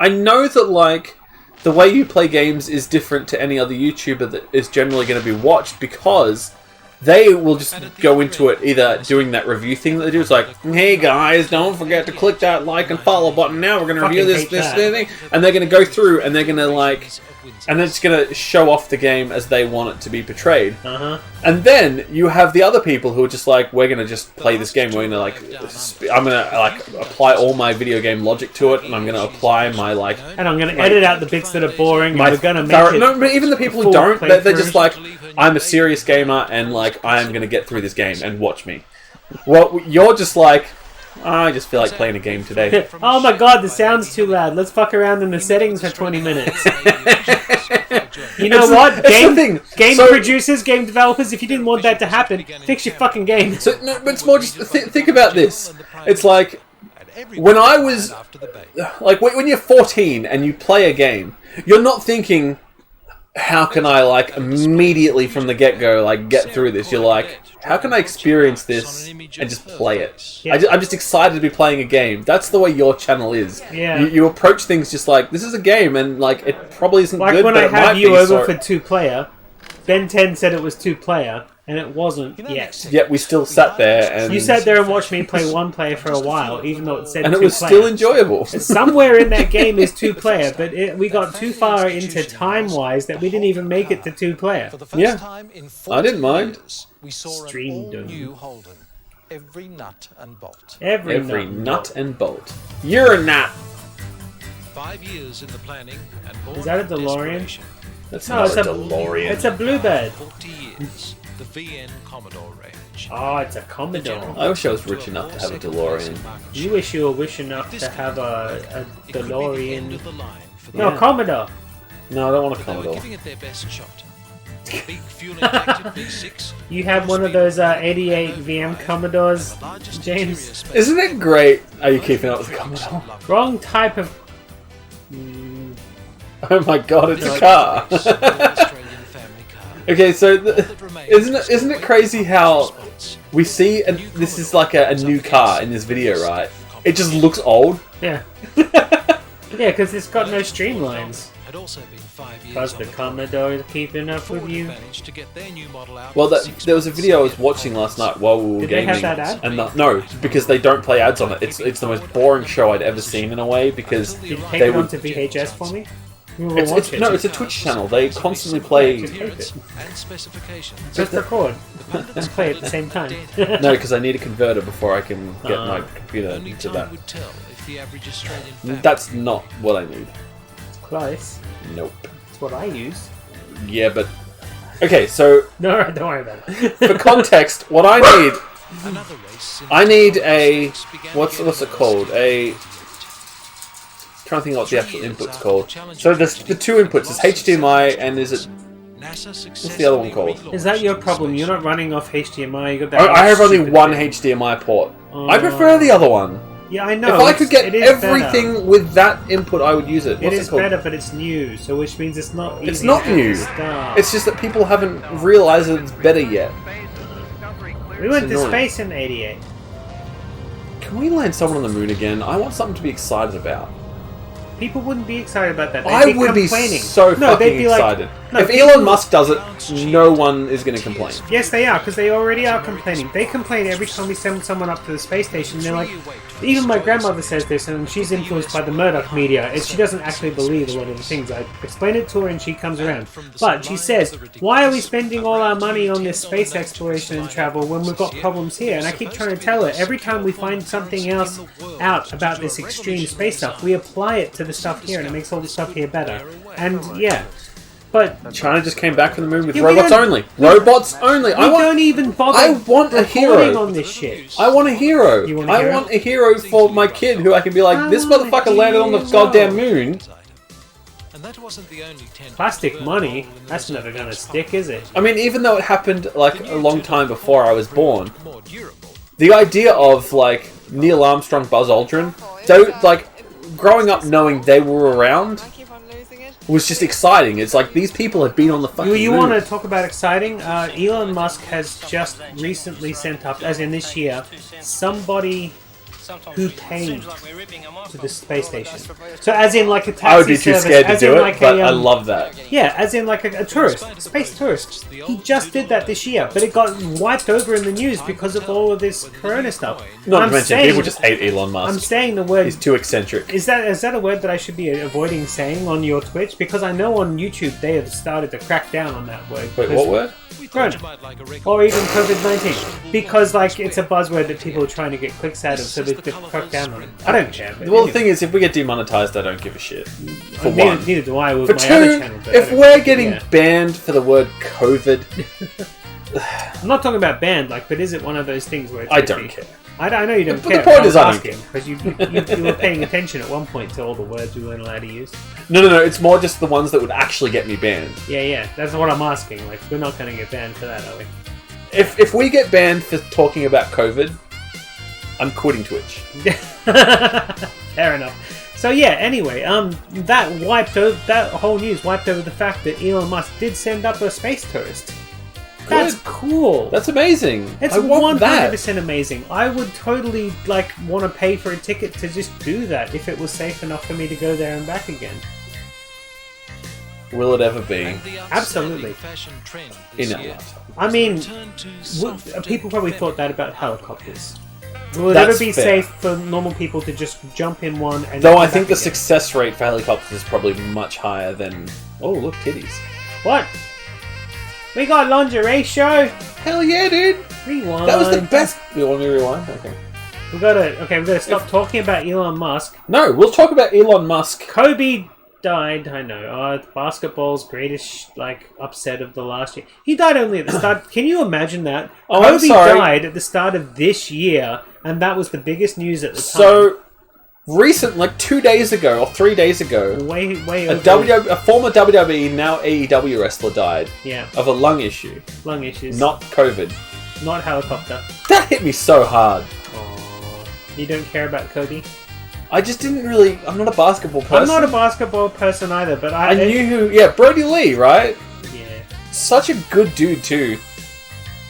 I know that, like, the way you play games is different to any other YouTuber that is generally going to be watched, because they will just go into it either doing that review thing that they do. It's like, hey guys, don't forget to click that like and follow button now. We're going to review Fucking this hate thing. And they're going to go through and they're going to like... And they're just going to show off the game as they want it to be portrayed. And then you have the other people who are just like, we're going to just play this game. We're going to like... I'm going to like apply all my video game logic to it. And I'm going to apply my like... And I'm going to edit out the bits that are boring. And My we're going to make thorough- it... No, but even the people who full don't, they're just playthrough. like, I'm a serious gamer and like I am going to get through this game and watch me. Well, you're just like, I just feel like playing a game today. Oh my god, the sound's too loud. Let's fuck around in the settings for 20 minutes. You know what? Game producers, game developers, if you didn't want that to happen, fix your fucking game. So, no, but it's more just think about this. It's like when I was like when you're 14 and you play a game, you're not thinking, how can I like immediately from the get-go like get through this? You're like, how can I experience this and just play it? Yeah. I'm just excited to be playing a game. That's the way your channel is. Yeah. You approach things just like, this is a game, and like it probably isn't Like good, when but I it had might you be, over so... for 2-player, Ben 10 said it was 2-player, and it wasn't yet. Yet we still sat there and... You sat there and watched me play 1-player for a while, even though it said 2-player. And it was still enjoyable. Somewhere in that game is 2-player, but we got too far into time-wise that we didn't even make it to 2-player. Yeah, I didn't mind. We saw Streamed an all-new Holden. Every nut and bolt. Every nut and bolt. You're a nut. 5 years in the planning and born Is that a of DeLorean? desperation. That's No, not it's a a DeLorean. It's a Bluebird. 40 years. The VN Commodore range. Oh, it's a Commodore. I wish I was rich enough to have a DeLorean. You wish you were rich enough to have a DeLorean. No, Yeah. Commodore. No, I don't want a But they were Commodore. giving it their best shot. The big fuel-injected V6. You had one of those 88 VM Commodores, James. Isn't it great? Are you keeping up with the Commodore? Wrong type of... Oh my god, it's a car! Okay, so isn't it crazy how we see, and this is like a new car in this video, right? It just looks old. Yeah. Yeah, because it's got no streamlines. Had also been 5 years Because the Commodore is keeping up with you. managed to get their new model out. Well, with there was a video I was watching last night while we were Did they gaming. have that ad? And no, because they don't play ads on it. It's the most boring show I'd ever seen in a way, because Did you take they it would... onto VHS for me? We will It's watch it. no, it's a Twitch channel. They constantly play... Just tape it. and specifications. Just record. And play at the same time. No, because I need a converter before I can get my computer Only into time that. would tell if the average Australian family That's not what I need. It's close. Nope. It's what I use. Yeah, but... Okay, so... No, don't worry about it. For context, what I need... Another race in I need a... What's it called? A... I'm trying to think of what the actual input's called. So there's the two inputs. It's HDMI and is it... What's the other one called? Is that your problem? You're not running off HDMI. You got that. I have only stupid one thing. HDMI port. I prefer the other one. Yeah, I know. If I could get it is everything better. with that input, I would use it. It What's is called? better, but it's new, so which means it's not. It's easy not to new. start. It's just that people haven't realised that it's better yet. We went It's to annoying. space in '88. Can we land someone on the moon again? I want something to be excited about. People wouldn't be excited about that. They'd I be would be complaining. so no, they'd fucking be like, excited. no, If people- Elon Musk does it, no one is going to complain. Yes, they are, because they already are complaining. They complain every time we send someone up to the space station. They're like, even my grandmother says this, and she's influenced by the Murdoch media, and she doesn't actually believe a lot of the things. I explain it to her, and she comes around. But she says, why are we spending all our money on this space exploration and travel when we've got problems here? And I keep trying to tell her, every time we find something else out about this extreme space stuff, we apply it to the stuff here, and it makes all the stuff here better. And, yeah. But China just came back from the moon with Yeah, we robots don't- only. Robots only. we don't even bother I want a reporting hero. on this shit. I want a hero. You want a I hero? want a hero for my kid who I can be like, this want a motherfucker landed on the hero. goddamn moon. And that wasn't the only tent. Plastic money, that's never gonna stick, is it? I mean, even though it happened like a long time before I was born, More durable. the idea of like Neil Armstrong, Buzz Aldrin, like growing up knowing they were around was just exciting. It's like these people had been on the fucking You moon. want to talk about exciting? Elon Musk has just recently sent up, as in this year, somebody who paid to the space station. So as in like a taxi I would be too service, scared to as do in it, like but a, I love that. Yeah, as in like a tourist, a space tourist. He just did that this year, but it got wiped over in the news because of all of this Corona stuff. Not I'm to mention, saying- people just hate Elon Musk. I'm saying the word. He's too eccentric. Is that a word that I should be avoiding saying on your Twitch? Because I know on YouTube they have started to crack down on that word. Wait, what word? Corona. Or even COVID-19. Because like it's a buzzword that people are trying to get clicks out of, so they've cracked down on it. I don't care. but Well, the anyway. thing is, if we get demonetized, I don't give a shit. For Neither- one. neither do I with For my two, other channel, but I if don't- we're getting yeah. banned for the word COVID, I'm not talking about banned, like, but is it one of those things where it's I iffy? don't care. I know you don't But care. the point I was is I don't asking because you were paying attention at one point to all the words we weren't allowed to use. No. It's more just the ones that would actually get me banned. Yeah. That's what I'm asking. Like, we're not going to get banned for that, are we? If we get banned for talking about COVID, I'm quitting Twitch. Fair enough. So yeah, anyway, that whole news wiped over the fact that Elon Musk did send up a space tourist. That's cool. That's amazing. It's I want 100% amazing. I would totally want to pay for a ticket to just do that if it was safe enough for me to go there and back again. Will it ever be? Absolutely. In our lifetime. I mean, people probably thought that about helicopters. Will it ever be safe for normal people to just jump in one and... Though I think the success rate for helicopters is probably much higher than... Oh, look, titties. What? We got lingerie show? Hell yeah, dude! Rewind. That was the best... You want me to rewind? Okay. We gotta stop talking about Elon Musk. No, we'll talk about Elon Musk. Kobe died, I know. Basketball's greatest upset of the last year. He died only at the start. Can you imagine that? Oh, I'm Kobe sorry. died at the start of this year, and that was the biggest news at the time. So, recent, 2 days ago or 3 days ago, way a former WWE, now AEW wrestler died. Yeah. Of a lung issue. Lung issues. Not COVID. Not helicopter. That hit me so hard. You don't care about Kobe? I just didn't really... I'm not a basketball person. I'm not a basketball person either, but I knew who... Yeah, Brody Lee, right? Yeah. Such a good dude, too.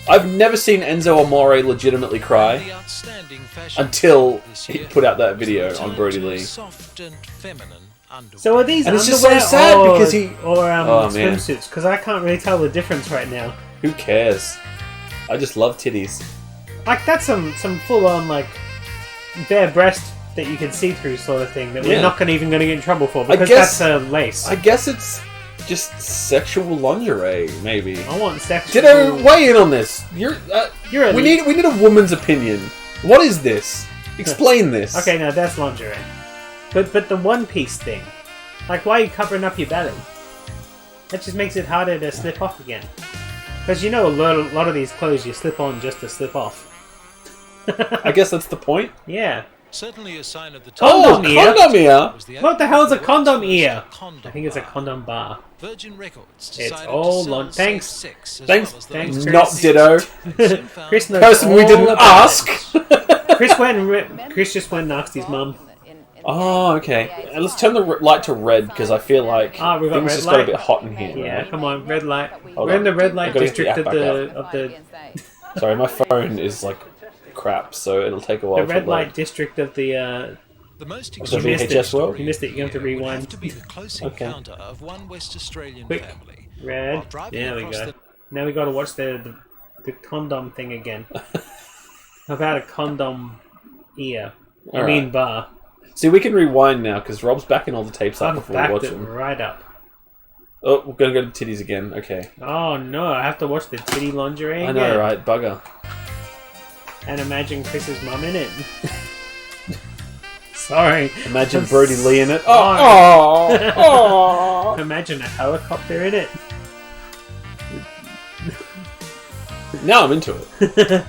I've never seen Enzo Amore legitimately cry until he put out that video on Brody Lee. So are these and it's just underwear so sad or, because he... swimsuits? Because I can't really tell the difference right now. Who cares? I just love titties. That's some full-on, bare breast that you can see through sort of thing that we're not even going to get in trouble for because that's lace. I guess it's just sexual lingerie, maybe. I want sexual... Ditto, weigh in on this. We need a woman's opinion. What is this? Explain this. Okay, now that's lingerie. But the one piece thing, why are you covering up your belly? That just makes it harder to slip off again. Because a lot of these clothes you slip on just to slip off. I guess that's the point. Yeah. Certainly a sign of the condom ear. What the hell is a condom ear? I think it's a condom bar. Virgin Records. It's all Thanks. Chris. Not ditto. Chris knows person we didn't ask. Chris just went and asked his mum. Oh, okay. Let's turn the light to red because I feel like things just got a bit hot in here. Yeah, come on, red light. Hold We're in on. the red light district of the. Sorry, my phone is crap, so it'll take a while. The red light district of the. The most you missed it. You missed it. You have to rewind. To be the close encounter of one West Australian family. Red. There we go. Now we got to watch the condom thing again. About a condom ear. I mean bar. See, we can rewind now because Rob's backing all the tapes up before we watch them. Right up. Oh, we're gonna go to titties again. Okay. Oh no! I have to watch the titty lingerie again. I know, right? Bugger. And imagine Chris's mum in it. Sorry. Imagine Brody Lee in it. Oh! Imagine a helicopter in it. Now I'm into it.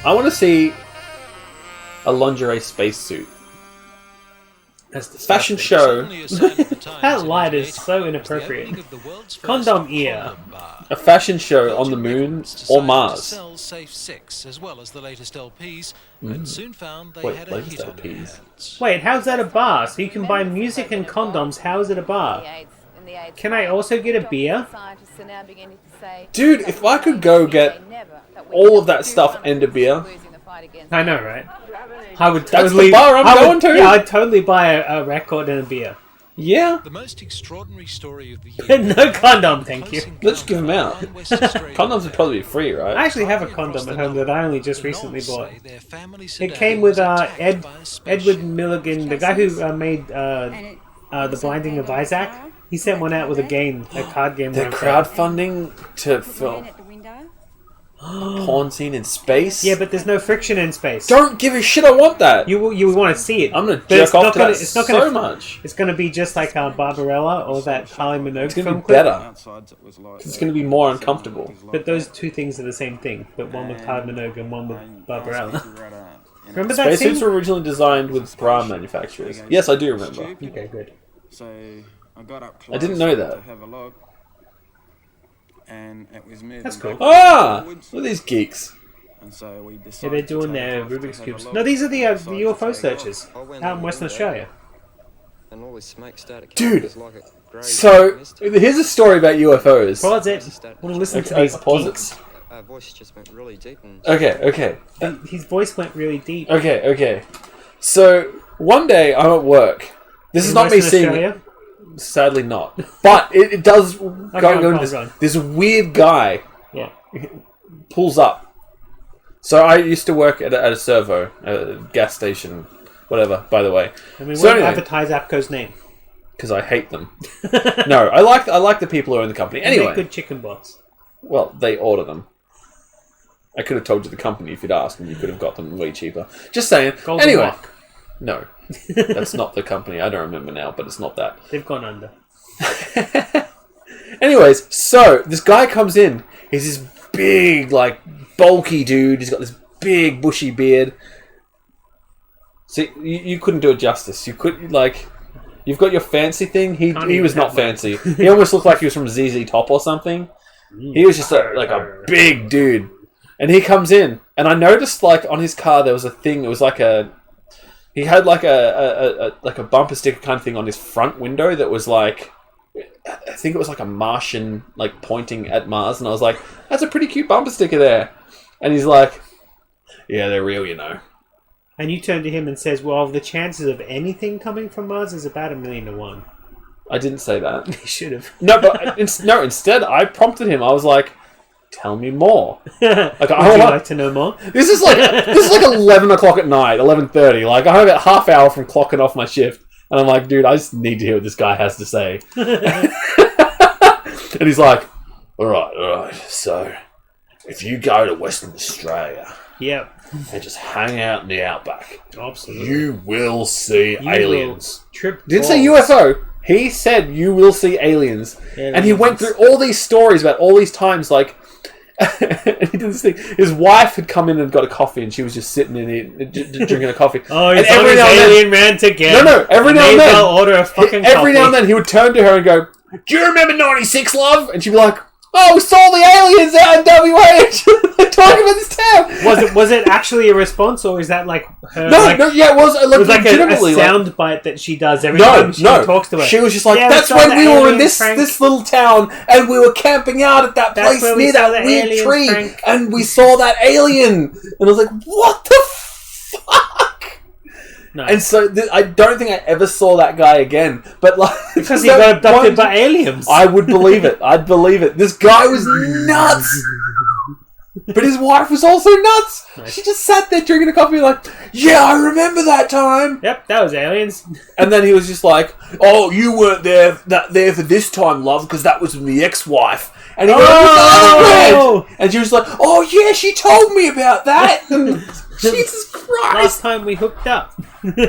I want to see a lingerie spacesuit. That's the fashion show. That light is so inappropriate. Condom ear. A fashion show on the moon or Mars. Safe 6 as well as the latest LPs, and soon found they had a hit on their hands. Wait, how's that a bar? So you can buy music and condoms. How is it a bar? Can I also get a beer? Dude, if I could go get all of that stuff and a beer. I know, right? I would That's totally. the bar I'm going to. Yeah, I'd totally buy a record and a beer. Yeah. The most extraordinary story of the year. No condom, thank you. Let's give them out. Condoms would probably be free, right? I actually have a condom at home that I only just recently bought. It came with Edward Milligan, the guy who made The Blinding of Isaac. He sent one out with a game, a card game. They're crowdfunding to film. A porn scene in space? Yeah, but there's no friction in space. Don't give a shit, I want that! You want to see it. I'm gonna But jerk off to that it's not so gonna, much. It's going to be just like Barbarella or that Kylie Minogue It's gonna film be clip. better. It's gonna be more uncomfortable. But those two things are the same thing. But one with Kylie Minogue and one with Barbarella. Remember that Spacesuits scene? were originally designed with bra manufacturers. Yes, I do remember. Okay, good. So I got up I didn't know that. to have a look, and it was moving. That's cool. Ah! Look at these geeks. And so we Yeah, decided they're doing their Rubik's Cubes. No, these are the UFO searchers out in Western Australia. And all this smoke started Dude, coming. It was like a grey so mist. here's a story about UFOs. Pause it. I want to listen to these pause geeks. it. Our voice just went really deep. And Okay. His voice went really deep. Okay. So, one day I'm at work. This is In not me Western seeing Australia? it. Sadly not. But it does go go into on, this. go on. There's a weird guy Yeah. pulls up. So I used to work at a servo, a gas station, whatever, by the way. And we So won't anyway, advertise APCO's name. because I hate them. No, I like the people who are in the company. They make Anyway, good chicken bots. well, they order them. I could have told you the company if you'd asked, and you could have got them way cheaper. Just saying. Golden Anyway, Rock. no, that's not the company. I don't remember now, but it's not that. They've gone under. Anyways, so this guy comes in. He's this big, like, bulky dude. He's got this big, bushy beard. See, you couldn't do it justice. You could, like, you've got your fancy thing. He was not fancy. He almost looked like he was from ZZ Top or something. He was just like a big dude. And he comes in, and I noticed, like, on his car there was a thing. It was like he had like a bumper sticker kind of thing on his front window that was like, I think it was like a Martian, like, pointing at Mars, and I was like, that's a pretty cute bumper sticker there. And he's like, yeah, they're real, you know. And you turn to him and says, well, the chances of anything coming from Mars is about 1,000,000 to 1. I didn't say that. You should have. No, but instead I prompted him. I was like, tell me more. Like, Would you like to know more? This is like 11 o'clock at night, 11:30. Like, I have about half hour from clocking off my shift. And I'm like, dude, I just need to hear what this guy has to say. And he's like, all right. So, if you go to Western Australia, and just hang out in the outback, absolutely, you will see aliens. Trip Didn't say balls. UFO. He said you will see aliens. And he went through all these stories about all these times, like. And he did this thing. His wife had come in and got a coffee, and she was just sitting in it, drinking a coffee. Oh, and he's on his alien rant again. No. Every now and then, order a fucking every now and coffee. then, he would turn to her and go, "Do you remember '96, love?" And she'd be like, "Oh, we saw the aliens out in WA." They're talking about this town. Was it actually a response, or is that like her? No, like, yeah, it was. It was like a legitimately, sound bite that she does every time she talks to her. She was just like, Yeah, that's we saw when the we were in aliens, this little town, and we were camping out at that That's place where we near saw that the weird aliens, tree, Frank. and we saw that alien. And I was like, what the fuck? Nice. And so I don't think I ever saw that guy again. But like, Because he got abducted by aliens. I would believe it. I'd believe it. This guy was nuts. But his wife was also nuts. Nice. She just sat there drinking a coffee like, yeah, I remember that time. Yep, that was aliens. And then he was just like, oh, you weren't there for this time, love, because that was the ex-wife. And he went, and she was like, oh, yeah, she told me about that. And Jesus Christ. Last time we hooked up.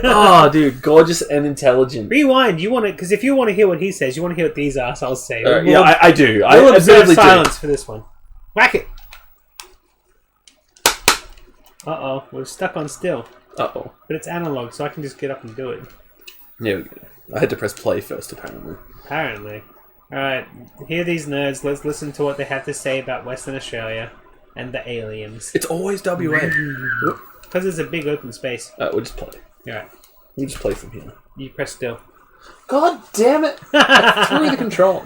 Oh, dude, gorgeous and intelligent. Rewind. You want to, because if you want to hear what he says, you want to hear what these assholes say. Yeah, I do. We'll I observe admittedly do. silence for this one. Whack it. Uh-oh, we're stuck on still. Uh-oh. But it's analog, so I can just get up and do it. There we go. I had to press play first, apparently. Apparently. Alright, hear these nerds. Let's listen to what they have to say about Western Australia and the aliens. It's always WA. Because it's a big open space. We'll just play. Alright. We'll just play from here. You press still. God damn it! I threw the control.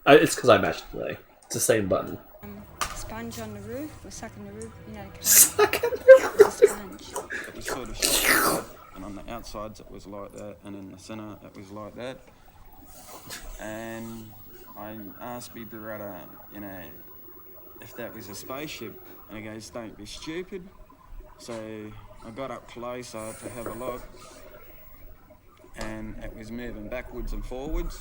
It's because I mashed play. It's the same button. Sponge on the roof. We're sucking the roof. You know, sucking the sponge. It was sort of shaped, and on the outsides it was like that, and in the centre it was like that. And I asked my brother, you know, if that was a spaceship, and he goes, "Don't be stupid." So I got up closer to have a look, and it was moving backwards and forwards.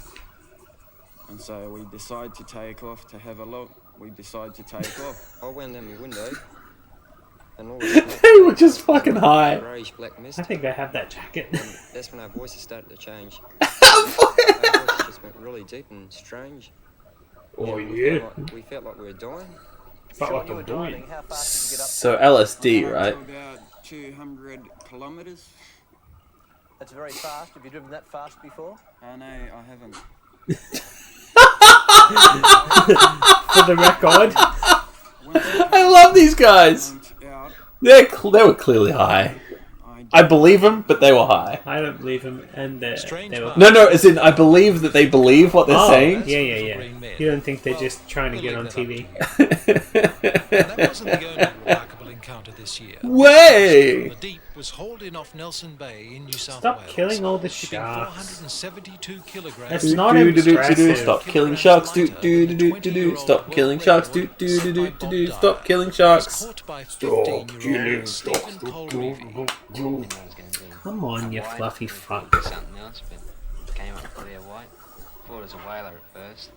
And so we decided to take off to have a look. we decided to take off. I went down my window. And all They were just fucking high. Greyish black mist. I think I have that jacket. And that's when our voices started to change. Our voices just went really deep and strange. Oh, yeah. We felt like we were dying. Felt like I'm dying. How fast did you get up? So LSD, right? About 200 kilometres. That's very fast. Have you driven that fast before? No, I haven't. For the record. I love these guys. They were clearly high. I believe them, but they were high. I don't believe them, and they were... No, as in, I believe that they believe what they're saying. Yeah. You don't think they're just trying to get on TV? That wasn't the only remarkable encounter this year. Way! The Deep was hauled in off Nelson Bay in New South Stop Wales. killing all the shipping sharks. 472 kilograms. That's not impressive. Stop killing sharks. Stop killing sharks. Stop killing sharks. Come on, you fluffy fuck. Something else, but came up clear white. Thought it was a whaler at first.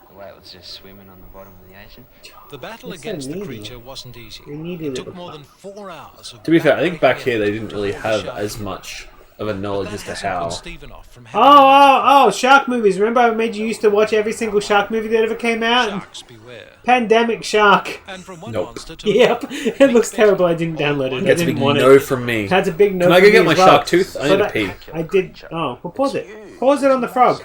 The way it was just swimming on the bottom of the ocean. The battle You're so against the needy. creature wasn't easy. You're needy It took little more fuck. than 4 hours of To be fair, I think back backbreaking here they effort didn't to really haul the have shark as in. much of a knowledge as to Hasn't how. put Stephen off from having Oh, shark movies. Remember I made you used to watch every single shark movie that ever came out? Sharks beware. Pandemic Shark. And from one Nope. monster to Yep. It looks terrible. I didn't download it. I Gets a didn't big want no it. from me. That's a big no Can I from go me get my as well. shark tooth? I So need to pee. I did. Oh, well, pause it. Pause it on the frog.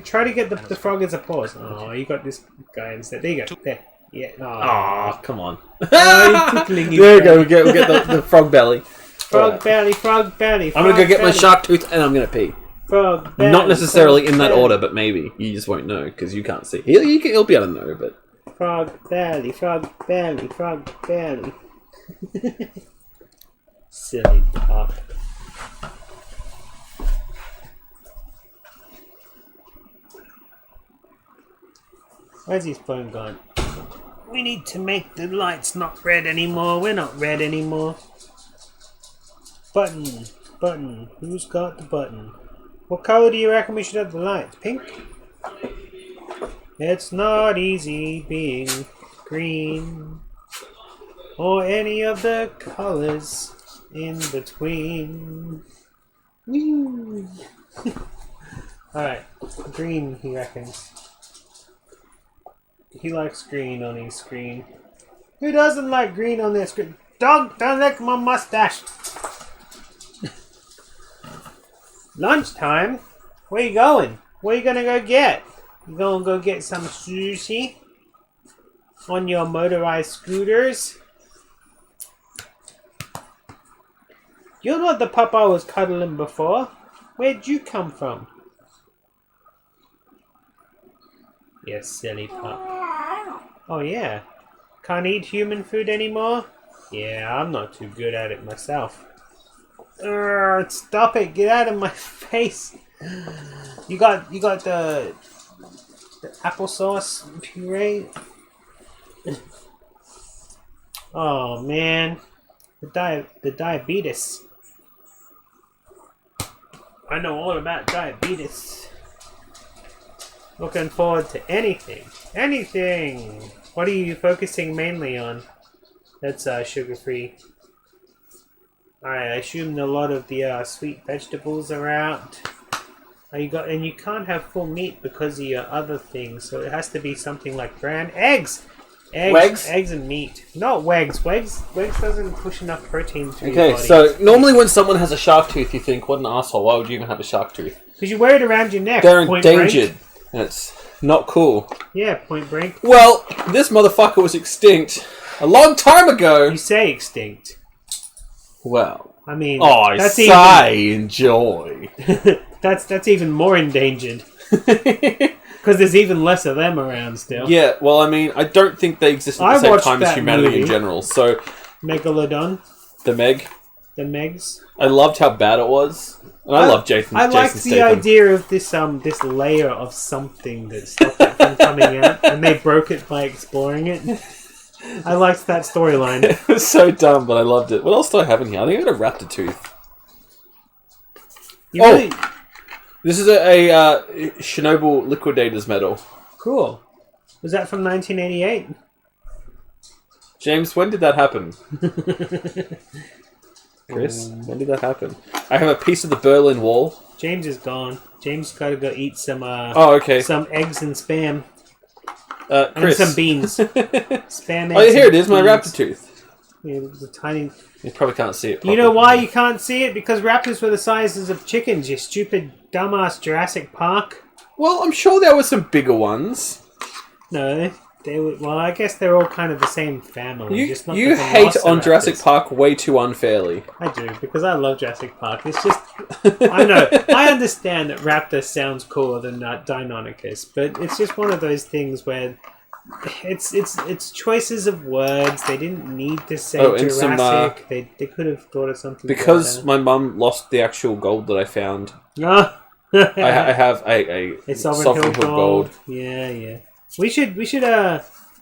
Try to get the frog as a pause. Oh, you got this guy instead. There you go. There. Yeah. Aw, come on. Oh, tickling his There you go. belly. We'll get the frog belly. Frog belly, frog belly. I'm gonna go frog get my belly. shark tooth and I'm gonna pee. Frog belly. Not necessarily in that frog order, but maybe. You just won't know because you can't see. He'll be able to know, but. Frog belly, frog belly, frog belly. Silly pup. Where's his phone gone? We need to make the lights not red anymore. We're not red anymore. Button. Button. Who's got the button? What color do you reckon we should have the lights? Pink? It's not easy being green. Or any of the colors in between. Woo. Alright. Green, he reckons. He likes green on his screen. Who doesn't like green on their screen? Dog, don't lick my mustache! Lunchtime? Where you going? Where you gonna go get? You gonna go get some sushi? On your motorized scooters? You're not the pup I was cuddling before. Where'd you come from? You silly pup. Oh yeah. Can't eat human food anymore? Yeah, I'm not too good at it myself. Stop it! Get out of my face! You got the applesauce puree? Oh man. The diabetes. I know all about diabetes. Looking forward to anything. Anything! What are you focusing mainly on? That's sugar-free. Alright, I assume a lot of the sweet vegetables are out. And you can't have full meat because of your other things, so it has to be something like brown eggs! Eggs and meat. Not Wags. Wags doesn't push enough protein through your body. So normally when someone has a shark tooth, you think, what an asshole, why would you even have a shark tooth? Because you wear it around your neck. They're Point endangered. Blank. And it's not cool. Yeah, Point Blank. Well, this motherfucker was extinct a long time ago. You say extinct. Well. I mean, enjoy. That's even more endangered. Because there's even less of them around still. Yeah, well, I mean, I don't think they exist at the same time as humanity movie. in general. So, Megalodon. The Meg. The Megs. I loved how bad it was, and I love Jason. I liked the Statham. idea of this layer of something that stopped it from coming out, and they broke it by exploring it. I liked that storyline. It was so dumb, but I loved it. What else do I have in here? I think I got a raptor tooth. This is a Chernobyl Liquidators medal. Cool. Was that from 1988? James, when did that happen? Chris, when did that happen? I have a piece of the Berlin Wall. James is gone. James got to go eat some. Okay. Some eggs and spam. Chris. And some beans. Spam. Oh, Eggs here it is, and my beans. raptor tooth. Yeah, the tiny. You probably can't see it You properly. know why you can't see it? Because raptors were the sizes of chickens. You stupid, dumbass Jurassic Park. Well, I'm sure there were some bigger ones. No, they were. Well, I guess they're all kind of the same family. You, just not you the hate on velociraptors. Jurassic Park way too unfairly. I do, because I love Jurassic Park. It's just... I know. I understand that Raptor sounds cooler than Deinonychus, but it's just one of those things where it's choices of words. They didn't need to say and Jurassic. some, They could have thought of something Because better. my mum lost the actual gold that I found. I have a Sovereign Hill gold. Yeah. We should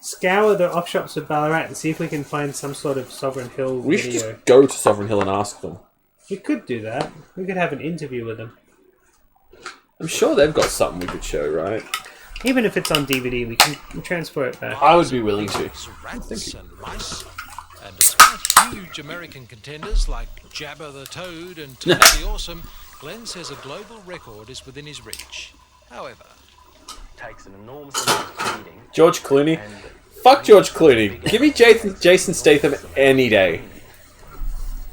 scour the op shops of Ballarat and see if we can find some sort of Sovereign Hill We should video. just go to Sovereign Hill and ask them. We could do that. We could have an interview with them. I'm sure they've got something we could show, right? Even if it's on DVD, we can transfer it back. I would be willing to. Rats and mice. And despite huge American contenders like Jabba the Toad and Toad the Awesome, Glenn says a global record is within his reach. However, takes an enormous amount of feeding. George Clooney? Fuck George Clooney. Give me Jason Statham any day.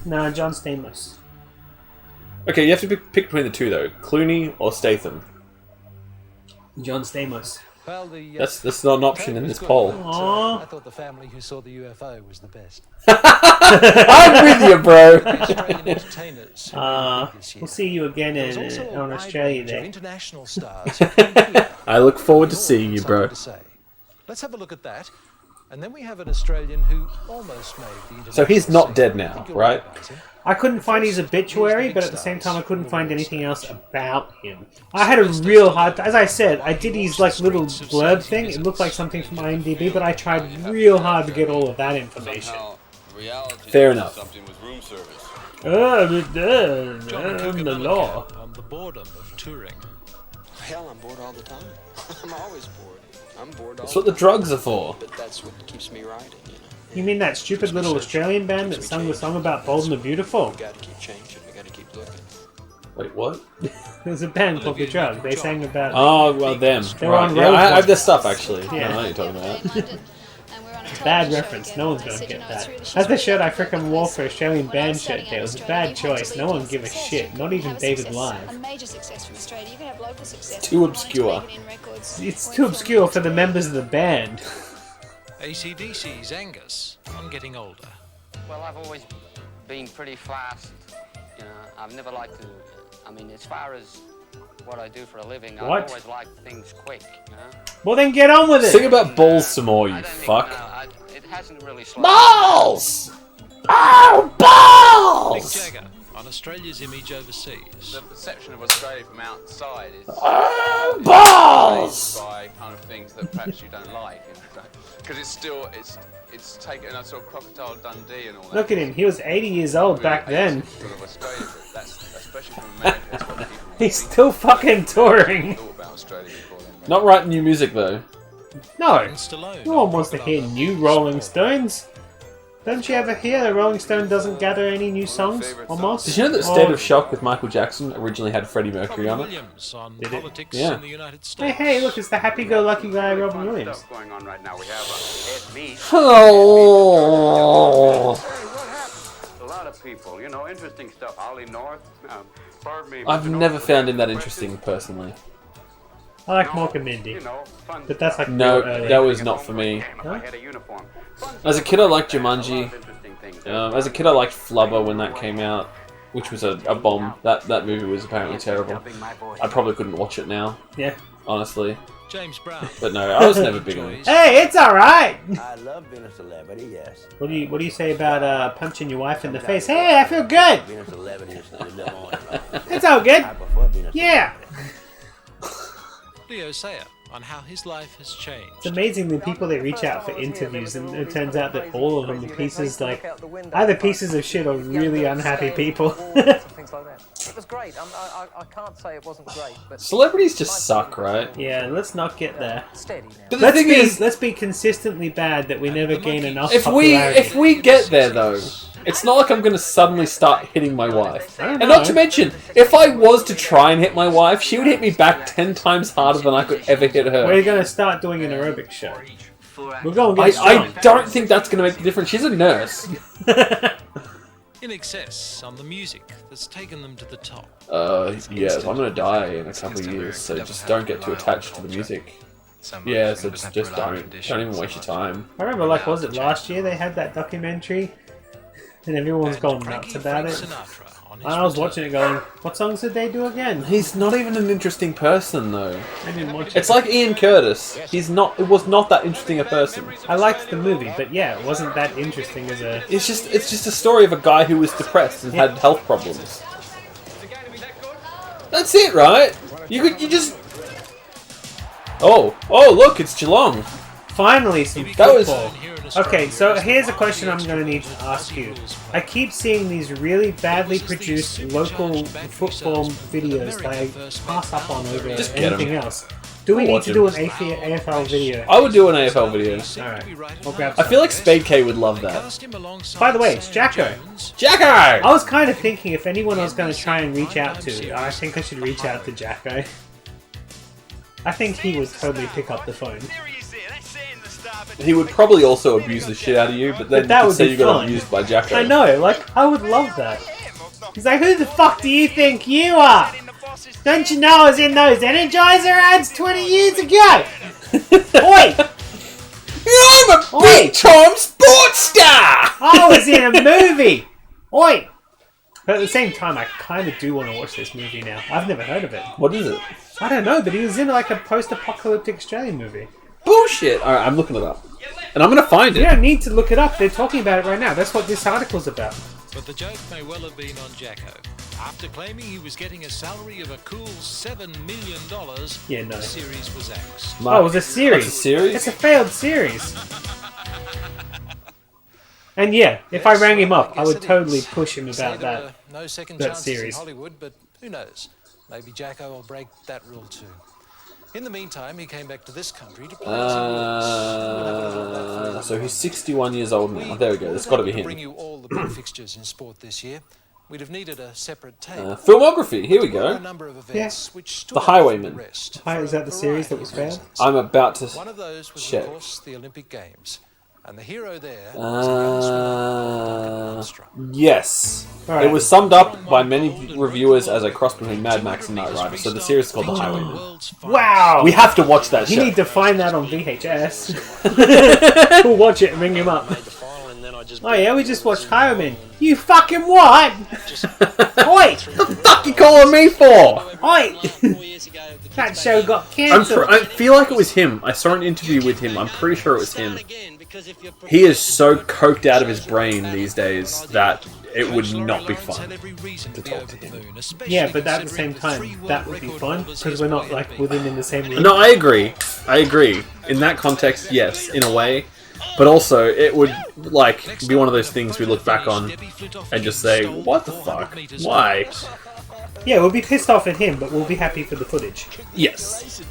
No, John Stamos. Okay, you have to pick between the two, though. Clooney or Statham. John Stamos. well, the That's not an option in this poll. I thought the family who saw the UFO was the best. I'm with you, bro. Australian entertainers. We'll see you again on Australia Day. International stars. I look forward to seeing you, bro. Let's have a look at that. And then we have an Australian who almost made the international So he's not scene. dead now, right? I couldn't find his obituary, but at the same time I couldn't find anything else about him. I had a real hard time. As I said, I did his like little blurb thing. It looked like something from IMDb, but I tried real hard to get all of that information. Fair enough. The law. On the boredom of touring. Hell, I'm bored all the time. I'm always bored. I'm bored all That's what the drugs are for. But that's what keeps me riding, you know. You mean that stupid little Australian band that sung the song about Bold and the Beautiful? We gotta keep changing. We gotta keep looking. Wait, what? There's a band called The Drugs. They sang about... Oh, well, them. They were on Yeah, I have Roadblock. their stuff, actually. Yeah. I know what you're talking about. Bad reference. No one's gonna get that. That's the shirt I frickin' wore for Australian band shirt day. It was a bad choice. No one give a shit. Not even David Live. A major success from Australia. You can have local success. Too obscure. It's too obscure for the members of the band. AC/DC's Angus on getting older. Well, I've always been pretty fast. You know, I've never liked to. I mean, as far as what I do for a living, What? I've always liked things quick. You know. Well, then get on with it. Sing about balls some more, you fuck. It hasn't really slowed. Balls! Oh, balls! Mick Jagger on Australia's image overseas. The perception of Australia from outside is balls! by kind of things that perhaps you don't like, you know, because it's still it's taken a sort of Crocodile Dundee and all that. Look at him. He was 80 years old back then. Sort of Australia, but that's especially from America. It's what people He's still fucking touring. thought about Australia before then. Not writing new music, though. No. No one wants to hear new Rolling Stones. Don't you ever hear that Rolling Stone doesn't gather any new songs, almost? Did you know that State of Shock with Michael Jackson originally had Freddie Mercury on it? Williams on Did it? politics Yeah. in the United Hey, States. hey, look, it's the happy-go-lucky guy, Robin Williams. going on right now. We have Ed Mead. Hello. A lot of people, you know, interesting stuff. Ollie North, pardon me. I've never found him that interesting, personally. I like Mork and Mindy. But that's like No, real early. that was not for me. Huh? As a kid, I liked Jumanji. As a kid, I liked Flubber when that came out, which was a bomb. That movie was apparently terrible. I probably couldn't watch it now. Yeah. Honestly. James Brown. But no, I was never big on it. Hey, it's alright! I love being a celebrity, yes. What do you say about punching your wife in the face? Hey, I feel good! Being a celebrity is no more. It's all good! I prefer being a Yeah! Leo Sayer on how his life has changed. It's amazing the people they reach out for interviews, and it turns out that all of them are pieces like either pieces of shit or really unhappy people. things like that. It was great. I can't say it wasn't great, but Celebrities just suck, right? Yeah, let's not get there. Steady now. But the thing is, let's be consistently bad that we never gain enough if popularity. we get there though, it's not like I'm going to suddenly start hitting my wife. I don't And know. not to mention, if I was to try and hit my wife, she would hit me back 10 times harder than I could ever hit her. We're going to start doing an aerobics show. We're going to get I don't think that's going to make a difference. She's a nurse. In excess on the music that's taken them to the top. Yeah, I'm going to die in a couple of years, so just don't get too attached to the music. Yeah, so just don't even waste your time. I remember, like, was it last year they had that documentary? And everyone's going nuts about it. And I was watching it going, what songs did they do again? He's not even an interesting person, though. I didn't watch it. It's like Ian Curtis. It was not that interesting a person. I liked the movie, but yeah, it wasn't that interesting as a... It's just a story of a guy who was depressed and had health problems. That's it, right? You just... Oh, look, it's Geelong. Finally, some football. Okay, so here's a question I'm going to need to ask you. I keep seeing these really badly produced local football videos that I pass up on over Just get anything 'em. else. Do we I'll need watch to do 'em. an AFL video? I would do an AFL video. Alright, we'll grab I feel like Spade K would love that. By the way, it's Jacko. Jacko! I was kind of thinking if anyone I was going to try and reach out to, I think I should reach out to Jacko. I think he would totally pick up the phone. He would probably also abuse the shit out of you, but then that you would could say be you got fun. abused by Jacko. I know, like, I would love that. He's like, who the fuck do you think you are? Don't you know I was in those Energizer ads 20 years ago? Oi! I'm a big-time sports star! I was in a movie! Oi! But at the same time, I kind of do want to watch this movie now. I've never heard of it. What is it? I don't know, but he was in like a post-apocalyptic Australian movie. Bullshit! Alright, I'm looking it up. And I'm gonna find it. You don't need to look it up. They're talking about it right now. That's what this article's about. But the joke may well have been on Jacko. After claiming he was getting a salary of a cool $7 million, Yeah, no. the series was axed. Oh, it was a series. That's a series? It's a failed series. And yeah, if I rang him up, I would totally push him about that. No second that chances series. in Hollywood, but who knows? Maybe Jacko will break that rule too. In the meantime, he came back to this country to play So he's 61 years old now. There we go. That's got to be bring him. you all the big fixtures in sport this year. We'd have needed a separate tape. Filmography. Here we There were go. a number of events which stood The out from Highwayman. the rest. Hi, is that the series that was failed? I'm about to One of those was, check. of course, the Olympic Games. And the hero there was a young swimmer, Armstrong. Yes. Alright. It was summed up by many reviewers as a cross between Mad Max and Knight Rider, so the series is called The Highwayman. Wow! We have to watch that You show. need to find that on VHS. We'll watch it and ring him up. Oh yeah, we just watched Highwayman. You fucking what? Oi! The fuck you calling me for? Oi! That show got cancelled. I feel like it was him. I saw an interview with him. I'm pretty sure it was him. He is so coked out of his brain these days that it would not be fun to talk to him. Yeah, but at the same time, that would be fun because we're not like with him in the same room. No, I agree. I agree. In that context, yes, in a way. But also, it would like be one of those things we look back on and just say, "What the fuck? Why?" Yeah, we'll be pissed off at him, but we'll be happy for the footage. Yes.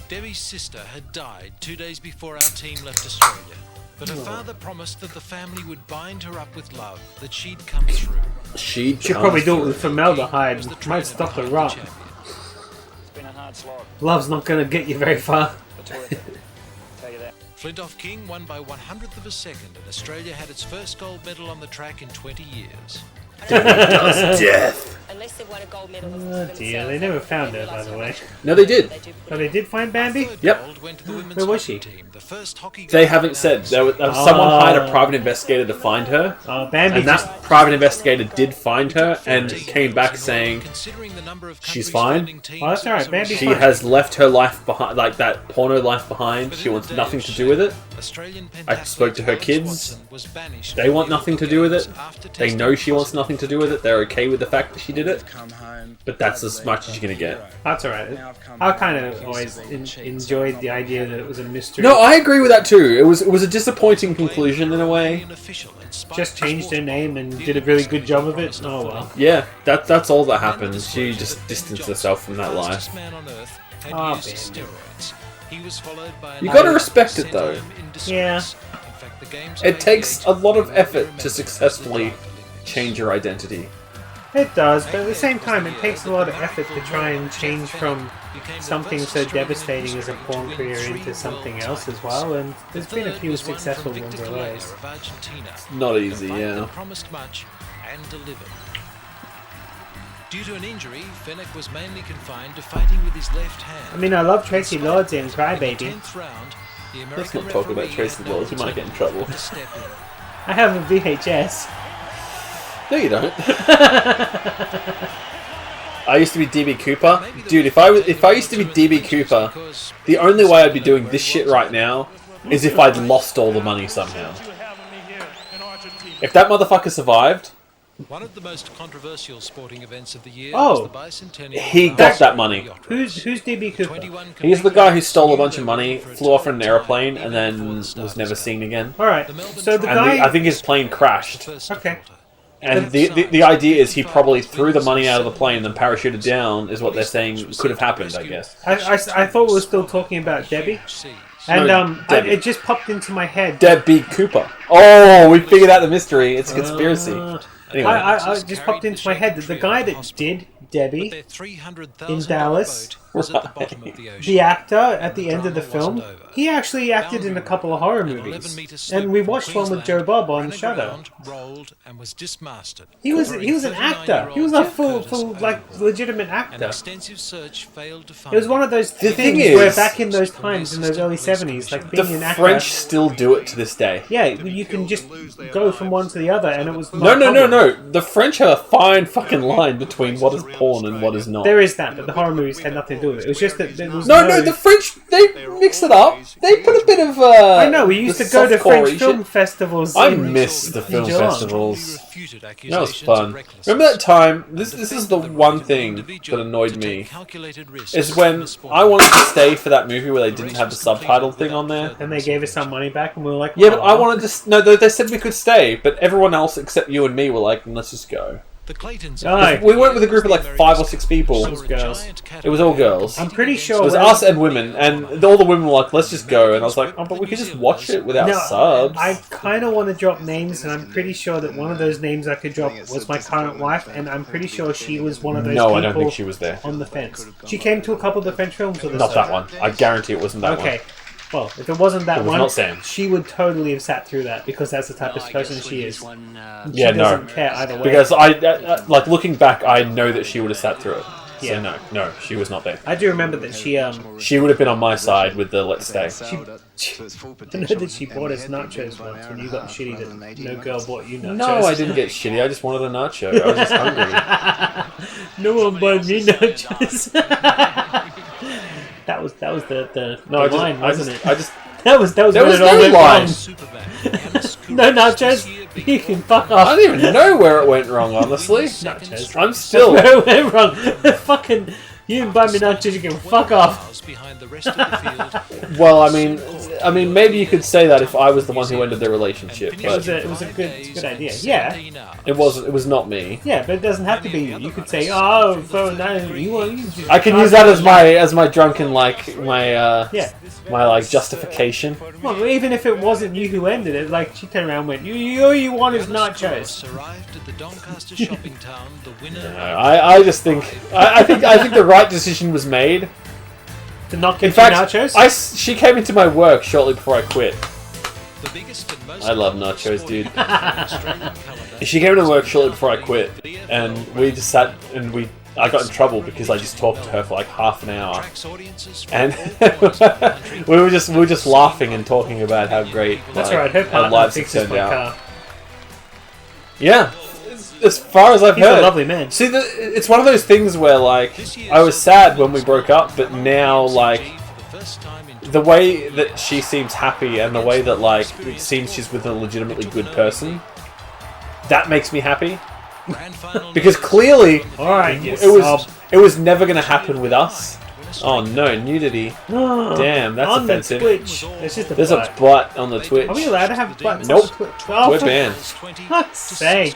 Debbie's sister had died 2 days before our team left Australia. But her father promised that the family would bind her up with love, that she'd come through. Should probably do it with formaldehyde. Might stop the rot. It's been a hard slog. Love's not going to get you very far. Tell you that. Flintoff King won by 100th of a second, and Australia had its first gold medal on the track in 20 years. Death. Unless they won a gold medal Oh dear, they never found her, by the way. No, they did. Oh, they did find Bambi? Yep. Where was she? They haven't said. Someone hired a private investigator to find her. Bambi and that private investigator did find her and came back saying she's fine. Oh, that's alright. Bambi's She fine. has left her life behind, like that porno life behind. She wants nothing to do with it. I spoke to her kids. They want nothing to do with it. They know she wants nothing to do with it. They're okay with the fact that she did did it. But that's as much as you're gonna get. That's alright. I kind of always enjoyed the idea that it was a mystery. No, I agree with that too. It was a disappointing conclusion in a way. Just changed her name and did a really good job of it. Oh well. Yeah, that's all that happened. She just distanced herself from that life. Oh, You gotta respect it though. Yeah. It takes a lot of effort to successfully change your identity. It does, but at the same time, it takes a lot of effort to try and change from something so devastating as a porn career into something else as well, and there's been a few successful ones of those. Not easy, yeah. Promised much and delivered. Due to an injury, Fennick was mainly confined to fighting with his left hand. I mean, I love Tracy Lords in Crybaby. Let's not talk about Tracy Lords, we might get in trouble. I have a VHS. No, you don't. I used to be DB Cooper. Dude, if I used to be DB Cooper, the only way I'd be doing this shit right now is if I'd lost all the money somehow. If that motherfucker survived... One of the most controversial sporting events of the year Oh, was the bicentennial. He got that money. Who's DB Cooper? He's the guy who stole a bunch of money, flew off in an airplane, and then was never seen again. Alright, so the And guy... I think his plane crashed. Okay. And the idea is he probably threw the money out of the plane and then parachuted down, is what they're saying could have happened, I guess. I thought we were still talking about Debbie. And Debbie. it just popped into my head. Debbie Cooper. Oh, we figured out the mystery. It's a conspiracy. Anyway. I just popped into my head that the guy that did Debbie in Dallas, the actor at the end of the film, he actually acted in a couple of horror movies, and we watched one with Joe Bob on Shudder. He was an actor. He was a full like legitimate actor. It was one of those things where back in those times, in those early 70s, like being an actor. The French still do it to this day. Yeah, you can just go from one to the other, and it was No. The French have a fine fucking line between what is porn and what is not. There is that, but the horror movies had nothing to do with it. It was just that there was No, the French, they mix it up. They put a bit of I know, we used to go to French film festivals. I miss the film festivals. That was fun. Remember that time? This is the one thing that annoyed me. Is when I wanted to stay for that movie where they didn't have the subtitle thing on there. And they gave us some money back, and we were like, yeah, but I wanted to. No, they said we could stay, but everyone else except you and me were like, let's just go. We went with a group of like 5 or 6 people. It was girls. It was all girls. I'm pretty sure it was us and women, and all the women were like, "Let's just go." And I was like, "Oh, but we could just watch it without subs." I kind of want to drop names, and I'm pretty sure that one of those names I could drop was my current wife, and I'm pretty sure she was one of those people I don't think she was there. On the fence. She came to a couple of the French films with us. Not that one. I guarantee it wasn't that one. Okay. Well, if it wasn't that one, not Sam. She would totally have sat through that because that's the type of person she is. Yeah, doesn't care either way. Because I like looking back, I know that she would have sat through it. Yeah. So no, she was not there. I do remember that she would have been on my side with the let's stay. I know that she bought us nachos once when you got shitty that no girl bought you nachos. No, I didn't get shitty. I just wanted a nacho. I was just hungry. No one bought me nachos. That was the line, wasn't it? That was there when was it all no went line. wrong. No nachos. You can fuck off. I don't even know where it went wrong, honestly. Nachos. I'm still. That's where it went wrong. Fucking. You didn't buy me nachos. You can fuck off. Well, I mean, maybe you could say that if I was the one who ended their relationship. But It was a good idea. Yeah. It wasn't. It was not me. Yeah, but it doesn't have to be you. You could say, "Oh, so nice." I can use that as my drunken my like justification. Well, even if it wasn't you who ended it, like she turned around and went, all you want is nachos. I just think I think the right decision was made. To not get In fact, nachos? She came into my work shortly before I quit. I love nachos, dude. She came into work shortly before I quit, and we just sat and I got in trouble because I just talked to her for like half an hour, and we were just laughing and talking about how great our lives have turned out. Car. Yeah, as far as I've He's heard, a lovely man. See, it's one of those things where like I was sad when we broke up, but now like the way that she seems happy and the way that like it seems she's with a legitimately good person, that makes me happy. Because clearly, Alright, it was never going to happen with us. Oh no, nudity. Damn, that's on offensive. The Twitch. There's a butt on the Twitch. Are we allowed to have butts Nope. on Twitch? Oh, We're for banned. fuck's sake.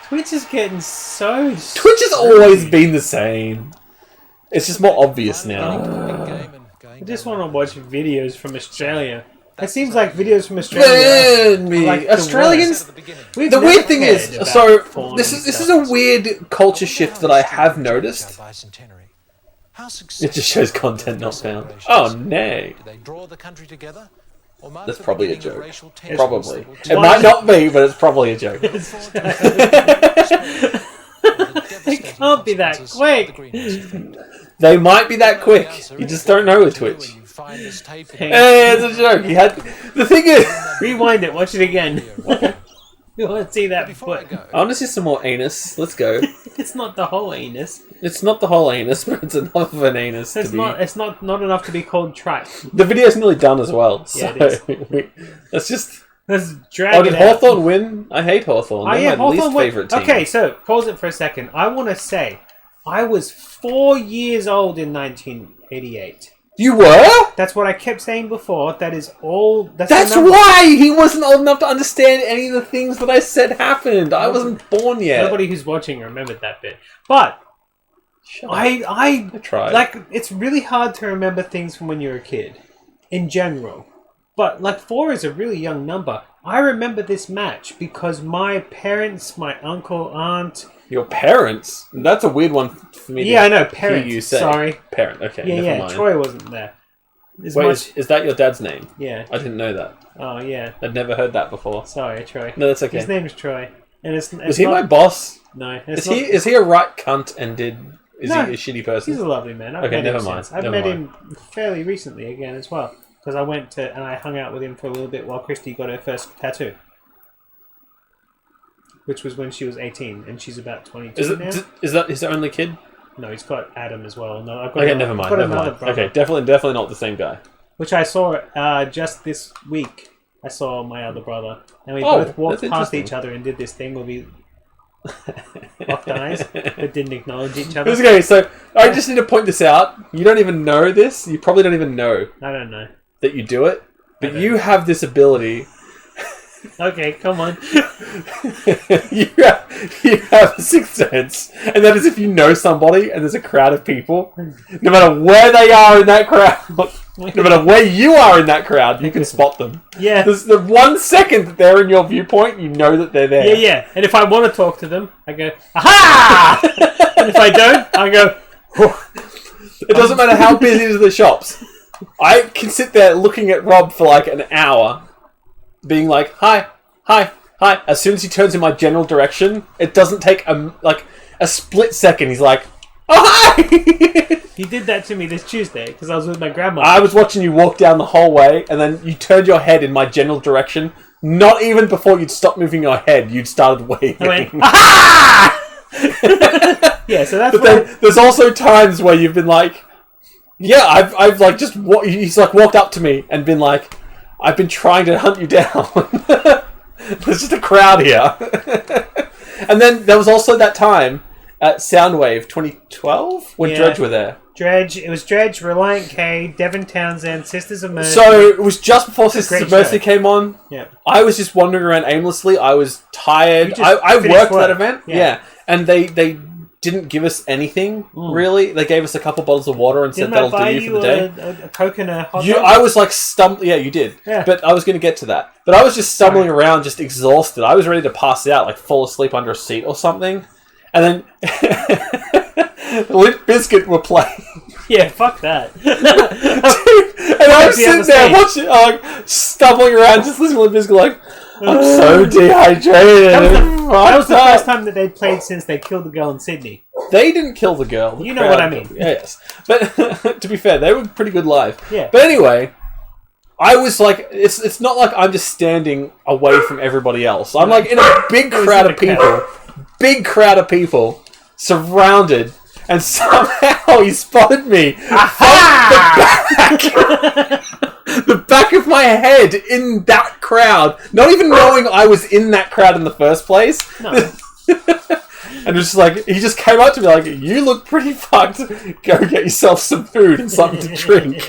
Twitch is getting so... Twitch has always been the same. It's just more obvious now. I just want to watch videos from Australia. It seems like videos from Australia are like Australians. The weird thing is, so this is a weird culture shift that I have noticed. It just shows content not found. Oh nay. That's probably a joke. Probably. It might not be, but it's probably a joke. It can't be that quick. They might be that quick. You just don't know with Twitch. Hey, it's a joke. He had the thing is, rewind it. Watch it again. You want to see that foot? I want to see some more anus. Let's go. It's not the whole anus. It's not the whole anus, but it's enough of an anus. It's not. It's not enough to be called track. The video's nearly done as well. So Yeah, it let's drag did it out. Hawthorne win? I hate Hawthorne. They're my least favourite team. Okay, so pause it for a second. I want to say, I was 4 years old in 1988. You were? That's what I kept saying before. That is all. That's why he wasn't old enough to understand any of the things that I said happened. I wasn't born yet. Nobody who's watching remembered that bit. But I tried. Like, it's really hard to remember things from when you're a kid, in general. But like 4 is a really young number. I remember this match because my parents, my uncle, aunt. Your parents? That's a weird one for me. Yeah, to I know. hear Parents. you say. Sorry. Parent. Okay. Yeah, never mind. Troy wasn't there. Wait, is that your dad's name? Yeah. I didn't know that. Oh yeah. I'd never heard that before. Sorry, Troy. No, that's okay. His name's Troy, and it's Was he my boss? No. Is he a right cunt and is he a shitty person? He's a lovely man. Okay, never mind. I've met him fairly recently again as well because I went to and I hung out with him for a little bit while Christy got her first tattoo, which was when she was 18 and she's about 22 now. Is that his only kid? No, he's got Adam as well. No, I've got Okay, never mind. Okay, definitely not the same guy. Which I saw just this week. I saw my other brother, and we both walked past each other and did this thing where we locked eyes but didn't acknowledge each other. Okay, so I just need to point this out. You don't even know this. You probably don't even know. I don't know that you do it, but you have this ability. Okay, come on. you have a sixth sense, and that is if you know somebody and there's a crowd of people, no matter where they are in that crowd, no matter where you are in that crowd, you can spot them. Yeah. There's the 1 second that they're in your viewpoint, you know that they're there. Yeah. And if I want to talk to them, I go, aha! And if I don't, I go, It doesn't matter how busy are the shops. I can sit there looking at Rob for like an hour, being like, hi. As soon as he turns in my general direction, it doesn't take a split second. He's like, oh, hi! He did that to me this Tuesday because I was with my grandma. I was watching you walk down the hallway, and then you turned your head in my general direction. Not even before you'd stopped moving your head, you'd started waving. I went, aha! Yeah, so that's. But then there's also times where you've been like, yeah, I've like just he's like walked up to me and been like, I've been trying to hunt you down. There's just a crowd here. And then there was also that time at Soundwave 2012 when Dredge were there. It was Dredge, Reliant K, Devon Townsend, Sisters of Mercy. So it was just before Sisters of Mercy came on. Yeah. I was just wandering around aimlessly. I was tired. I worked that event. Yeah. And they didn't give us anything, really. They gave us a couple bottles of water and said that'll do you for the day. A Coke and a hot dog? I was like stumbling. Yeah, you did. Yeah. But I was going to get to that. But I was just stumbling around, just exhausted. I was ready to pass out, like fall asleep under a seat or something. And then Limp Bizkit were playing. Yeah, fuck that. And I was sitting there watching, stumbling around, just listening to Limp Bizkit like, I'm so dehydrated. That was the first time that they'd played since they killed the girl in Sydney. They didn't kill the girl. You know what I mean. Yes. But to be fair, they were pretty good live. Yeah. But anyway, I was like, it's not like I'm just standing away from everybody else. I'm like in a big crowd of people. Big crowd of people. Surrounded. And somehow he spotted me from the back of my head in that crowd. Not even knowing I was in that crowd in the first place. No. And it's just like, he just came up to me like, you look pretty fucked. Go get yourself some food and something to drink.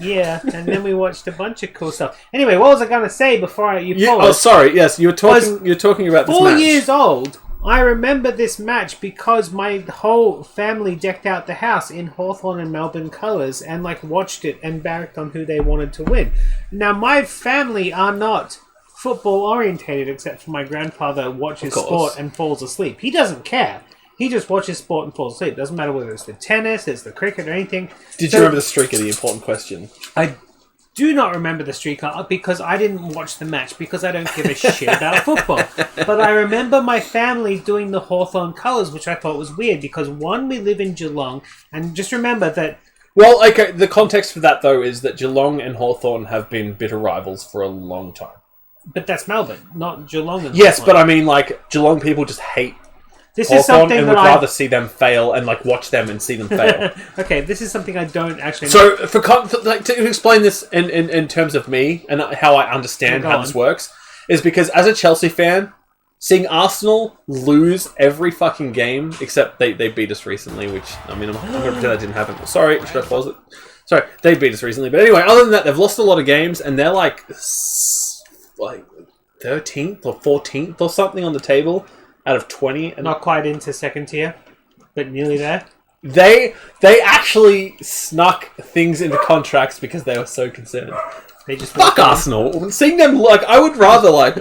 Yeah, and then we watched a bunch of cool stuff. Anyway, what was I going to say before you paused? Oh, sorry. Yes, you're talking about this 4 match. years old. I remember this match because my whole family decked out the house in Hawthorn and Melbourne colours and like watched it and barracked on who they wanted to win. Now, my family are not football orientated except for my grandfather watches sport and falls asleep. He doesn't care. He just watches sport and falls asleep. Doesn't matter whether it's the tennis, it's the cricket or anything. Did you remember the streak of the important question? I do not remember the streak because I didn't watch the match because I don't give a shit about football. But I remember my family doing the Hawthorn colours, which I thought was weird because one, we live in Geelong, and just remember that... Well, okay, the context for that, though, is that Geelong and Hawthorn have been bitter rivals for a long time. But that's Melbourne, not Geelong and Yes, Hawthorn. but I mean, like, Geelong people just hate this Hawthorn is something and that would rather see them fail and, like, watch them and see them fail. Okay, this is something I don't actually know. So, to explain this in terms of me and how I understand how this works, is because as a Chelsea fan, seeing Arsenal lose every fucking game, except they beat us recently, which, I mean, I'm going to pretend that didn't happen. Sorry, should I pause it? Sorry, they beat us recently. But anyway, other than that, they've lost a lot of games, and they're like 13th or 14th or something on the table out of 20. And not quite into second tier, but nearly there. They actually snuck things into contracts because they were so concerned. They just fuck Arsenal. Seeing them, like, I would rather, like...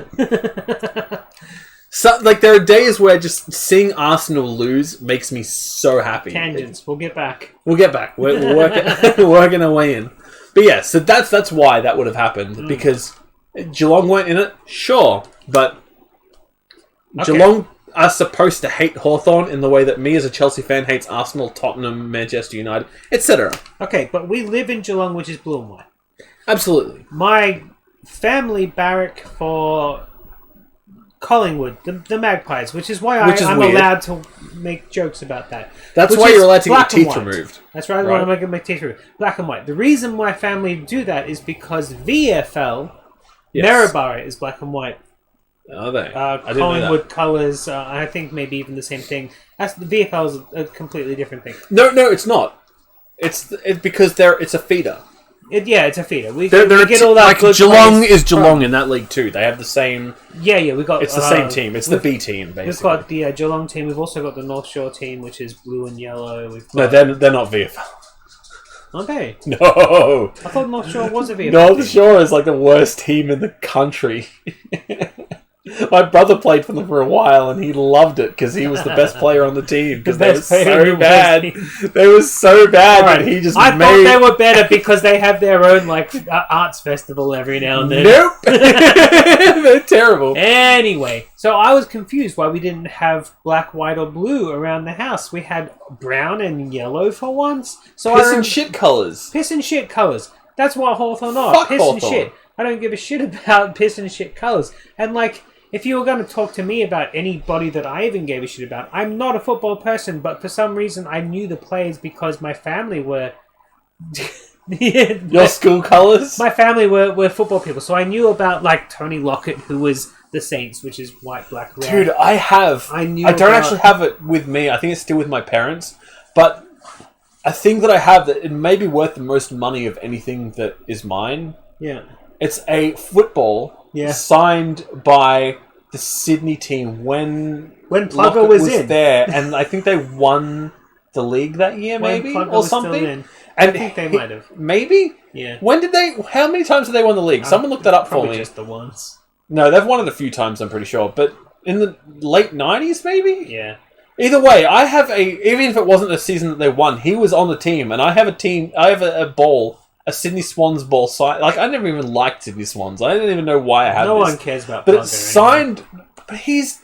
So, like, there are days where just seeing Arsenal lose makes me so happy. Tangents. We'll get back. We'll get back. We're working our way in. But yeah, so that's why that would have happened. Because Geelong weren't in it, sure. But Geelong are supposed to hate Hawthorn in the way that me as a Chelsea fan hates Arsenal, Tottenham, Manchester United, etc. Okay, but we live in Geelong, which is blue and white. Absolutely. My family barrack for Collingwood, the Magpies, which is why I'm allowed to make jokes about that. That's why you're allowed to get your teeth removed. That's right, why I'm going to get my teeth removed. Black and white. The reason my family do that is because VFL, Maryborough is black and white. Are they? Collingwood colours, I think maybe even the same thing. The VFL is a completely different thing. No, it's not. It's because it's a feeder. It's a feeder. We get all that. Like Geelong is Geelong in that league too. They have the same. Yeah, we got. It's the same team. It's the B team, basically. We've got the Geelong team. We've also got the North Shore team, which is blue and yellow. No, they're not VFL. Aren't they? No. I thought North Shore was a VFL. North Shore is like the worst team in the country. My brother played for them for a while, and he loved it because he was the best player on the team. Because they were so bad. They were so bad that he just thought they were better because they have their own like arts festival every now and then. Nope, they're terrible. Anyway, so I was confused why we didn't have black, white, or blue around the house. We had brown and yellow for once. So Piss and shit colours. Piss and shit colours. That's what Hawthorn are. Fuck Piss Hawthorn. and shit. I don't give a shit about piss and shit colours. And like, if you were going to talk to me about anybody that I even gave a shit about, I'm not a football person, but for some reason I knew the players because my family were... Your school colours? My family were football people, so I knew about like Tony Lockett, who was the Saints, which is white, black, red. Dude, I don't actually have it with me. I think it's still with my parents. But a thing that I have that it may be worth the most money of anything that is mine. Yeah. It's a football signed by the Sydney team when Plugger was in there, and I think they won the league that year, maybe or something. I think they might have. Maybe. Yeah. When did they? How many times have they won the league? Someone look that up for me. Just the once. No, they've won it a few times. I'm pretty sure, but in the late '90s, maybe. Yeah. Either way, I have even if it wasn't the season that they won, he was on the team, and I have a team. I have a ball. A Sydney Swans ball signed. Like, I never even liked Sydney Swans. I didn't even know why I had No this. one cares about But Plugger it's signed... But he's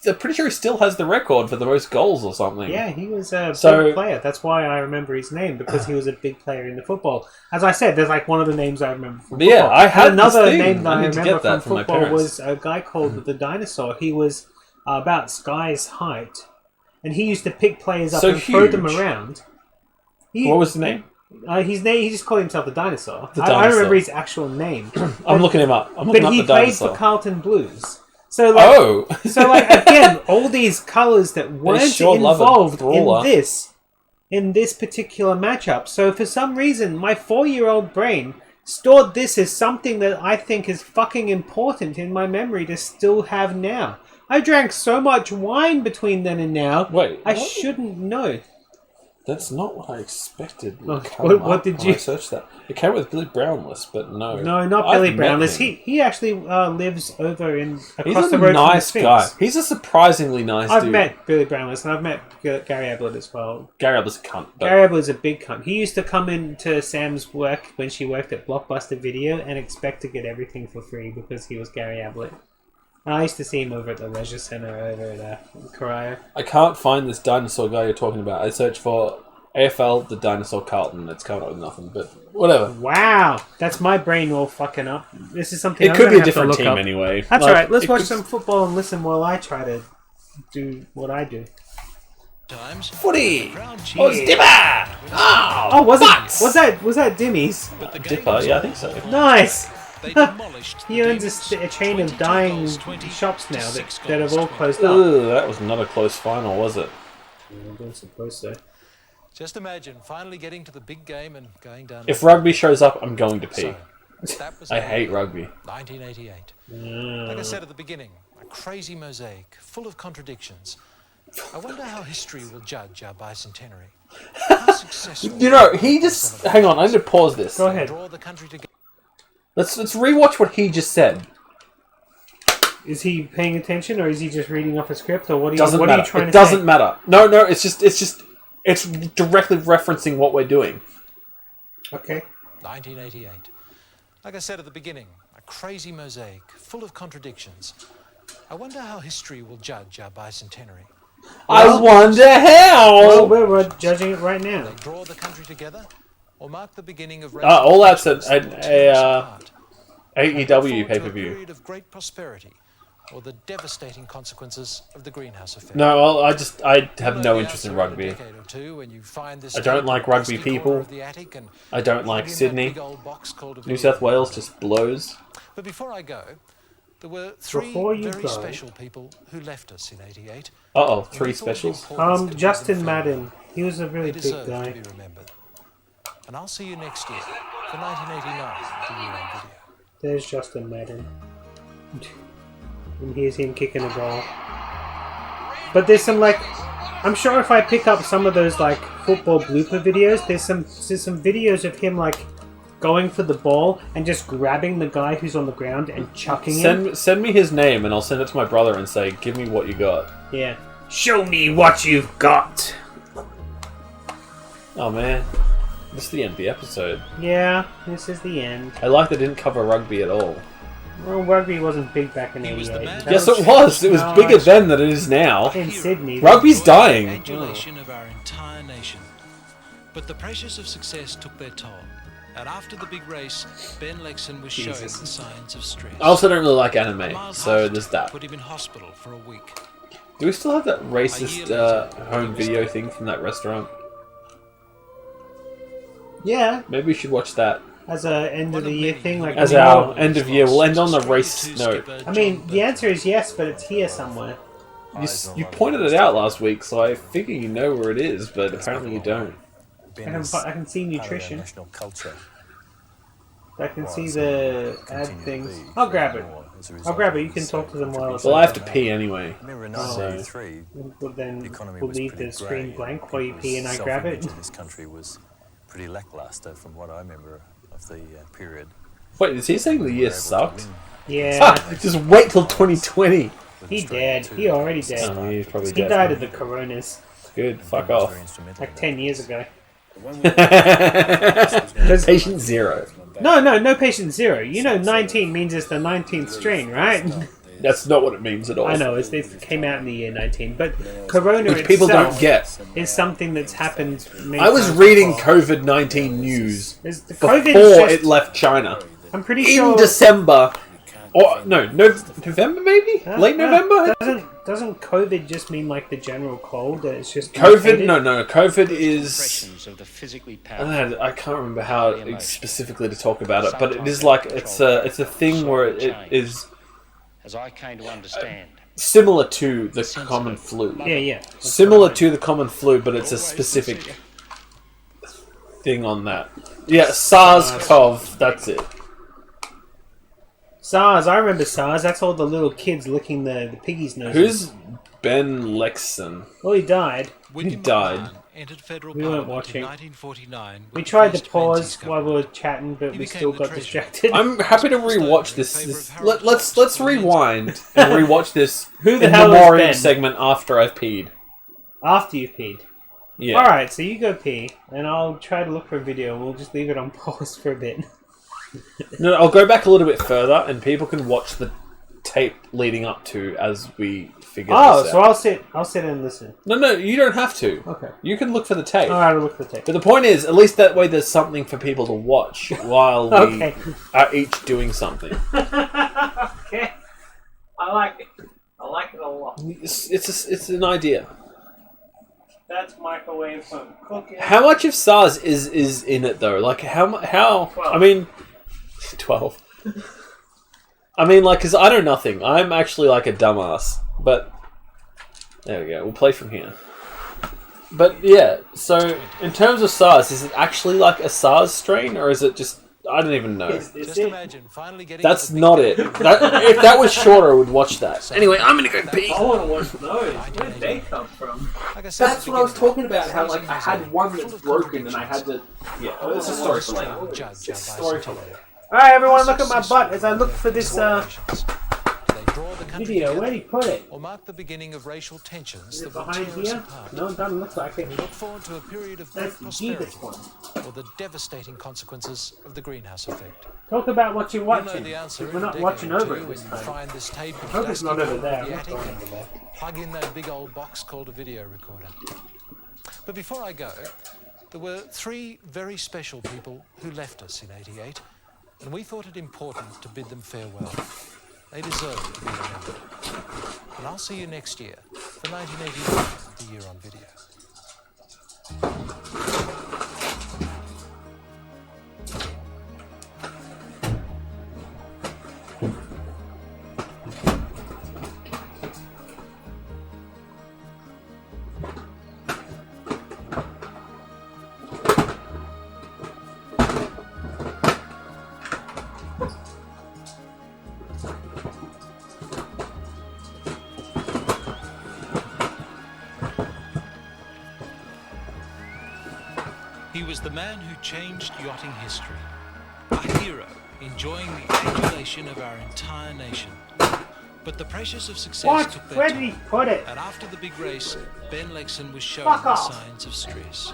I'm pretty sure he still has the record for the most goals or something. Yeah, he was a big player. That's why I remember his name, because he was a big player in the football. As I said, there's like one of the names I remember from football. Yeah, I had another this thing. name that I need to remember get that from my football parents. was a guy called the Dinosaur. He was about Sky's height, and he used to pick players up and throw them around. What was the name? His name, he just called himself the Dinosaur. The I Dinosaur. don't remember his actual name. I'm looking him up. But he played for Carlton Blues. So like again, all these colors that weren't involved in this particular matchup. So for some reason, my 4-year-old brain stored this as something that I think is fucking important in my memory to still have now. I drank so much wine between then and now. Wait, I shouldn't know. That's not what I expected. What did you? I searched that. It came with Billy Brownless, but no. No, not Billy Brownless. He actually lives over across the road. He's a nice guy. He's a surprisingly nice dude. I've met Billy Brownless, and I've met Gary Ablett as well. Gary Ablett's a cunt. Gary Ablett's a big cunt. He used to come into Sam's work when she worked at Blockbuster Video and expect to get everything for free because he was Gary Ablett. And I used to see him over at the Leisure Centre over at Corio. I can't find this dinosaur guy you're talking about. I searched for AFL, the dinosaur Carlton. It's coming up with nothing, but whatever. Wow, that's my brain all fucking up. This is something it could be a different team anyway. That's alright, let's watch some football and listen while I try to do what I do. Footy! Oh, it's Dipper! Oh, was that Dimmy's? Dipper, yeah, I think so. Nice! He owns a chain of dying shops now that have all closed up. Ugh, that was not a close final, was it? I don't suppose so. Just imagine finally getting to the big game and going down. If rugby shows up, I'm going to pee. I hate rugby. 1988. Like I said at the beginning, a crazy mosaic full of contradictions. I wonder how history will judge our bicentenary. How successful You know, he just... Hang on, I need to pause this. Go ahead. draw the country together. Let's rewatch what he just said. Is he paying attention, or is he just reading off a script, or what are you Doesn't matter. trying to say? It doesn't matter. No, it's directly referencing what we're doing. Okay. 1988. Like I said at the beginning, a crazy mosaic full of contradictions. I wonder how history will judge our bicentenary. I wonder how. Well, we're judging it right now. They draw the country together, or mark the beginning of all that's an AEW pay-per-view. period of great prosperity, or the devastating consequences of the greenhouse effect. No, well, I have no interest in rugby. I don't like rugby people. I don't like Sydney. New South Wales just blows. But before I go, there were three very special people who left us in '88. Three specials? Justin Madden. He was a really big guy. To be remembered. And I'll see you next year for 1989, the year on video. There's Justin Madden. And here's him kicking a goal. But there's some, like... I'm sure if I pick up some of those, like, football blooper videos, there's some videos of him, like, going for the ball and just grabbing the guy who's on the ground and chucking him. Send me his name and I'll send it to my brother and say, give me what you got. Yeah. Show me what you've got! Oh, man. This is the end of the episode. Yeah, this is the end. I like they didn't cover rugby at all. Well, rugby wasn't big back in '88. Yes, it was. It was bigger then than it is now. In Sydney. Rugby's dying. Adulation of our entire nation. But the pressures of success took their toll. And after the big race, Ben Lexon was showing the signs of stress. I also don't really like anime, so there's that. Put him in hospital for a week. Do we still have that racist home video thing from that restaurant? Yeah. Maybe we should watch that. As a end of the year thing? Like as our end of year. We'll end on the racist note. I mean, the answer is yes, but it's here somewhere. You pointed it out last week, so I figure you know where it is, but apparently you don't. I can see nutrition. I can see the ad things. I'll grab it. I'll grab it. You can talk to them while Well, I have to pee anyway. Well, then we'll leave the screen blank while you pee and I grab it. This country was pretty lackluster from what I remember of the period. Wait, is he saying the year sucked? Yeah. Just wait till 2020. He dead. He already dead. Oh, he's probably he dead. died of the coronas. Good. Fuck off. Like 10 years ago. Patient zero. No patient zero. You know 19 means it's the 19th strain, right? That's not what it means at all. I know, it came out in the year 19, but Corona Which people don't get. Is something that's happened many I was times reading before. COVID-19 news before it left China. I'm pretty sure... In December. Or, no, November maybe? Late November? Doesn't COVID just mean like the general cold? That it's just... COVID, no. COVID is... Of the physically I can't remember how specifically to talk about it, but it is like, it's a thing where it is... as I came to understand. Similar to the common flu. Yeah. Similar to the common flu, but it's a specific thing on that. Yeah, SARS-CoV, that's it. SARS, I remember SARS. That's all the little kids licking the piggies' noses. Who's Ben Lexon? Well, he died. He died. Entered federal We weren't Parliament watching. in 1949. We tried to pause while we were chatting, but we still got distracted. I'm happy to rewatch this. Let's rewind and rewatch this. Who the in hell is memoriam Ben? segment after I've peed. After you've peed. Yeah. Alright, so you go pee, and I'll try to look for a video, and we'll just leave it on pause for a bit. No, I'll go back a little bit further, and people can watch the tape leading up to as we figure this out. Oh, so I'll sit and listen. No, you don't have to. Okay. You can look for the tape. Alright, I'll look for the tape. But the point is, at least that way there's something for people to watch while we are each doing something. Okay. I like it. I like it a lot. It's an idea. That's microwave for cooking. How much of SARS is in it though? Like how 12. I mean 12. I mean, like, because I know nothing. I'm actually like a dumbass. But there we go. We'll play from here. But yeah, so in terms of SARS, is it actually like a SARS strain, or is it just? I don't even know. Just imagine finally getting. That's not it. If that was shorter, I would watch that. Anyway, I'm gonna go pee. I want to watch those. Where did they come from? That's what I was talking about. How like I had one that's broken and I had to. Yeah, it's a story for later. It's a story for later. Alright, everyone, look at my butt as I look for this video. Where did he put it? Or mark the beginning of racial tensions Is it that will behind tear us here? apart. No, it doesn't look like it. We look forward to a period of great That's the prosperity, deepest one. or the devastating consequences of the greenhouse effect. Talk about what you're You'll know watching. the answer We're in a not decade watching or over two it this when you time. find this tape I in hope the it's dusty not over corner there. of the I'm not attic going and over there. plug in that big old box called a video recorder. But before I go, there were 3 very special people who left us in '88, and we thought it important to bid them farewell. They deserve to be remembered. And I'll see you next year for 1989, the year on video. He was the man who changed yachting history. A hero, enjoying the adulation of our entire nation. But the pressures of success What? took their Where toll. did he put it? And after the big race, Ben Lexon was showing Fuck the off. signs of stress.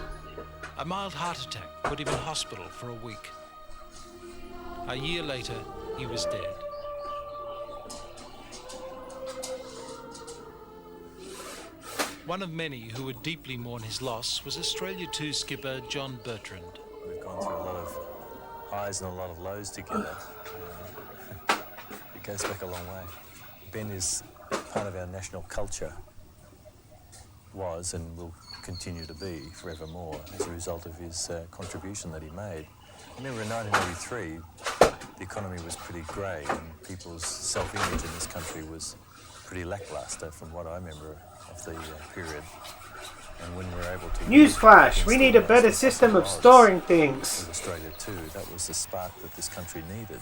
A mild heart attack put him in hospital for a week. A year later, he was dead. One of many who would deeply mourn his loss was Australia 2 skipper John Bertrand. We've gone through a lot of highs and a lot of lows together. It goes back a long way. Ben is part of our national culture, was and will continue to be forevermore as a result of his contribution that he made. Remember in 1983, the economy was pretty grey and people's self-image in this country was pretty lacklustre from what I remember of the period. And when we were able to... Newsflash, we need a better system of storing things. With Australia too, that was the spark that this country needed.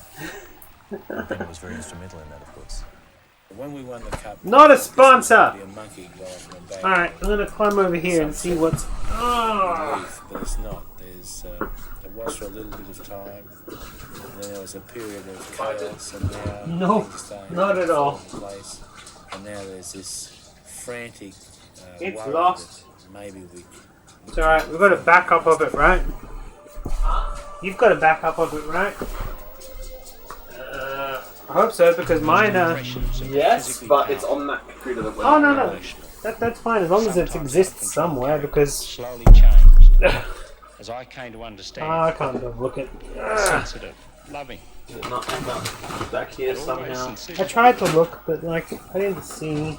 And Ben was very instrumental in that, of course. When we won the cup, Not a sponsor! be a monkey go off in the back. Alright, I'm gonna climb over here and see what's... Relief, but it's not. There's, it was for a little bit of time, and then there was a period of chaos, and now No, things are starting not to at all. fall in place, and now there's this frantic It's worry lost. that maybe we... It's alright, we've got a backup of it, right? You've got a backup of it, right? I hope so, because mine Yes, but it's on that computer that Oh, no. That's fine, as long as it exists somewhere, because... Slowly changed, as I came to understand. I can't look at... Sensitive, loving. Is it not back here somehow? I tried to look, but, like, I didn't see...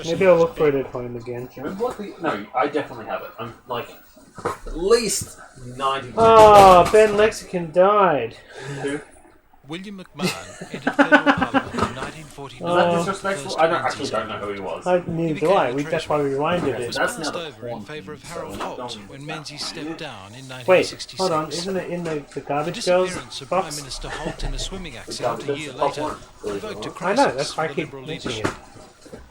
Maybe I'll look for it at home again. Remember what the... No, I definitely have it. I'm like... At least 90%. Oh, Ben Lexicon died. Who? William McMahon entered federal parliament in that disrespectful? I actually don't know who he was. Neither do I. That's why we rewinded it. That's now over in favour of Harold Holt when Menzies stepped down in 1966. Wait, hold on. Isn't it in the Garbage The Girls disappearance of box? Prime Minister Holt in a swimming accident a year later provoked a I crisis know, that's why I for the keep Liberal mentioning leadership. it.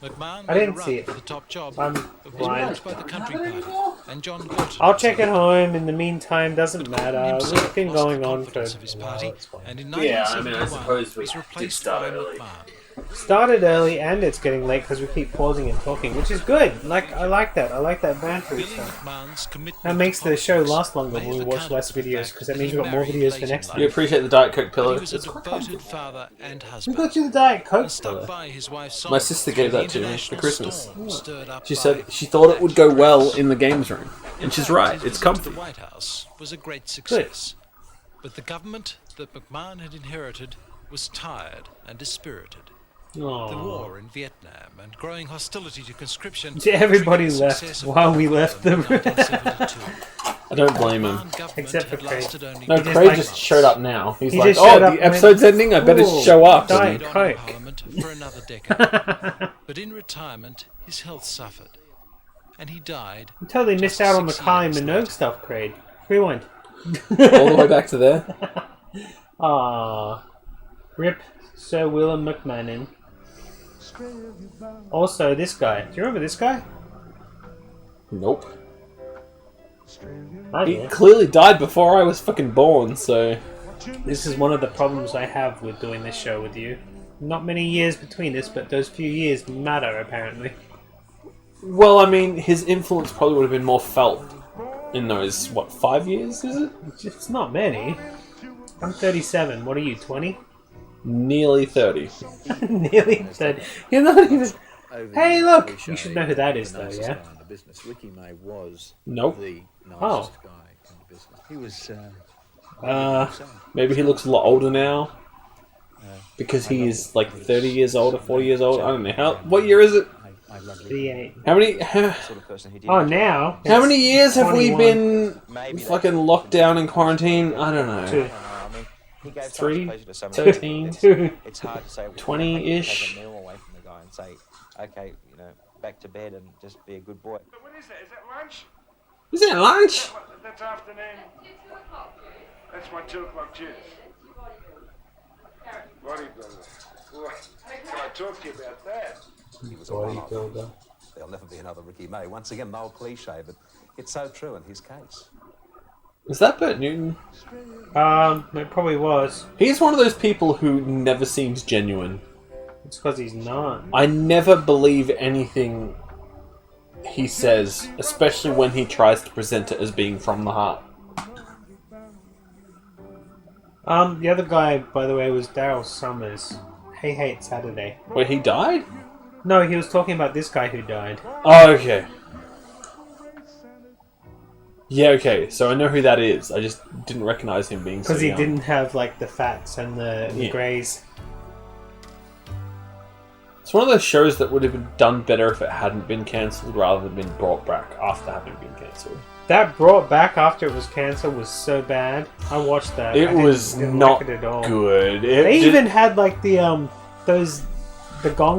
McMahon I made a didn't run see it. for the top job, I'm but was blind. blocked by the Country Party, and John Gorton. I'll check it home. In the meantime, doesn't matter. himself We've been lost the going on for confidence of his party, and in Yeah, I mean, I 1971 suppose we was did replaced start by early. McMahon. Started early, and it's getting late because we keep pausing and talking, which is good. I like that. I like that banter Billy stuff. McMahon's commitment That makes to the show politics last longer may when we have watch less accounted for the videos fact because that that means he we've got more married videos late for in next life. time. You appreciate the Diet Coke But pillow? he was a It's quite devoted comfortable. father and Who husband. got you the Diet Coke And stuck pillow? by his wife's side My sister gave through that the to me for international Christmas. storm stirred up She by said she thought it would go well in the games room, and she's right. his It's visit to comfy. the White House was a great success. But the government that McMahon had inherited was tired and dispirited. The war in Vietnam and growing hostility to conscription. Everybody triggered the left success of while we Wolfenstein left them. in 1972. I don't blame him. Except for Craig. No, He just Craig like- just showed up now. He's he like, just showed up oh, the and episode's went, ending, I better "Cool, show up. Diet Stayed on in Coke. Parliament for another decade. But in retirement, his health suffered, and he died. You totally missed out on the 6 Kylie years Minogue later. stuff, Craig. Rewind. All the way back to there. Ah, rip Sir Willem McMahon. Also, this guy. Do you remember this guy? Nope. I He do. clearly died before I was fucking born, so... This is one of the problems I have with doing this show with you. Not many years between us, but those few years matter, apparently. Well, I mean, his influence probably would have been more felt in those, what, 5 years, is it? It's not many. I'm 37. What are you, 20? Nearly 30. Nearly 30. You're not even... Hey, look! You should know who that is, though, yeah? Ricky May was Nope. the Oh. nicest guy in the business. He was... Maybe he looks a lot older now. Because he is like 30 years old or 40 years old. I don't know. What year is it? 38. How many... Oh, now? How many years have we 21. been fucking locked down in quarantine? I don't know. 2. 3, Two. 13, It's hard to say 20-ish. take a meal away from the guy and say, okay, you know, back to bed and just be a good boy. But what is that? Is that lunch? Is it lunch? That's afternoon. That's my 2 o'clock juice. Bodybuilder. Boy, can I talk to you about that? He was a one-off. There'll never be another Ricky May. Once again, an old cliche, but it's so true in his case. Is that Bert Newton? It probably was. He's one of those people who never seems genuine. It's because he's not. I never believe anything he says, especially when he tries to present it as being from the heart. The other guy, by the way, was Daryl Summers. He hates Saturday. Wait, he died? No, he was talking about this guy who died. Oh, okay. Yeah, okay, so I know who that is. I just didn't recognize him being so Because he young. didn't have, like, the fats and the Yeah. greys. It's one of those shows that would have been done better if it hadn't been cancelled rather than been brought back after having been cancelled. That brought back after it was cancelled was so bad. I watched that. It I didn't- was didn't not like it at all. good. They even had, like, the Gong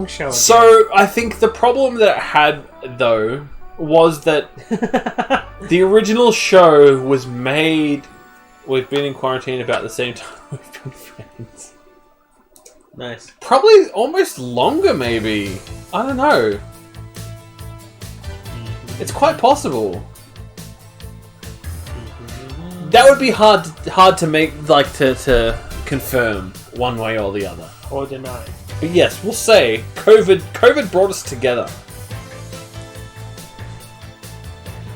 Show. Again. So, I think the problem that it had, though, was that the original show was made... We've been in quarantine about the same time we've been friends. Nice. Probably almost longer, maybe. I don't know. It's quite possible. That would be hard to make, like, to confirm one way or the other. Or deny. But yes, we'll say COVID brought us together.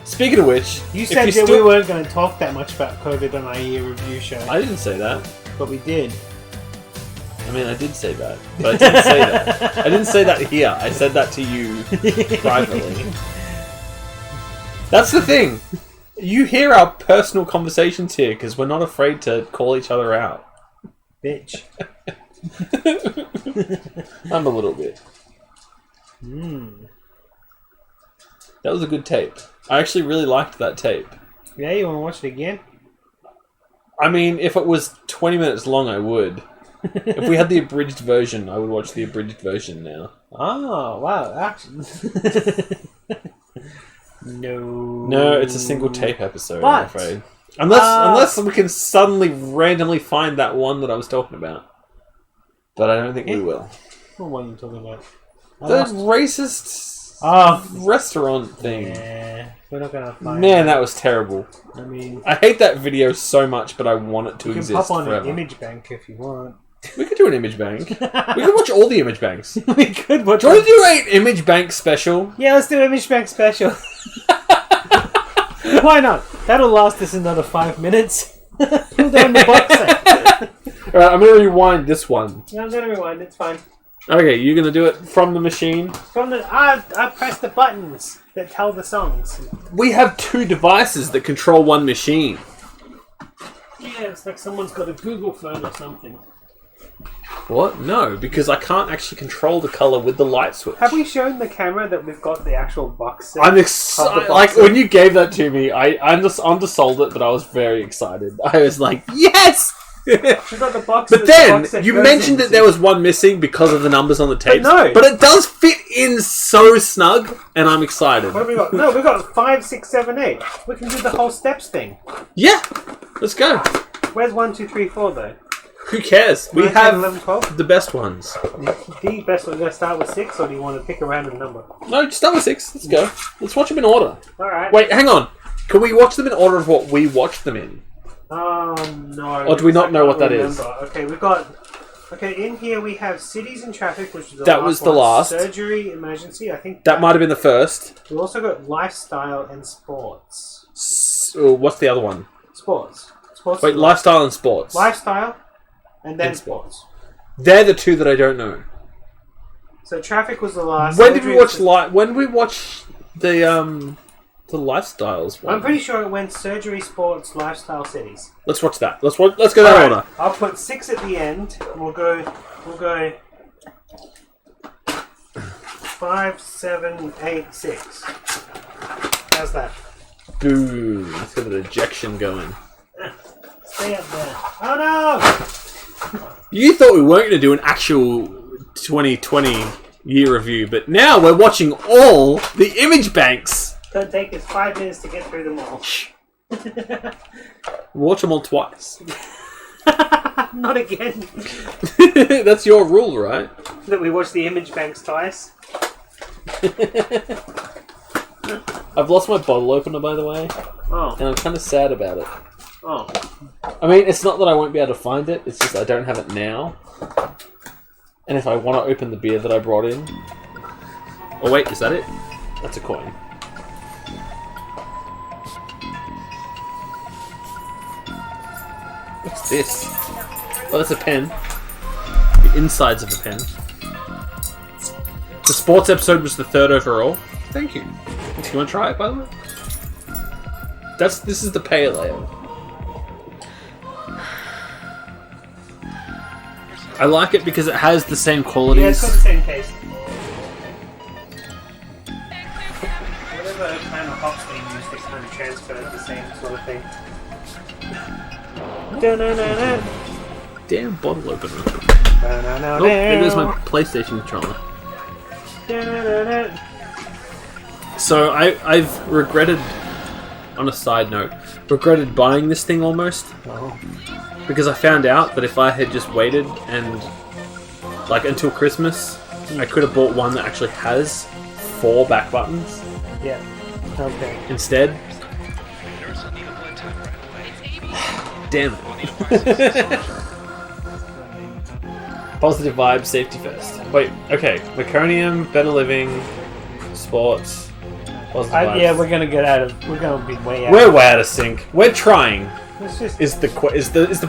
Speaking of which, You if said that still- we weren't going to talk that much about COVID on our year review show. I didn't say that. But we did. I mean, I did say that, but I didn't say that. I didn't say that here. I said that to you privately. That's the thing. You hear our personal conversations here because we're not afraid to call each other out. Bitch. I'm a little bit. That was a good tape. I actually really liked that tape. Yeah, you want to watch it again? I mean, if it was 20 minutes long, I would. If we had the abridged version, I would watch the abridged version now. Oh, wow. Actually. No. No, it's a single tape episode, But, I'm afraid. Unless we can suddenly randomly find that one that I was talking about. But I don't think we will. What one are you talking about? The racist restaurant thing. Yeah, we're not gonna find Man, that was terrible. I mean, I hate that video so much, but I want it to you can exist pop on forever. an image bank if you want. We could do an image bank. We could watch all the image banks. We could watch. Do you want to do an image bank special? Yeah, let's do image bank special. Why not? That'll last us another 5 minutes. We'll do in the box set. Alright, I'm gonna rewind this one. Yeah, I'm gonna rewind. It's fine. Okay, you're gonna do it from the machine. From the I press the buttons that tell the songs. We have 2 devices that control one machine. Yeah, it's like someone's got a Google phone or something. What? No, because I can't actually control the color with the light switch. Have we shown the camera that we've got the actual box set? I'm excited. Like when you gave that to me, I undersold it, but I was very excited. I was like, yes. We've got the box. But then you mentioned that there was one missing because of the numbers on the tapes. But it does fit in so snug, and I'm excited. What have we got? No, we've got 5, 6, 7, 8. We can do the whole steps thing. Yeah, let's go. Where's 1, 2, 3, 4 though? Who cares? We 9, 10, have 11, 12? the best ones. The best one. We're gonna start with 6, or do you want to pick a random number? No, just start with 6. Let's go. Let's watch them in order. All right. Wait, hang on. Can we watch them in order of what we watched them in? No. Or do we not know what that is? Okay, we've got. Okay, in here we have cities and traffic, which is the That last was the one. last. Surgery, emergency. I think That might have been the first. We've also got lifestyle and sports. What's the other one? Sports. Wait, lifestyle and sports. Lifestyle, and then And sports. They're the 2 that I don't know. So traffic was the last. When did we watch surgery When did we watch the lifestyles one? I'm pretty sure it went surgery, sports, lifestyle, cities. Let's watch that. Let's go that Alright, order. I'll put 6 at the end. We'll go 5, 7, 8, 6. How's that? Boom. Let's get the ejection going. Stay up there. Oh no! You thought we weren't going to do an actual 2020 year review, but now we're watching all the image banks. It'll take us 5 minutes to get through them all. Watch them all twice. Not again. That's your rule, right? That we watch the image banks twice. I've lost my bottle opener, by the way. Oh. And I'm kind of sad about it. Oh. I mean, it's not that I won't be able to find it, it's just I don't have it now. And if I want to open the beer that I brought in... Oh wait, is that it? That's a coin. What's this? Oh, that's a pen. The insides of a pen. The sports episode was the 3rd overall. Thank you. Do you want to try it, by the way? This is the pale ale. I like it because it has the same qualities. Yeah, it's got the same taste. Whatever kind of hops they use, they kind of transfer the same sort of thing. Damn bottle opener. Oh, there goes my PlayStation controller. So I've regretted, on a side note, regretted buying this thing almost. Oh. Because I found out that if I had just waited and, like, until Christmas, I could have bought one that actually has 4 back buttons. Yeah. Okay. Instead. Damn it. Positive vibes, safety first. Wait, okay. Meconium, better living, sports, positive vibes. Yeah, we're gonna get out of. We're gonna be way out. We're way out of sync. We're trying. Let's just. Is the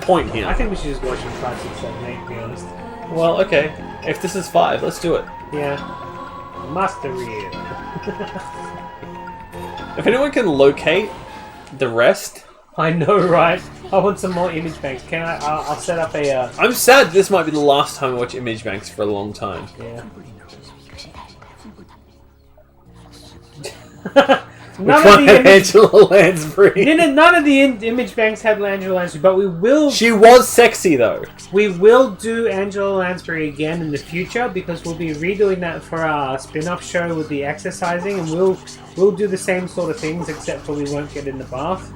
point here? I think we should just watch 5, 6, 7, 8. To be honest. Well, okay. If this is 5, let's do it. Yeah. Master reel. If anyone can locate the rest, I know, right? I want some more image banks. Can I? I'll set up a. I'm sad this might be the last time I watch image banks for a long time. Yeah. None Which of one the had image... Angela Lansbury? None of the image banks had Angela Lansbury, but we will... She was sexy, though. We will do Angela Lansbury again in the future, because we'll be redoing that for our spin-off show with the exercising, and we'll do the same sort of things, except for we won't get in the bath.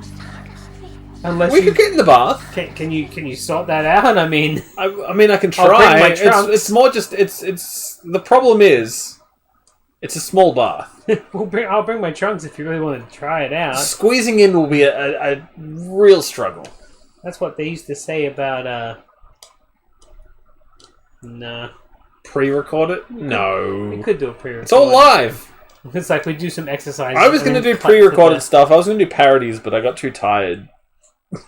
Unless we could get in the bath. Can you sort that out? I mean, I can try. I'll bring my trunks. It's more just it's the problem is it's a small bath. I'll bring my trunks if you really want to try it out. Squeezing in will be a real struggle. That's what they used to say about nah. Pre-record it? No. We could do a pre-record. It's all live. It's like we do some exercises. I was going to do pre-recorded stuff. I was going to do parodies, but I got too tired.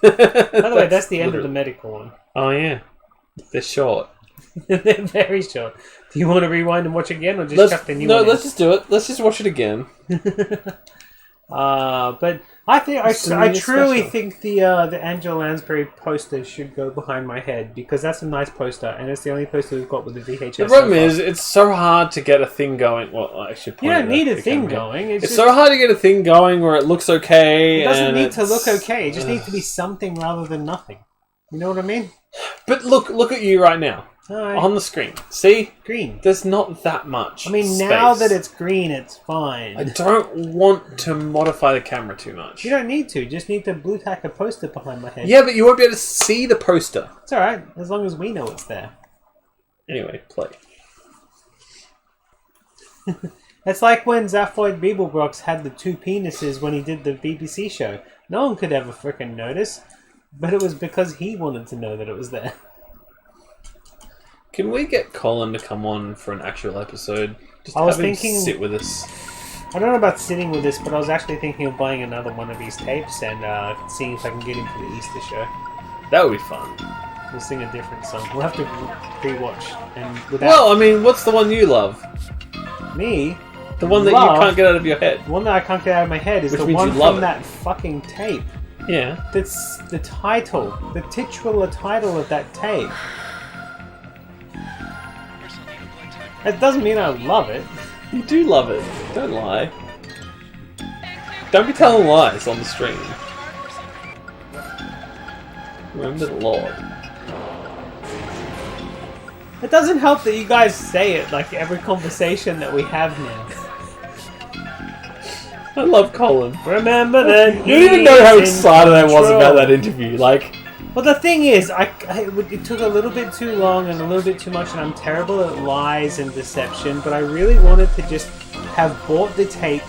By the way, that's the end of the medical one. Oh yeah, they're short. They're very short. Do you want to rewind and watch again, or just chuck the new one? No, let's just do it. Let's just watch it again. But I truly think the Angela Lansbury poster should go behind my head, because that's a nice poster, and it's the only poster we've got with the VHS. The problem is, it's so hard to get a thing going. Well, I should. You don't need a thing going. It's so hard to get a thing going where it looks okay. It doesn't need to look okay. It just needs to be something rather than nothing. You know what I mean? But look at you right now. On the screen. See? Green. There's not that much I mean, space. now that it's green, it's fine. I don't want to modify the camera too much. You don't need to. You just need to blue tack a poster behind my head. Yeah, but you won't be able to see the poster. It's alright, as long as we know it's there. Anyway, play. It's like when Zaphoid Beeblebrox had the two penises when he did the BBC show. No one could ever frickin' notice, but it was because he wanted to know that it was there. Can we get Colin to come on for an actual episode? Just I was have him thinking sit with us. I don't know about sitting with this, but I was actually thinking of buying another one of these tapes and seeing if I can get him for the Easter show. That would be fun. We'll sing a different song. We'll have to pre-watch. And without... Well, I mean, what's the one you love? Me? The one that you can't get out of your head. The one that I can't get out of my head is Which the means one you love from it. that fucking tape. Yeah. That's the title. The titular title of that tape. That doesn't mean I love it. You do love it. Don't lie. Don't be telling lies on the stream. Remember the Lord. It doesn't help that you guys say it like every conversation that we have now. I love Colin. Remember that you don't even know how excited I was about that interview. Like, well, the thing is, it took a little bit too long and a little bit too much, and I'm terrible at lies and deception, but I really wanted to just have bought the tape,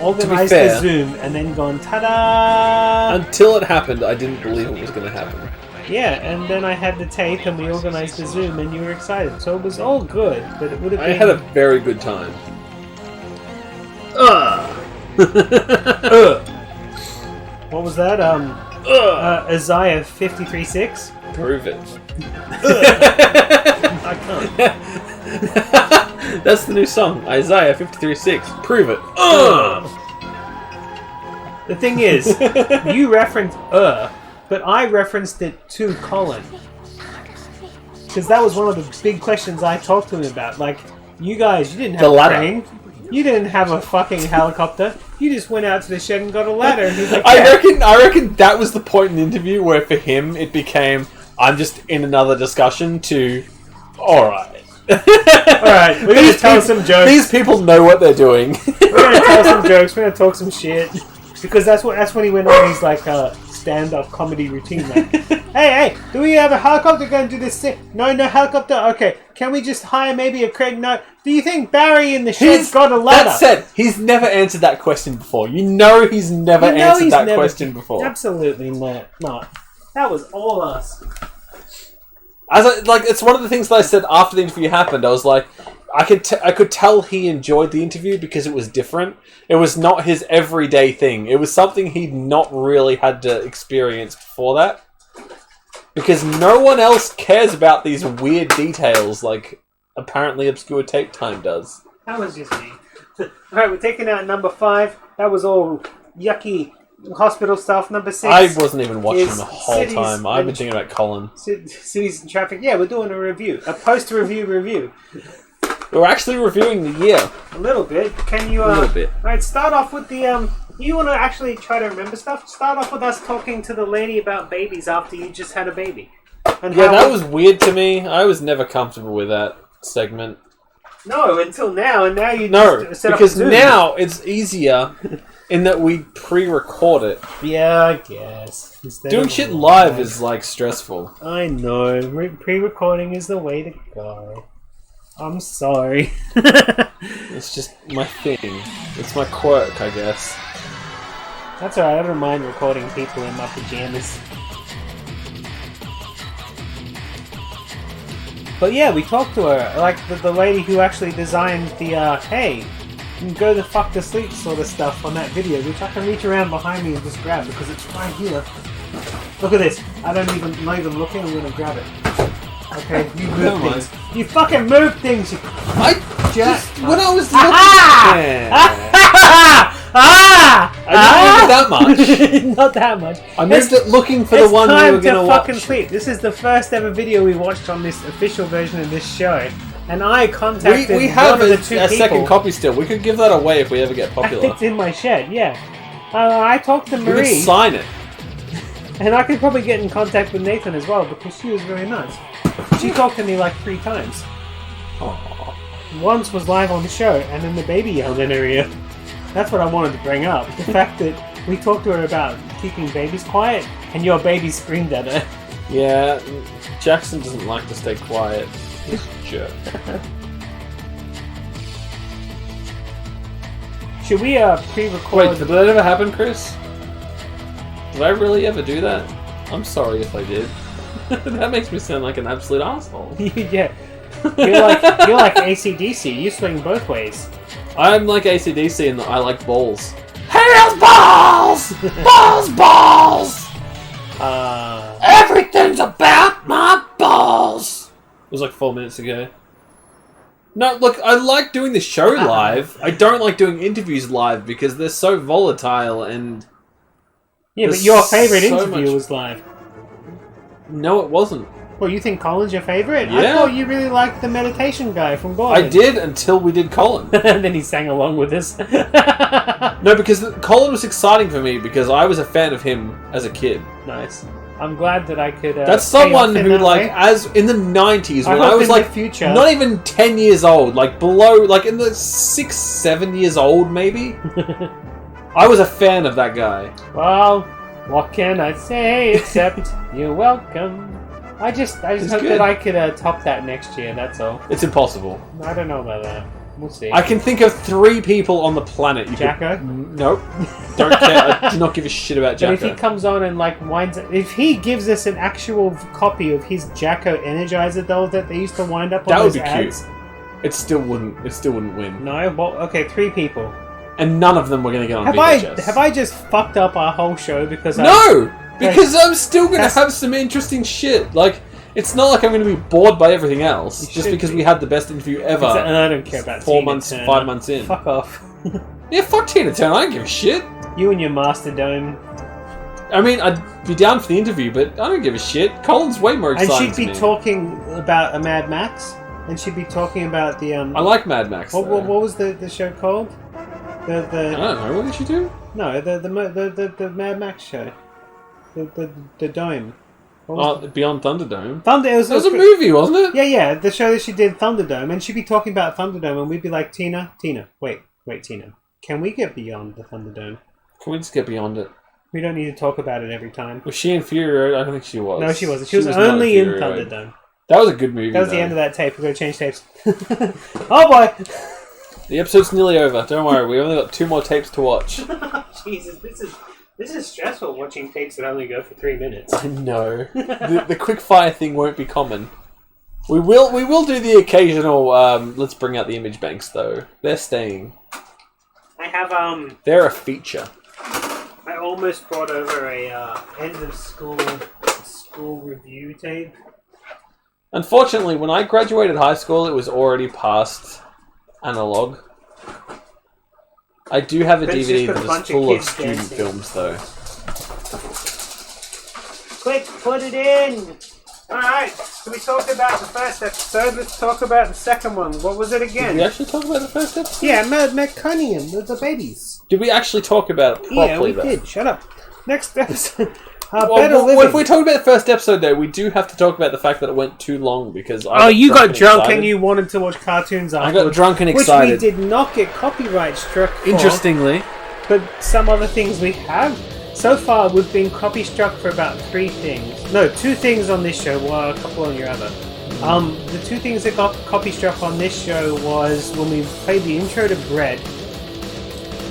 organized the Zoom, and then gone, ta-da! Until it happened, I didn't believe it was going to happen. Yeah, and then I had the tape, and we organized the Zoom, and you were excited. So it was all good, but it would have been... I had a very good time. What was that? Isaiah 53:6? Prove it. I can't. That's the new song, Isaiah 53:6. Prove it. The thing is, you referenced but I referenced it to Colin. Because that was one of the big questions I talked to him about. Like, you guys, you didn't have a train. You didn't have a fucking helicopter. You just went out to the shed and got a ladder. And he's like, I reckon that was the point in the interview where for him it became, I'm just in another discussion to, alright. Alright, we're going to tell some jokes. These people know what they're doing. We're going to tell some jokes. We're going to talk some shit. Because that's when he went on his like stand-up comedy routine. Like, hey, do we have a helicopter going to do this thing? No helicopter? Okay. Can we just hire maybe a crane? No. Do you think Barry in the shed's got a ladder? That said, he's never answered that question before. You know he's never answered that question before. Absolutely not. That was all us. It's one of the things that I said after the interview happened. I was like, I could tell he enjoyed the interview because it was different. It was not his everyday thing. It was something he'd not really had to experience before that. Because no one else cares about these weird details like apparently Obscure Tape Time does. That was just me. Alright, we're taking out number 5. That was all yucky hospital stuff. Number 6. I wasn't even watching the whole time. I've been thinking about Colin. Cities and traffic. Yeah, we're doing a review. A post-review. We're actually reviewing the year. A little bit. Can you? A little bit. All right. Start off with the You want to actually try to remember stuff? Start off with us talking to the lady about babies after you just had a baby. And Yeah, that was weird to me. I was never comfortable with that segment. No, until now, and now you No, just set because up Zoom. now it's easier in that we pre-record it. Yeah, I guess. Doing shit live is like stressful. I know. Pre-recording is the way to go. I'm sorry. It's just my thing. It's my quirk, I guess. That's alright, I don't mind recording people in my pajamas. But yeah, we talked to her, like the lady who actually designed the, hey, you can go the fuck to sleep sort of stuff on that video, which I can reach around behind me and just grab because it's right here. Look at this. I don't even, not even looking, I'm gonna grab it. Okay, you move things. You fucking move things, you when I was I didn't move it that much. Not that much. I moved it looking for the one we were going to watch. Fucking sleep. This is the first ever video we watched on this official version of this show, and I contacted we have one of the two a people. second copy still. We could give that away if we ever get popular. It's in my shed. Yeah, I talked to Marie. We could sign it. And I could probably get in contact with Nathan as well because she was very nice. She talked to me like 3 times. Aww. Once was live on the show, and then the baby yelled in her ear. That's what I wanted to bring up. The fact that we talked to her about keeping babies quiet, and your baby screamed at her. Yeah, Jackson doesn't like to stay quiet. He's a jerk. Should we pre-record? Wait, did that ever happen, Chris? Did I really ever do that? I'm sorry if I did. That makes me sound like an absolute asshole. Yeah. You're like AC/DC. You swing both ways. I'm like AC/DC and I like balls. Here's balls! Balls, balls! Everything's about my balls! It was like 4 minutes ago. No, look, I like doing the show live. I don't like doing interviews live because they're so volatile and... Yeah, but your favourite interview was live. No, it wasn't. Well, you think Colin's your favourite? Yeah. I thought you really liked the meditation guy from Gordon. I did until we did Colin. And then he sang along with us. No, because Colin was exciting for me because I was a fan of him as a kid. Nice. I'm glad that I could. That's someone who, like, as in the 90s, when I was like future. Not even 10 years old, like below, like in the 6, 7 years old, maybe. I was a fan of that guy. Well, what can I say except you're welcome. I just hope that I could top that next year. That's all. It's impossible. I don't know about that. We'll see. I can think of 3 people on the planet. Jacko? Nope. Don't care. I do not give a shit about Jacko. But if he comes on and like winds, if he gives us an actual copy of his Jacko Energizer doll that they used to wind up on that would those be ads, cute. It still wouldn't win. No, well, okay, 3 people. And none of them were going to get on Have VHS. I just fucked up our whole show because No! Because I'm still going to have some interesting shit. Like, it's not like I'm going to be bored by everything else just because we had the best interview ever. I don't care about 4 Tina months, Turner. 5 months in. Fuck off. Yeah, fuck Tina Turner. I don't give a shit. You and your Masterdome. I mean, I'd be down for the interview, but I don't give a shit. Colin's way more exciting. And she'd be talking about a Mad Max, and she'd be talking about the I like Mad Max. What was the show called? I don't know. What did she do? No, the Mad Max show. The Dome. Beyond Thunderdome. It was a movie, wasn't it? Yeah. The show that she did, Thunderdome, and she'd be talking about Thunderdome, and we'd be like, Tina, wait, Tina, can we get beyond the Thunderdome? Can we just get beyond it? We don't need to talk about it every time. Was she infuriated? I don't think she was. No, she wasn't. She was only in Thunderdome. That was a good movie. That was the end of that tape. We're going to change tapes. Oh boy! The episode's nearly over. Don't worry. We only got 2 more tapes to watch. Jesus, this is stressful watching tapes that only go for 3 minutes. I know. the quick fire thing won't be common. We will do the occasional. Let's bring out the image banks though. They're staying. I have They're a feature. I almost brought over a end of school review tape. Unfortunately, when I graduated high school, it was already past analog. I do have a DVD that is full of student films, though. Quick, put it in! Alright, so we talked about the first episode, let's talk about the second one. What was it again? Did we actually talk about the first episode? Yeah, Meconium, the babies. Did we actually talk about it properly? Yeah, we though? did. Shut up. Next episode. Well, if we talk about the first episode, though, we do have to talk about the fact that it went too long because you got drunk and you wanted to watch cartoons afterwards. I got drunk and excited. Which we did not get copyright struck for. Interestingly. But some other things we have. So far, we've been copy struck for about 3 things. No, 2 things on this show, well, a couple on your other. The 2 things that got copy struck on this show was when we played the intro to Bread.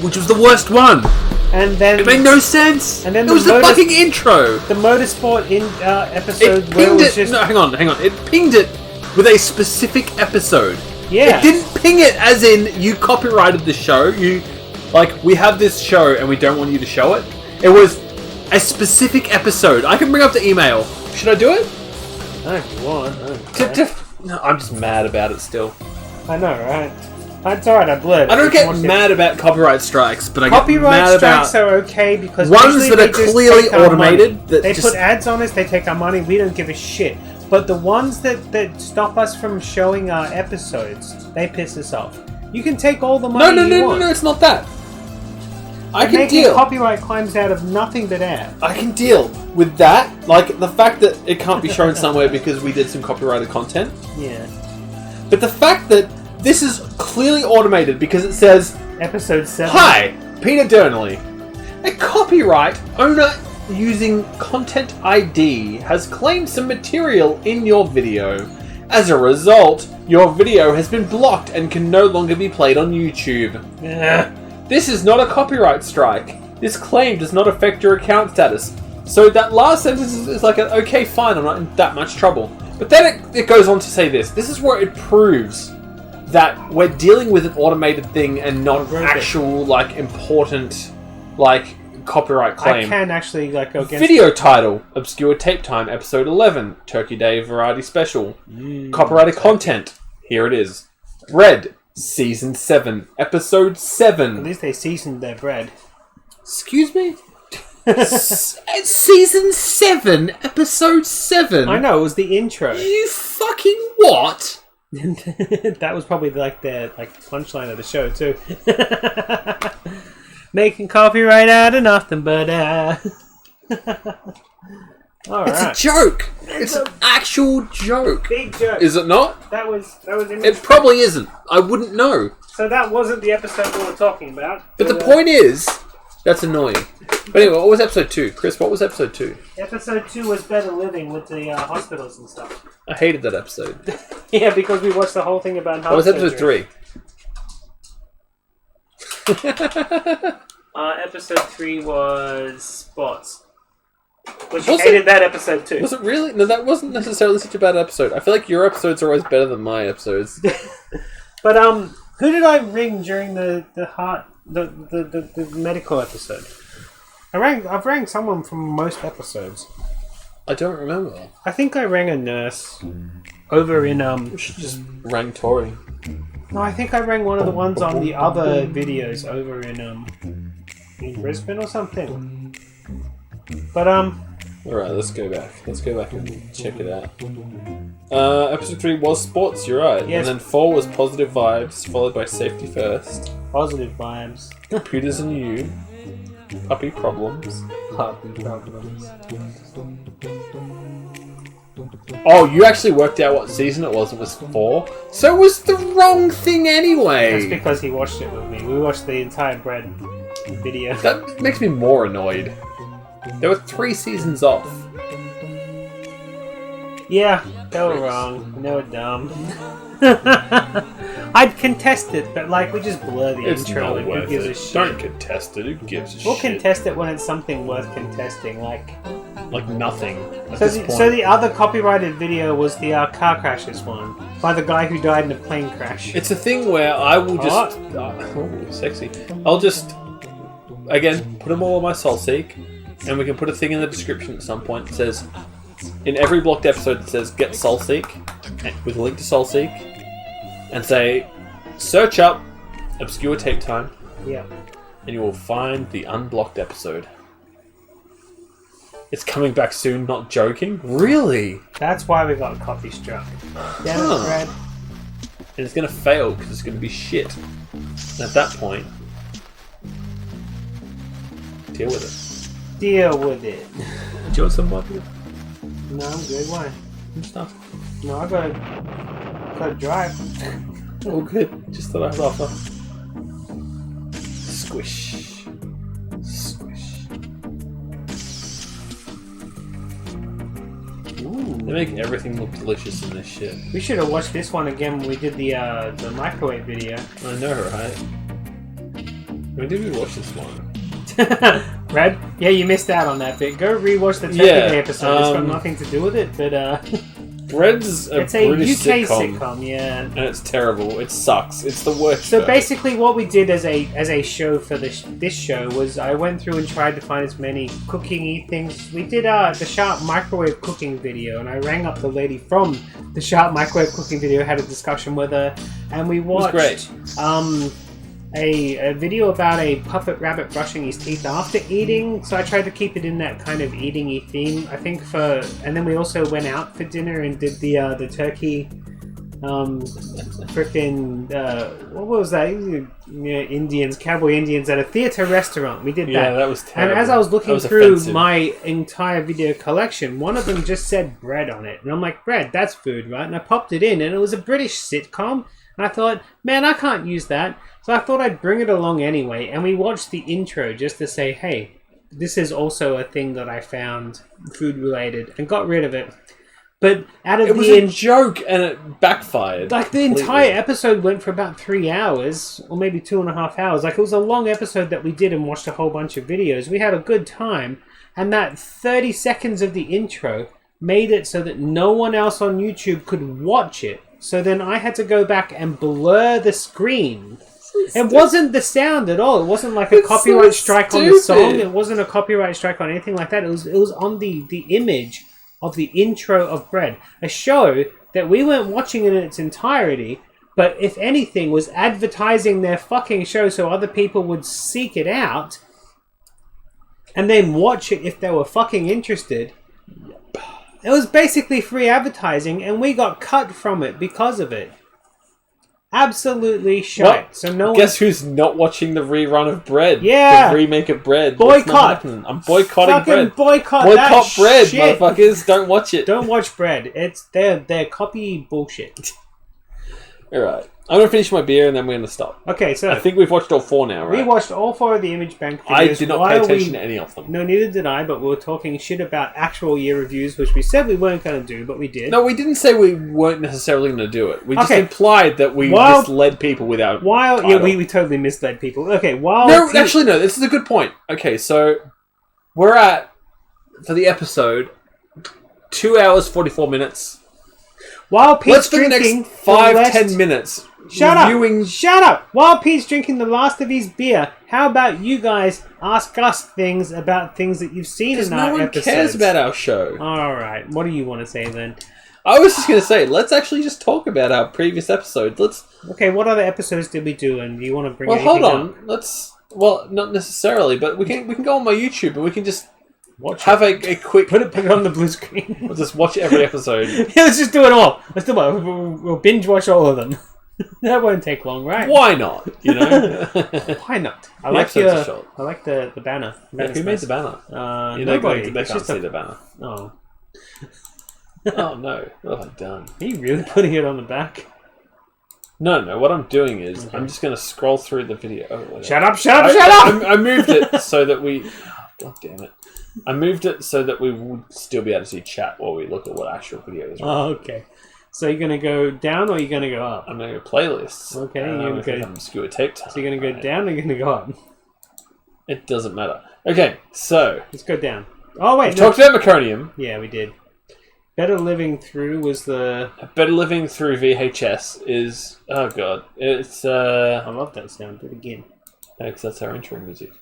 Which was the worst one. And then it made no sense. And then it was the fucking intro. The motorsport episode where it was just no, hang on. It pinged it with a specific episode. Yeah. It didn't ping it as in you copyrighted the show. We have this show and we don't want you to show it. It was a specific episode. I can bring up the email. Should I do it? If you want. No, I'm just mad about it still. I know, right? It's alright, I blurred. I don't get mad about copyright strikes, but I get copyright mad strikes about are okay because ones that are clearly automated. They put ads on us, they take our money, we don't give a shit. But the ones that stop us from showing our episodes, they piss us off. You can take all the money you want. No, it's not that. I can making deal. Copyright claims out of nothing but air. I can deal with that. Like, the fact that it can't be shown somewhere because we did some copyrighted content. Yeah. But the fact that this is clearly automated because it says... Episode 7. Hi, Peter Durnley. A copyright owner using Content ID has claimed some material in your video. As a result, your video has been blocked and can no longer be played on YouTube. This is not a copyright strike. This claim does not affect your account status. So that last sentence is like, okay, fine, I'm not in that much trouble. But then it goes on to say this. This is where it proves that we're dealing with an automated thing and not actual, important, copyright claim. I can actually, go against... Video title, Obscure Tape Time, Episode 11, Turkey Day Variety Special. Copyrighted content. Here it is. Red. Season 7, Episode 7. At least they seasoned their bread. Excuse me? Season 7, Episode 7? I know, it was the intro. You fucking what? That was probably the punchline of the show, too. Making copyright out of nothing but... Alright. It's a joke. It's an actual joke. Big joke. Is it not? That was It probably isn't. I wouldn't know. So that wasn't the episode we were talking about. But the point is, that's annoying. But anyway, what was episode 2? Chris, what was episode 2? Episode 2 was Better Living with the hospitals and stuff. I hated that episode. Yeah, because we watched the whole thing about heart What was episode surgery. 3? Episode 3 was Sports. Which you hated that episode too. Was it really? No, that wasn't necessarily such a bad episode. I feel like your episodes are always better than my episodes. But who did I ring during the medical episode? I've rang someone from most episodes. I don't remember. I think I rang a nurse over in We should just rang Tori. No, I think I rang one of the ones on the other videos over in Brisbane or something. But Alright, let's go back. Let's go back and check it out. Episode 3 was sports, you're right. Yes. And then 4 was positive vibes, followed by safety first. Positive vibes. Computers and you. Puppy problems. Puppy problems. Oh, you actually worked out what season it was. It was 4. So it was the wrong thing anyway. That's because he watched it with me. We watched the entire Bread video. That makes me more annoyed. There were 3 seasons off. Yeah, they were wrong. They were dumb. I'd contest it, but we just blur the intro. Not worth who gives it. a shit? Don't contest it. Who gives a We'll shit? contest it when it's something worth contesting, like nothing. At So this the, point. so the other copyrighted video was the car crashes one by the guy who died in a plane crash. It's a thing where I will just... sexy. I'll just, again, put them all on my SoulSeek, and we can put a thing in the description at some point that says, in every blocked episode it says, get SoulSeek, with a link to SoulSeek, and say, search up Obscure Tape Time, Yeah. and you will find the unblocked episode. It's coming back soon, not joking. Really? That's why we got copy struck. Damn it, Brad. And it's going to fail because it's going to be shit. And at that point, deal with it. Deal with it. Do you want some vodka? No, I'm good. Why? Some stuff. No, I gotta drive. All good. Just thought I'd offer. Squish. Squish. Ooh. They make everything look delicious in this shit. We should have watched this one again when we did the microwave video. I know, right? When did we watch this one? Brad? Yeah, you missed out on that bit. Go rewatch the Turkey Day episode. It's got nothing to do with it, but Bread's it's a a British UK sitcom, yeah. and it's terrible. It sucks. It's the worst. So show. basically, what we did as a show for this show was I went through and tried to find as many cooking-y things. We did the Sharp microwave cooking video, and I rang up the lady from the Sharp microwave cooking video, had a discussion with her, and we watched a video about a puppet rabbit brushing his teeth after eating. So I tried to keep it in that kind of eating-y theme. I think and then we also went out for dinner and did the turkey. Frickin' what was that? Indians, cowboy Indians at a theater restaurant. We did that. Yeah, that was terrible. And as I was looking through offensive. my entire video collection, one of them just said bread on it, and I'm like, bread, that's food, right? And I popped it in, and it was a British sitcom. And I thought, man, I can't use that. So I thought I'd bring it along anyway. And we watched the intro just to say, hey, this is also a thing that I found food related, and got rid of it. But out of it was a joke, and it backfired. Like the entire episode went for about 3 hours, or maybe 2.5 hours. Like it was a long episode that we did and watched a whole bunch of videos. We had a good time, and that 30 seconds of the intro made it so that no one else on YouTube could watch it. So then I had to go back and blur the screen. It wasn't the sound at all. It wasn't like a copyright strike on the song. It wasn't a copyright strike on anything like that. It was on the image of the intro of Bread. A show that we weren't watching in its entirety, but if anything was advertising their fucking show so other people would seek it out and then watch it if they were fucking interested. It was basically free advertising, and we got cut from it because of it. Absolutely shite. So no one... Guess who's not watching the rerun of Bread? Yeah. The remake of Bread. Boycott. I'm boycotting Fucking Bread. Boycott Bread, shit. motherfuckers. Don't watch it. Don't watch Bread. They're copy bullshit. Alright. I'm going to finish my beer and then we're going to stop. Okay, so... I think we've watched all 4 now, right? We watched all 4 of the Image Bank videos. I did not pay attention to any of them. No, neither did I, but we were talking shit about actual year reviews, which we said we weren't going to do, but we did. No, we didn't say we weren't necessarily going to do it. We just implied that we misled people without title. Yeah, we totally misled people. Okay, actually, no, this is a good point. Okay, so we're at, for the episode, 2 hours, 44 minutes. While Pete's Let's spend the next 5-10 minutes Shut reviewing... up! While Pete's drinking the last of his beer, how about you guys ask us things about things that you've seen in our episodes? No one cares about our show. Alright, what do you want to say then? I was just going to say, let's actually just talk about our previous episode. Okay, what other episodes did we do, and do you want to bring anything hold on. Up? Let's... Well, not necessarily, but we can go on my YouTube and we can just... Have a quick... Put it on the blue screen. We'll just watch every episode. Yeah, let's just do it all. Let's do it all. We'll binge watch all of them. That won't take long, right? Why not? You know? Why not? I The like episodes are short. I like the banner. Yeah, who made the banner? You're not going to they can't see the banner. Oh. Oh no, what have I done? Are you really putting it on the back? No, what I'm doing is I'm just going to scroll through the video. Oh, shut up! I moved it so that we... God damn it. I moved it so that we would still be able to see chat while we look at what actual video is. Oh, okay. So you're going to go down or you're going to go up? I'm going to go playlists. Okay, you're going to go... Obscure tape time. So you're going to go down or you're going to go up? It doesn't matter. Okay, so... Let's go down. Oh, wait. We talked about Meconium. Yeah, we did. Better Living Through was the... Better Living Through VHS is... Oh, God. It's... I love that sound. Do it again. Yeah, because that's our intro music.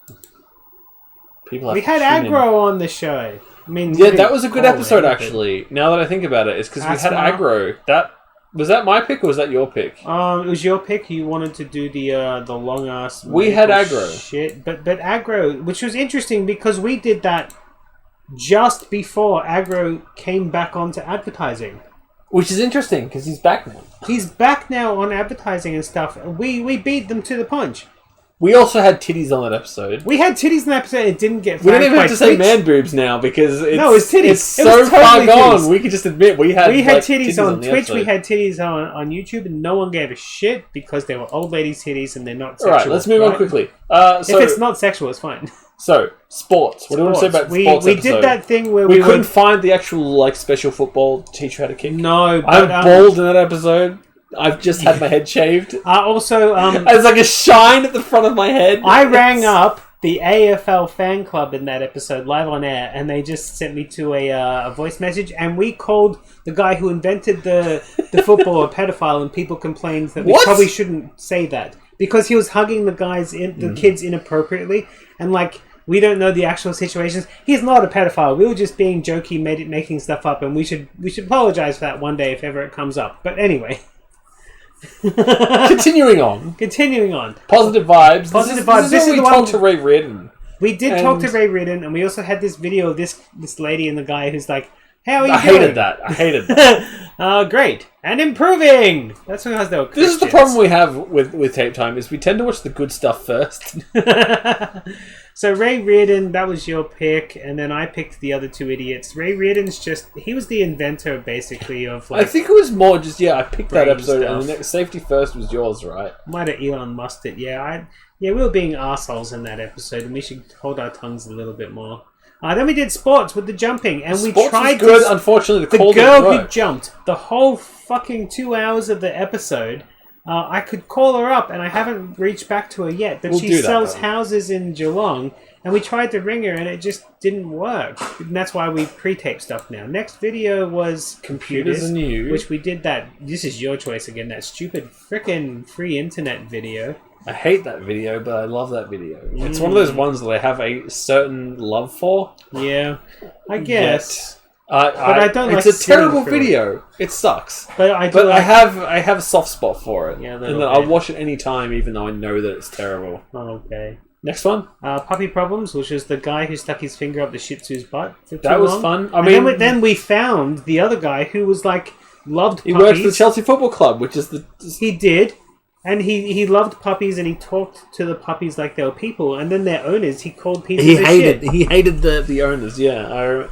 We had Aggro on the show. I mean, yeah, that was a good episode, actually. Now that I think about it, it's because we had Aggro. Was that my pick or was that your pick? It was your pick. You wanted to do the long ass. We had Aggro. Shit, but Aggro, which was interesting because we did that just before Agro came back onto advertising. Which is interesting, because he's back now. He's back now on advertising and stuff. We beat them to the punch. We also had titties on that episode. We had titties in the episode. It didn't get We don't flagged even have by to say Twitch. man boobs now, because it's, No, it's titties. It's It was so far totally gone. titties. We can just admit we had titties on the Twitch. We episode. had titties on YouTube, and no one gave a shit because they were old ladies' titties and they're not All sexual. right, let's move on quickly. If it's not sexual, it's fine. So, sports. What do you want to say about the sports We episode? did that thing where we we couldn't were- find the actual special football to teach you how to kick. No, but, I'm bald in that episode. I've just had my head shaved. Also, there's like a shine at the front of my head. I rang up the AFL fan club in that episode live on air, and they just sent me to a voice message, and we called the guy who invented the football a pedophile, and people complained that we What? probably shouldn't say that because he was hugging the kids inappropriately, and like we don't know the actual situations. He's not a pedophile. We were just being jokey, making stuff up, and we should apologize for that one day if ever it comes up. But anyway. Continuing on. Positive vibes. Positive vibes. This is when we talked to Ray Reardon. We did talk to Ray Reardon, and we also had this video of this lady and the guy who's like, "How are you I doing?" hated that. Great and improving. That's because they were This is the Christians. problem we have with Tape Time is we tend to watch the good stuff first. So Ray Reardon, that was your pick, and then I picked the other two idiots. Ray Reardon's he was the inventor basically of like. I think it was more just I picked that brain episode, stuff. and the next Safety First was yours, right? Might have Elon Musked it, yeah. We were being arseholes in that episode, and we should hold our tongues a little bit more. Then we did sports with the jumping, and we Sports tried was good. to... Unfortunately, the The call girl didn't who work. jumped the whole fucking 2 hours of the episode, I could call her up, and I haven't reached back to her yet, but We'll she do that, sells though. houses in Geelong, and we tried to ring her, and it just didn't work. And that's why we pre-tape stuff now. Next video was computers, and you. which we did that. This is your choice again, that stupid frickin' free internet video. I hate that video, but I love that video. It's one of those ones that I have a certain love for. Yeah, I guess. But I don't like It's a sitting terrible through it. video. It sucks. But I do I like- have a soft spot for it. Yeah, a and little then I'll bit. watch it any time, even though I know that it's terrible. Okay. Next one. Puppy Problems, which was the guy who stuck his finger up the Shih Tzu's butt for too That was long. fun. I And mean- then we found the other guy who was like loved He puppies. works for the Chelsea Football Club, which is the... He did, and he loved puppies, and he talked to the puppies like they were people, and then their owners he called pieces of shit. He hated the owners. Yeah,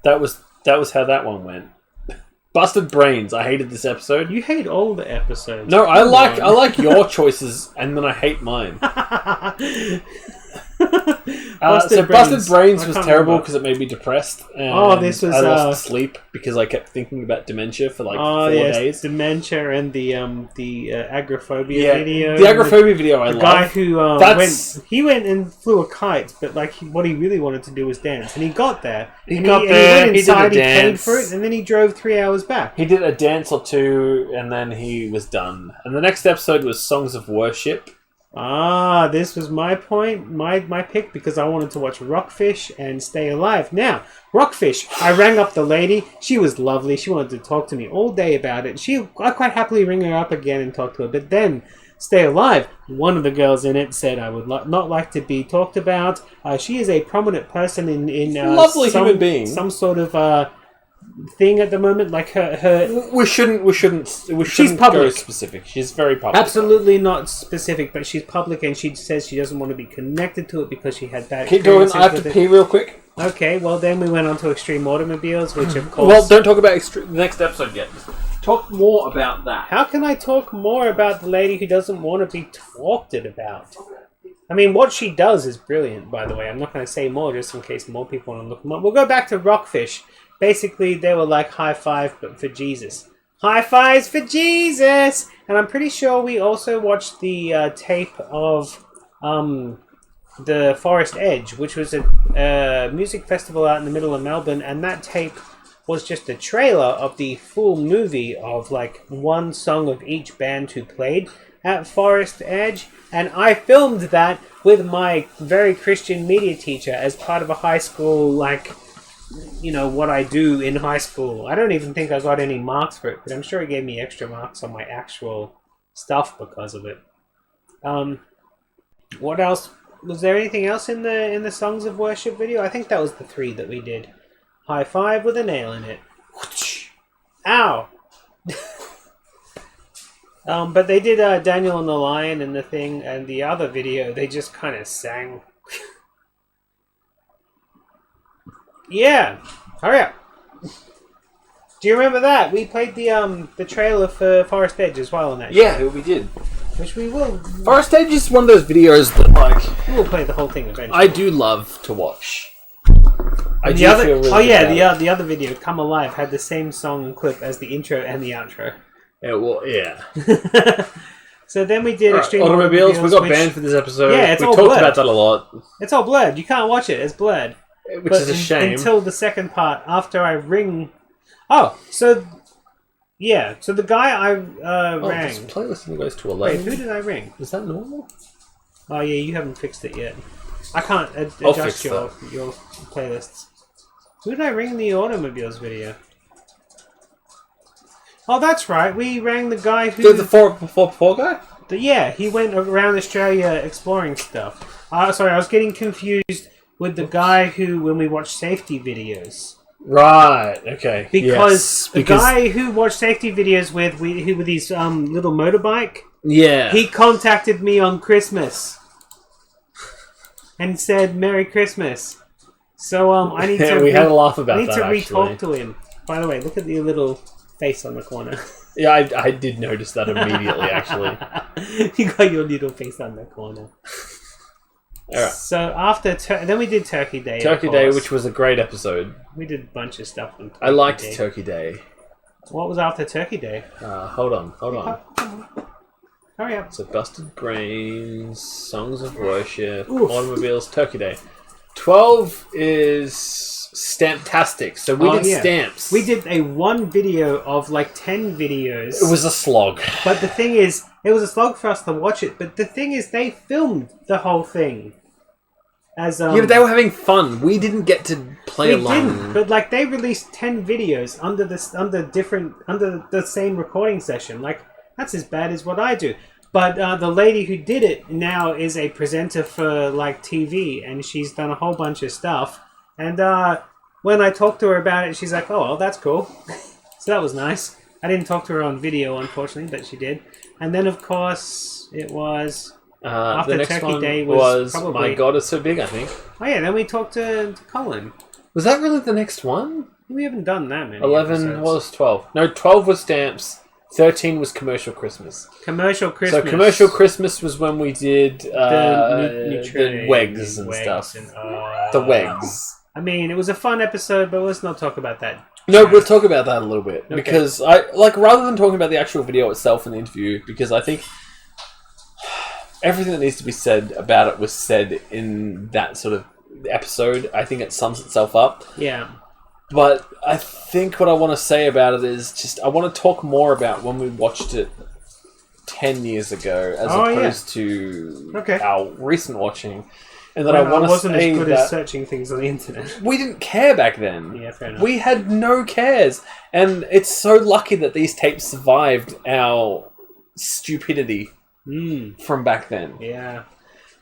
that was how that one went. Busted Brains. I hated this episode. You hate all the episodes. No, I Come like on. your choices, and then I hate mine. Busted Busted Brains I was can't terrible remember. because it made me depressed. And Oh, this was, I lost sleep because I kept thinking about dementia for like 4 days. dementia and the agoraphobia Yeah, video. the agoraphobia video I the love. guy who That's- went and flew a kite, but like what he really wanted to do was dance, and he got there. He and got and there, He went he did a inside. He paid dance. for it, and then he drove 3 hours back. He did a dance or two, and then he was done. And the next episode was Songs of Worship. This was my point, my pick, because I wanted to watch Rockfish and Stay Alive. Now, Rockfish, I rang up the lady. She was lovely. She wanted to talk to me all day about it. I quite happily ring her up again and talk to her. But then, Stay Alive, one of the girls in it said, I would not like to be talked about. She is a prominent person in Lovely human being. Some sort of thing at the moment, like her We shouldn't She's public. go specific. She's very public. Absolutely not specific, but she's public, and she says she doesn't want to be connected to it because she had bad Keep going. experiences I have with to it. pee real quick. Okay, well then we went on to Extreme Automobiles, which of course... Well, don't talk about the next episode yet. Talk more about that. How can I talk more about the lady who doesn't want to be talked about? I mean, what she does is brilliant, by the way. I'm not going to say more just in case more people want to look them up. We'll go back to Rockfish. Basically, they were like high five, but for Jesus. High fives for Jesus! And I'm pretty sure we also watched the tape of the Forest Edge, which was a music festival out in the middle of Melbourne, and that tape was just a trailer of the full movie of like one song of each band who played at Forest Edge, and I filmed that with my very Christian media teacher as part of a high school, like, you know, what I do in high school. I don't even think I got any marks for it, but I'm sure he gave me extra marks on my actual stuff because of it. What else Was there anything else in the Songs of Worship video? I think that was the 3 that we did. High five with a nail in it. Ow! But they did Daniel and the Lion and the thing, and the other video, they just kind of sang. Yeah! Hurry up! Do you remember that? We played the trailer for Forest Edge as well on that Yeah, show. we did. Which we will... Forest Edge is one of those videos that, like... We'll play the whole thing eventually. I do love to watch. I do the other, feel really oh yeah, good about the other video, Come Alive, had the same song and clip as the intro and the outro. Yeah, well, yeah. So then we did Extreme Automobiles. We got banned for this episode. Yeah, it's we all talked blurred. about that a lot. It's all blurred. You can't watch it. It's blurred. Which is a shame. Until the second part, after I ring... Oh, so... Yeah, so the guy I rang... This playlist only goes to 11. Wait, who did I ring? Is that normal? Oh yeah, you haven't fixed it yet. I can't I'll adjust fix your playlists. Who did I ring in the Automobiles video? Oh, that's right. We rang the guy who... The 4 guy? Yeah, he went around Australia exploring stuff. Sorry, I was getting confused with the guy who, when we watched safety videos. Right, okay. Because the guy who watched safety videos with his little motorbike, yeah, he contacted me on Christmas and said Merry Christmas. So I need to. We had a laugh about that. I need to actually. re-talk to him. By the way, look at the little face on the corner. Yeah, I did notice that immediately. Actually, you got your little face on the corner. All right. So after then we did Turkey Day. Turkey Day, which was a great episode. We did a bunch of stuff on Turkey I liked Day. Turkey Day. What was after Turkey Day? Hold on. Hurry up. So Busted Brains, Songs of Worship, Oof. Automobiles, Turkey Day. 12 is Stamptastic. So we did stamps. We did a 1 video of like 10 videos. It was a slog. But the thing is, it was a slog for us to watch it. But the thing is, they filmed the whole thing. As yeah, but they were having fun. We didn't get to play along. Didn't, but like they released 10 videos under the same recording session. Like that's as bad as what I do. But the lady who did it now is a presenter for like TV, and she's done a whole bunch of stuff. And when I talked to her about it, she's like, "Oh, well, that's cool." So that was nice. I didn't talk to her on video, unfortunately, but she did. And then, of course, it was after the next Turkey one Day was probably... My God, It's So Big, I think. Oh yeah, then we talked to Colin. Was that really the next one? We haven't done that many 11 episodes. was 12. No, 12 was Stamps. 13 was Commercial Christmas. Commercial Christmas. So Commercial Christmas was when we did the Wegs and stuff. The Wegs. I mean, it was a fun episode, but let's not talk about that. No, we'll talk about that a little bit. Okay. Because rather than talking about the actual video itself and the interview, because I think everything that needs to be said about it was said in that sort of episode. I think it sums itself up. Yeah. But I think what I want to say about it is just I want to talk more about when we watched it 10 years ago as opposed to our recent watching. And that I want to wasn't say as good that as searching things on the internet. we didn't care back then. Yeah, fair enough. We had no cares. And it's so lucky that these tapes survived our stupidity from back then. Yeah.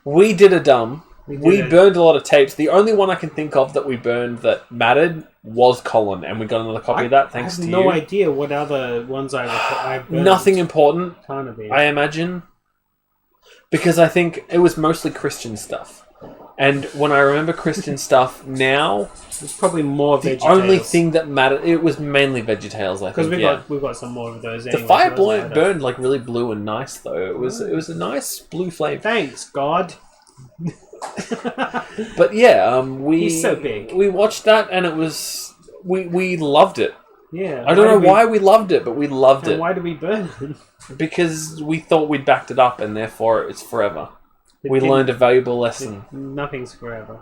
We did a dumb. We did. burned a lot of tapes. The only one I can think of that we burned that mattered was Colin, and we got another copy of that thanks to you. I have no idea what other ones I burned. Nothing important, Can't have been. I imagine. Because I think it was mostly Christian stuff. And when I remember Christian stuff now, it's probably more the VeggieTales. only thing that mattered, it was mainly VeggieTales, I think. Because we've got some more of those. The Anyway, fire so it doesn't matter. burned like really blue and nice though. It was a nice blue flame. Thanks, God. But yeah, He's so big. We watched that and it was we loved it. Yeah. I don't know why we loved it, but we loved it. Why did we burn it? Because we thought we'd backed it up and therefore it's forever. We learned a valuable lesson. Nothing's forever.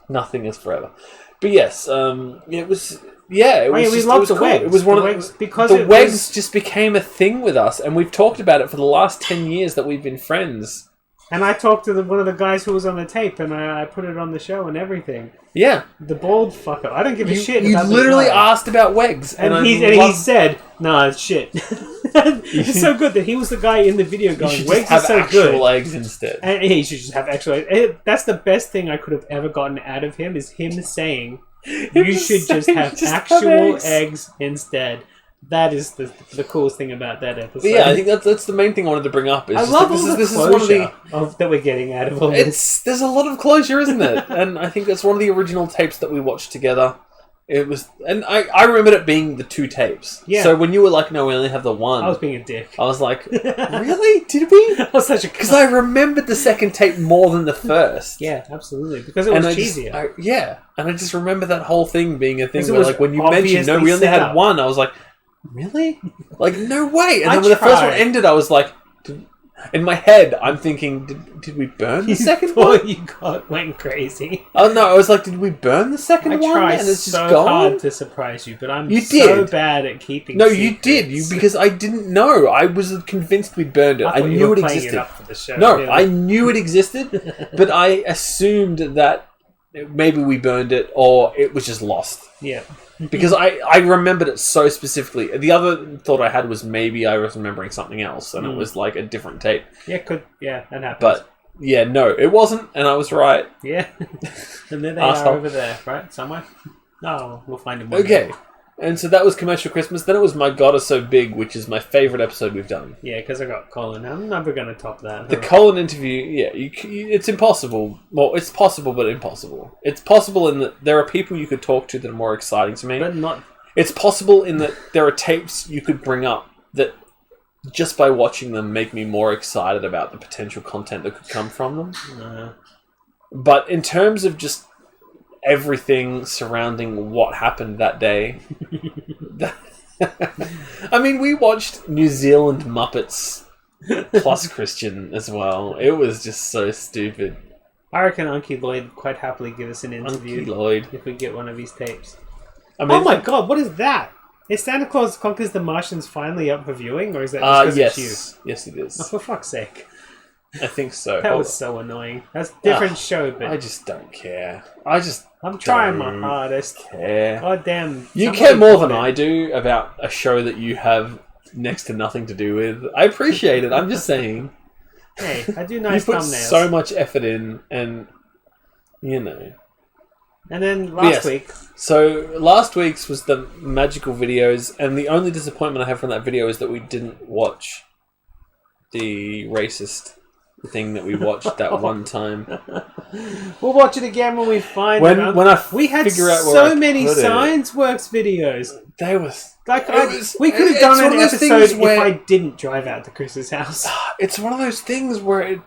Nothing is forever. But yes, it was. Yeah, it was. we Just, loved it was the cool. Wegs. It was one The of Wegs, because the it Wegs was- just became a thing with us, and we've talked about it for the last 10 years that we've been friends. And I talked to one of the guys who was on the tape, and I put it on the show and everything. Yeah, the bald fucker. I don't give a shit. You about literally the guy. asked about Wegs, and I he loved- said, "No, it's shit." It's so good that he was the guy in the video going, should eggs just have are so actual good. eggs instead. And he should just have actual eggs. That's the best thing I could have ever gotten out of him, is him saying, you should just have actual eggs instead. That is the coolest thing about that episode. But yeah, I think that's the main thing I wanted to bring up. Is I just love like, all this the is one of the closure that we're getting out of all this. There's a lot of closure, isn't it? And I think that's one of the original tapes that we watched together. It was, and I remembered it being the 2 tapes. Yeah. So when you were like, no, we only have the 1. I was being a dick. I was like, really? Did we? I was such a Because I remembered the second tape more than the first. Yeah, absolutely. Because it was cheesier. Yeah. And I just remember that whole thing being a thing Because it where, was like, when you mentioned, no, we only obviously set had up. 1, I was like, really? Like, no way. And I then when the first one tried. ended, I was like, in my head, I'm thinking, did we burn the second one? You went crazy. Oh no, I was like, did we burn the second I one? tried And it's just so gone? hard to surprise you, but I'm You so did. bad at keeping No, secrets. you did. Because I didn't know. I was convinced we burned it. I I thought you knew were it playing existed. it up for the show, No, really. I knew it existed, but I assumed that maybe we burned it or it was just lost. Yeah. Because I remembered it so specifically. The other thought I had was maybe I was remembering something else and it was like a different tape. Yeah, that happens. But yeah, no, it wasn't, and I was right. Yeah. And there they Asshole. are over there, right? Somewhere? No, we'll find them one Okay. day. And so that was Commercial Christmas. Then it was My God Is So Big, which is my favourite episode we've done. Yeah, because I got Colin. I'm never going to top that. The Colin interview, yeah, it's impossible. Well, it's possible, but impossible. It's possible in that there are people you could talk to that are more exciting to me. But not... It's possible in that there are tapes you could bring up that just by watching them make me more excited about the potential content that could come from them. No. But in terms of just everything surrounding what happened that day... I mean, we watched New Zealand Muppets plus Christian as well. It was just so stupid. I reckon Unky Lloyd would quite happily give us an interview. Unky Lloyd. If we get one of his tapes. I mean, oh my god, what is that? Is Santa Claus Conquers the Martians finally up for viewing? Or is that just because it's you? Yes, it is. Oh, for fuck's sake. I think so. That was so annoying. That's a different show, but... I just don't care. I'm trying my hardest. Care. God damn. You care more than I do about a show that you have next to nothing to do with. I appreciate it. I'm just saying. Hey, I do nice you put thumbnails. so much effort in, and you know. And then last week. So last week's was the magical videos, and the only disappointment I have from that video is that we didn't watch the racist thing that we watched that one time. We'll watch it again when we find when it. I we had figure out where I so many put it. Science Works videos. They was like we could have done an episode if I didn't drive out to Chris's house. It's one of those things where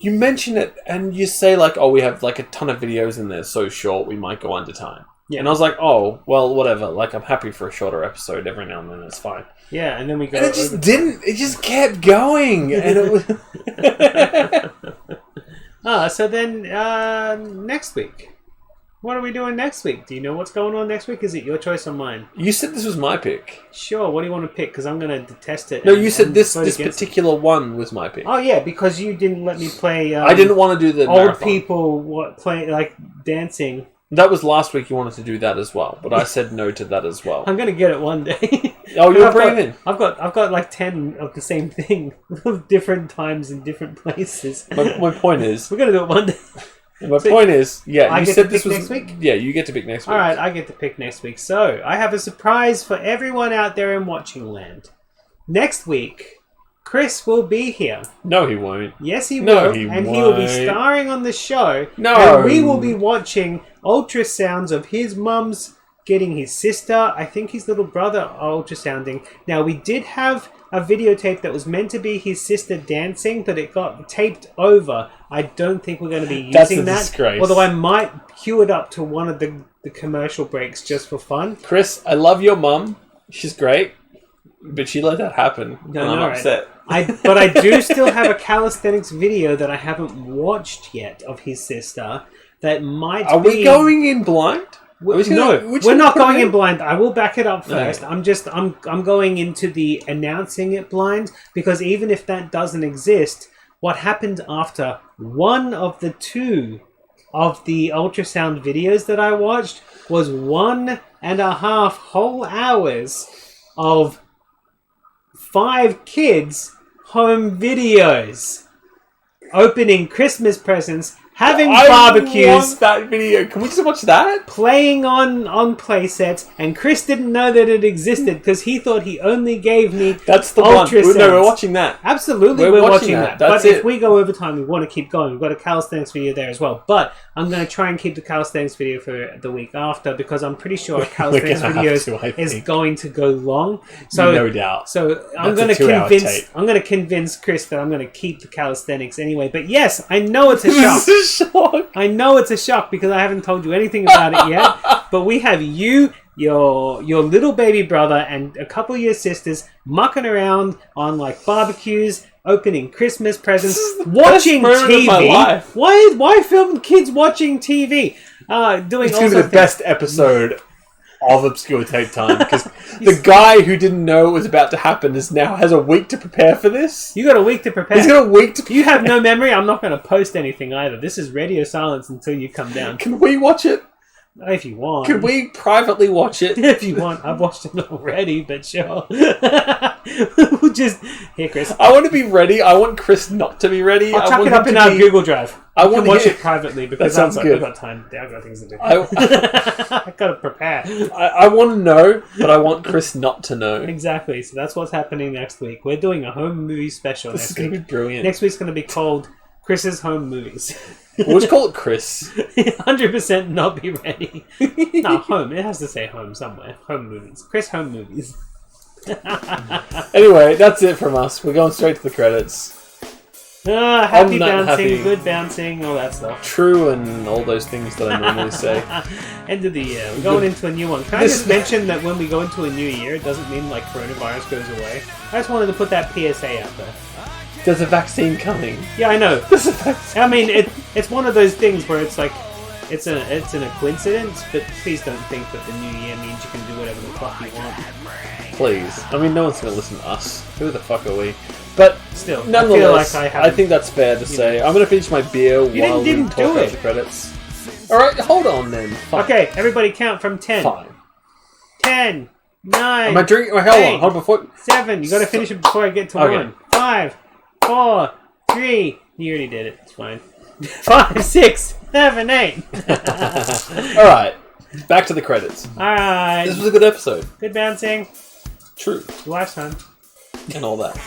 you mention it and you say like, "Oh, we have like a ton of videos in there, so short we might go under time." Yeah. And I was like, "Oh, well, whatever. Like, I'm happy for a shorter episode every now and then. It's fine." Yeah, and then we go. And it just didn't. It just kept going, and it was. So then next week. What are we doing next week? Do you know what's going on next week? Is it your choice or mine? You said this was my pick. Sure. What do you want to pick? Because I'm going to detest it. No, you said this vote against it. particular one was my pick. Oh yeah, because you didn't let me play. I didn't want to do the old marathon. people play like dancing. That was last week. You wanted to do that as well, but I said no to that as well. I'm going to get it one day. Oh, you'll bring it in. I've got like 10 of the same thing, of different times in different places. My point is, we're going to do it one day. My point is, yeah, I you get said to this pick was next week? Yeah, you get to pick next week. All right, I get to pick next week. So I have a surprise for everyone out there in watching land. Next week, Chris will be here. No, he won't. Yes, he No, will, he and he will be won't. starring on the show. No. And we will be watching ultrasounds of his mum's getting his sister, I think his little brother, ultrasounding. Now, we did have a videotape that was meant to be his sister dancing, but it got taped over. I don't think we're going to be using That's a that. disgrace. Although I might cue it up to one of the commercial breaks just for fun. Chris, I love your mum. She's great, but she let that happen, and I'm right. upset. But I do still have a calisthenics video that I haven't watched yet of his sister that might Are we going in blind? No, we're not going in blind. I will back it up first. Okay. I'm going into the announcing it blind, because even if that doesn't exist, what happened after one of the two of the ultrasound videos that I watched was 1.5 whole hours of 5 kids home videos, opening Christmas presents, having barbecues. I want that video. Can we just watch that? Playing on play sets, and Chris didn't know that it existed because he thought he only gave me That's the ultrasounds. one. No, we're watching that. Absolutely, we're watching that. That's but it. if we go over time, we want to keep going. We've got a calisthenics video there as well. But I'm going to try and keep the calisthenics video for the week after because I'm pretty sure a calisthenics video is going to go long. So no doubt. So I'm going to convince Chris that I'm going to keep the calisthenics anyway. But yes, I know it's a shock. I know it's a shock because I haven't told you anything about it yet. But we have you, your little baby brother, and a couple of your sisters mucking around on like barbecues, opening Christmas presents, watching TV. Why film kids watching TV? Doing it's going to be the best episode of Obscure Tape Time because the guy who didn't know it was about to happen has a week to prepare for this. You got a week to prepare. He's got a week to prepare. You have no memory. I'm not going to post anything either. This is radio silence until you come down. Can we watch it? If you want. Can we privately watch it? If you want. I've watched it already, but sure. We'll just... Here, Chris. I want to be ready. I want Chris not to be ready. I'll chuck it up in our Google Drive. I want to watch it privately because I've got time. I've got things to do. I've got to prepare. I want to know, but I want Chris not to know. Exactly. So that's what's happening next week. We're doing a home movie special This is going to be brilliant. Next week's going to be called Chris's Home Movies. We'll just call it Chris. 100% not be ready. No, home. It has to say home somewhere. Home movies. Chris Home Movies. Anyway, that's it from us. We're going straight to the credits. Happy bouncing, good bouncing, all that stuff. True, and all those things that I normally say. End of the year. We're going into a new one. Can I just mention that when we go into a new year, it doesn't mean like coronavirus goes away. I just wanted to put that PSA out there. There's a vaccine coming. Yeah, I know. There's a vaccine. I mean, it's one of those things where it's like, it's a coincidence, but please don't think that the new year means you can do whatever the fuck you want. Please. I mean, no one's going to listen to us. Who the fuck are we? But still, nonetheless, I feel I think that's fair to say. I'm going to finish my beer while we talk about the credits. Alright, hold on then. Fine. Okay, everybody count from 10. Fine. 10, 9, Am I drinking? Hold on, hold on before... 7, you got to finish it before I get to 1. 5, 4, 3, you already did it, it's fine. 5, 6, 7, 8. Alright, back to the credits. Alright. This was a good episode. Good bouncing. True. Lifetime. And all that.